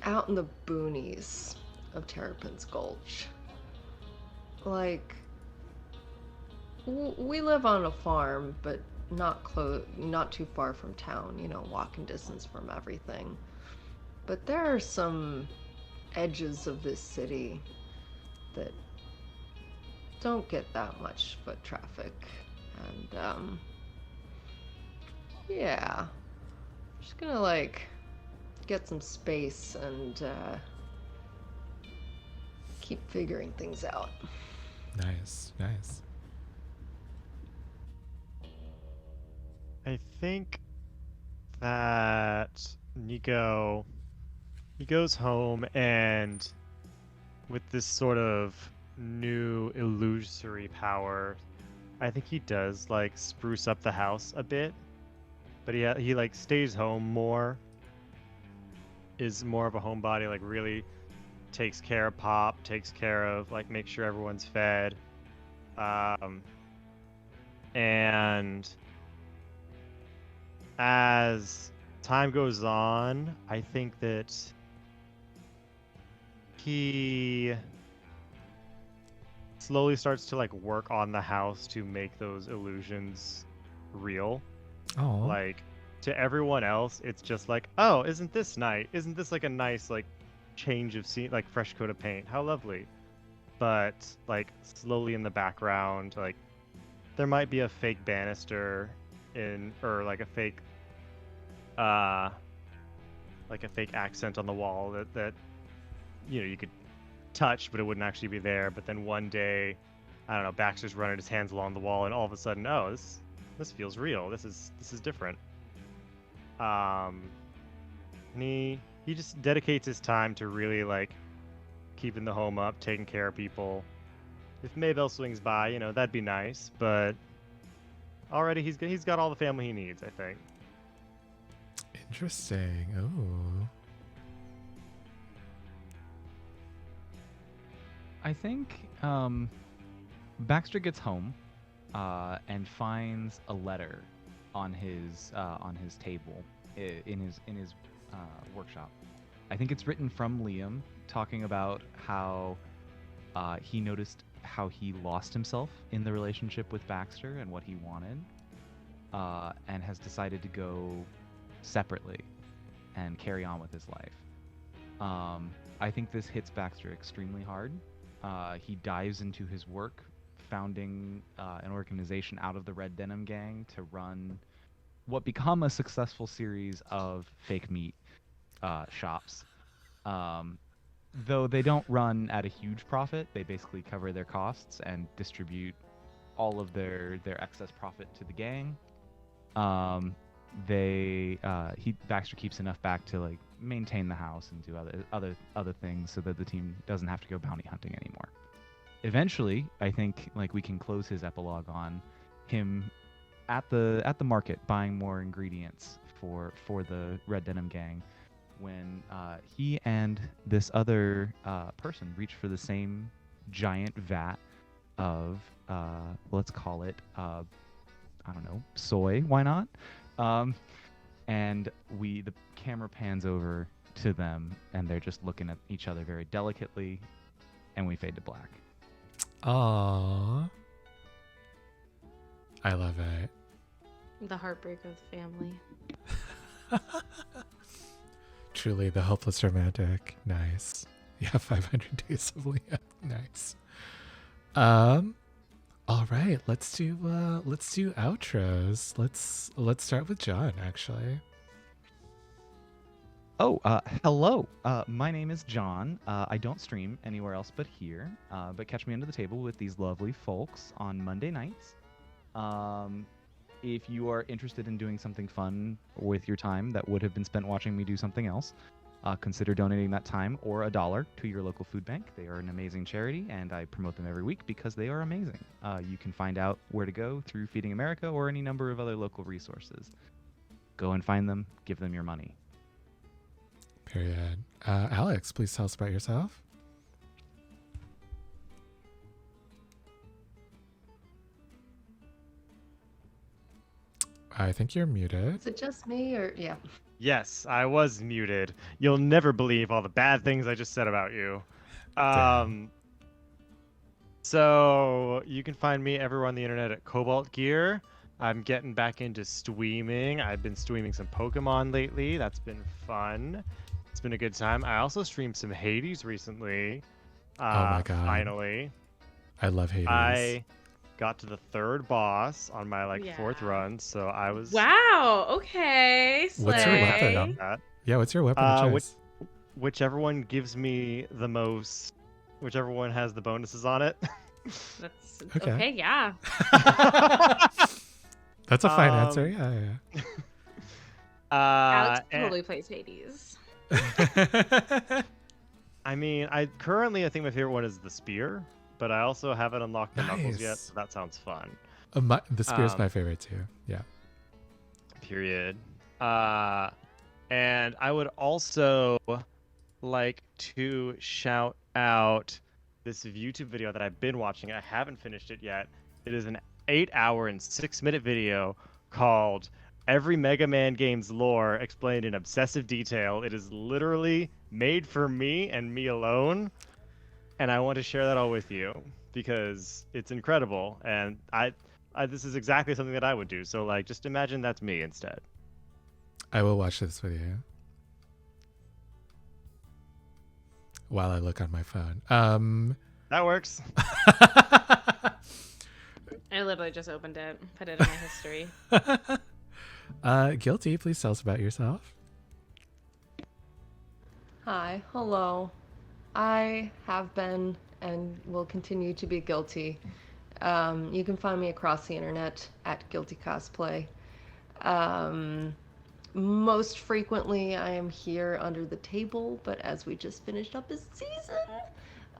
out in the boonies of Terrapin's Gulch. Like, we live on a farm, but not too far from town, you know, walking distance from everything. But there are some edges of this city that don't get that much foot traffic. And, yeah. Just gonna, like, get some space and, keep figuring things out. Nice, nice. I think that Nico, he goes home, and with this sort of new illusory power, I think he does like spruce up the house a bit, but he like stays home more, is more of a homebody, like really takes care of Pop, takes care of like make sure everyone's fed, and as time goes on, I think that he slowly starts to like work on the house to make those illusions real. Oh, Like to everyone else, it's just like, oh, isn't this nice? Isn't this like a nice like change of scene, like fresh coat of paint? How lovely. But like slowly in the background, like there might be a fake banister in, or like a fake accent on the wall that you know you could touch, but it wouldn't actually be there. But then one day, I don't know, Baxter's running his hands along the wall, and all of a sudden, oh, this feels real. This is different. And he just dedicates his time to really like keeping the home up, taking care of people. If Maybell swings by, you know, that'd be nice, but already he's got all the family he needs, I think. interesting. Oh. I think Baxter gets home and finds a letter on his table in his workshop. I think it's written from Liam, talking about how he noticed how he lost himself in the relationship with Baxter and what he wanted, and has decided to go separately and carry on with his life. I think this hits Baxter extremely hard. He dives into his work, founding an organization out of the Red Denim Gang to run what become a successful series of fake meat shops. Though they don't run at a huge profit, they basically cover their costs and distribute all of their excess profit to the gang. Baxter keeps enough back to like maintain the house and do other things so that the team doesn't have to go bounty hunting anymore. Eventually, I think like we can close his epilogue on him at the market buying more ingredients for the Red Denim Gang, when he and this other person reach for the same giant vat of let's call it I don't know, soy. Why not? And the camera pans over to them, and they're just looking at each other very delicately, and we fade to black. Aww. I love it. The heartbreak of the family. Truly the hopeless romantic. Nice. Yeah, 500 Days of Leah. Nice. All right, let's do outros. Let's start with John, actually. Oh, hello. My name is John. I don't stream anywhere else but here, but catch me under the table with these lovely folks on Monday nights. If you are interested in doing something fun with your time that would have been spent watching me do something else, consider donating that time or $1 to your local food bank. They are an amazing charity, and I promote them every week because they are amazing. You can find out where to go through Feeding America or any number of other local resources. Go and find them, give them your money. Period. Alex, please tell us about yourself. I think you're muted. Is it just me or yeah? Yes, I was muted. You'll never believe all the bad things I just said about you. Damn. So you can find me everywhere on the internet at Cobalt Gear. I'm getting back into streaming. I've been streaming some Pokemon lately. That's been fun. It's been a good time. I also streamed some Hades recently. Oh my god. Finally. I love Hades. I got to the third boss on my fourth Yeah. run, so I was Wow. Okay. What's your slay. weapon? about that. Yeah, what's your weapon of choice? Whichever one gives me the most, whichever one has the bonuses on it. That's Okay. okay. Yeah. That's a fine answer. Yeah. Alex And- totally plays Hades. I mean, I think my favorite one is the spear, but I also haven't unlocked the knuckles yet, Nice. so that sounds fun. The spear's my Um, favorite too. Yeah. Period. And I would also like to shout out this YouTube video that I've been watching. I haven't finished it yet. It is an 8-hour and 6-minute video called Every Mega Man Game's Lore Explained in Obsessive Detail. It is literally made for me and me alone, and I want to share that all with you because it's incredible, and I this is exactly something that I would do. So just imagine that's me instead. I will watch this with you while I look on my phone. That works. I literally just opened it, put it in my history. Guilty, please tell us about yourself. Hi, hello. I have been and will continue to be guilty. You can find me across the internet at Guilty Cosplay. Most frequently, I am here under the table, but as we just finished up a season,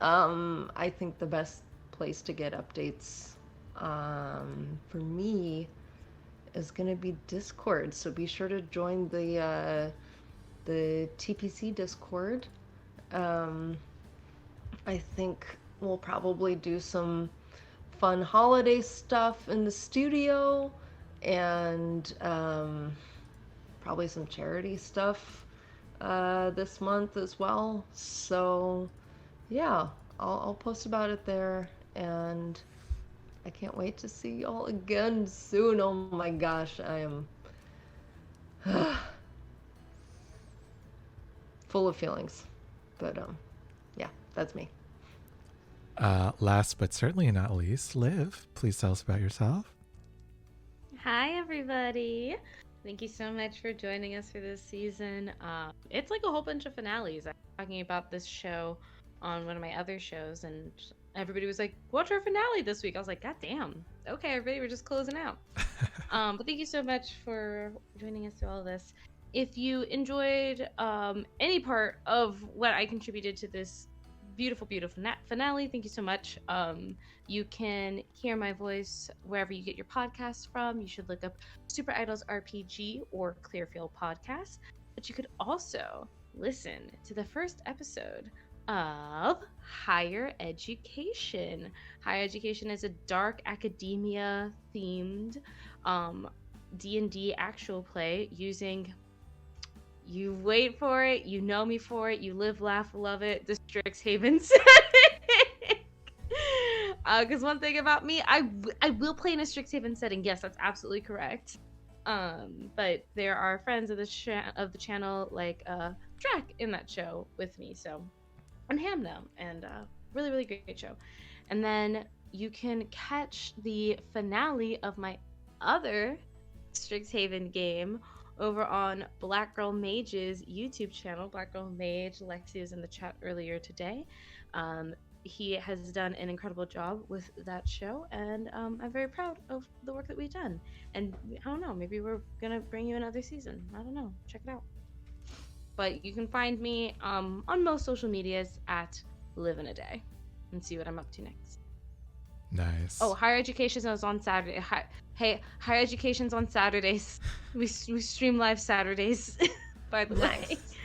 I think the best place to get updates for me is going to be Discord. So be sure to join the TPC Discord. I think we'll probably do some fun holiday stuff in the studio and probably some charity stuff this month as well. So yeah, I'll post about it there, and I can't wait to see y'all again soon. Oh my gosh, I am full of feelings. But yeah, that's me. Last but certainly not least, Liv, please tell us about yourself. Hi, everybody. Thank you so much for joining us for this season. It's like a whole bunch of finales. I'm talking about this show on one of my other shows, and everybody was like, "What's our finale this week?" I was like, "God damn. Okay, everybody, we're just closing out." But thank you so much for joining us through all of this. If you enjoyed any part of what I contributed to this beautiful finale, thank you so much. You can hear my voice wherever you get your podcasts from. You should look up Super Idols RPG or Clearfield Podcast. But you could also listen to the first episode of Higher Education. Higher Education is a dark academia themed D&D actual play using, you wait for it, you know me for it, you live, laugh, love it, the Strixhaven setting. Because one thing about me, I will play in a Strixhaven setting. Yes, that's absolutely correct. But there are friends of the channel like Drac in that show with me, so and Hamna, and really, really great show. And then you can catch the finale of my other Strixhaven game over on Black Girl Mage's YouTube channel. Black Girl Mage, Lexi was in the chat earlier today. He has done an incredible job with that show, and I'm very proud of the work that we've done. And I don't know, maybe we're gonna bring you another season. I don't know, check it out. But you can find me on most social medias at Live in a Day and see what I'm up to next. Nice. Oh, Higher Education is on Saturday. Hey, Higher Education's on Saturdays. We stream live Saturdays, by the way. Nice.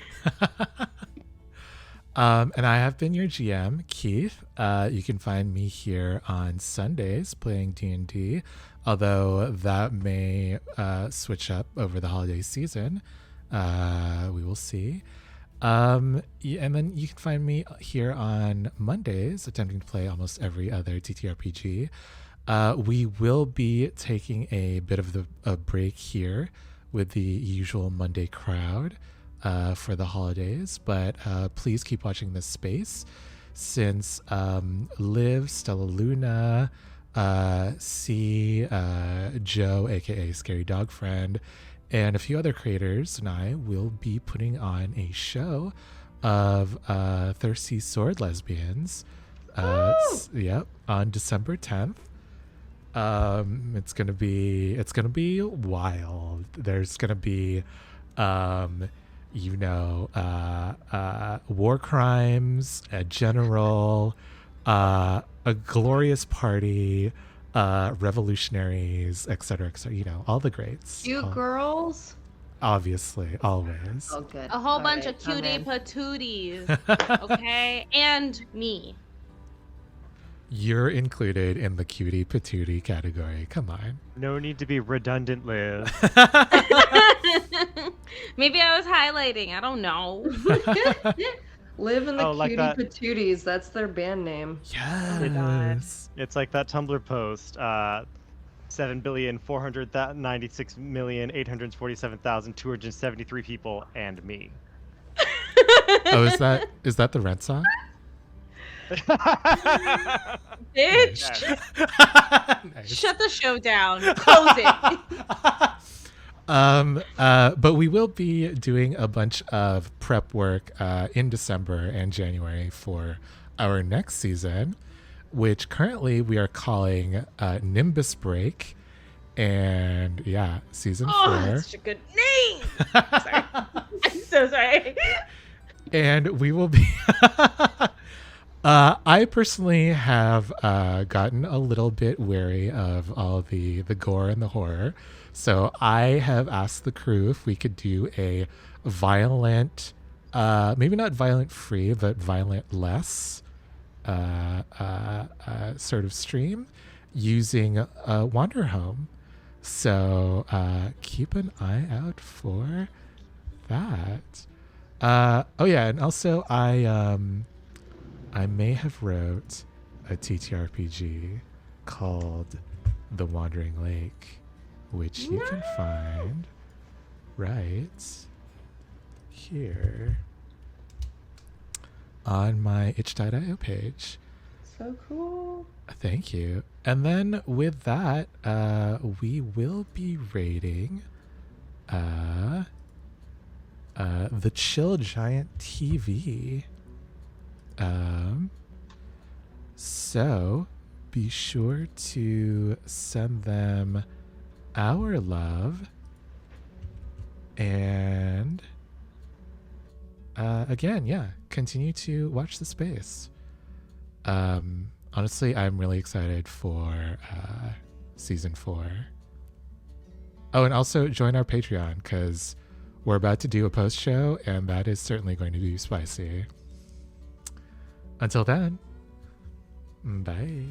And I have been your GM, Keith. You can find me here on Sundays playing D&D although that may switch up over the holiday season. We will see. Yeah, and then you can find me here on Mondays, attempting to play almost every other TTRPG. We will be taking a bit of a break here with the usual Monday crowd for the holidays, but please keep watching this space since Liv, Stella Luna, C, Joe, aka Scary Dog Friend, and a few other creators and I will be putting on a show of Thirsty Sword Lesbians. Yep, on December 10th. It's gonna be wild. There's gonna be war crimes, a general, a glorious party, revolutionaries, etc., etc. All the greats. Cute girls. Obviously, always. Oh, good. A whole All bunch right, of cutie I'm in. patooties, okay? And me. You're included in the cutie patootie category. Come on. No need to be redundant, Liv. Maybe I was highlighting. I don't know. Live in the Oh, like Cutie that. Patooties. That's their band name. Yes. It's like that Tumblr post. 7,496,847,273 people and me. Oh, is that the Rent song? Bitch. Nice. Shut the show down. Close it. But we will be doing a bunch of prep work in December and January for our next season, which currently we are calling Nimbus Break. And yeah, season 4. That's such a good name. Sorry. I'm so sorry. And we will be I personally have gotten a little bit wary of all the gore and the horror. So I have asked the crew if we could do a violent, maybe not violent free, but violent less sort of stream using Wander Home. So keep an eye out for that. Oh yeah, and also I may have wrote a TTRPG called The Wandering Lake, which you can find right here on my itch.io page. So cool. Thank you. And then with that, we will be rating the Chill Giant TV. So be sure to send them our love, and again, yeah, continue to watch the space. Honestly, I'm really excited for season 4. Oh, and also join our Patreon because we're about to do a post show, and that is certainly going to be spicy. Until then, bye.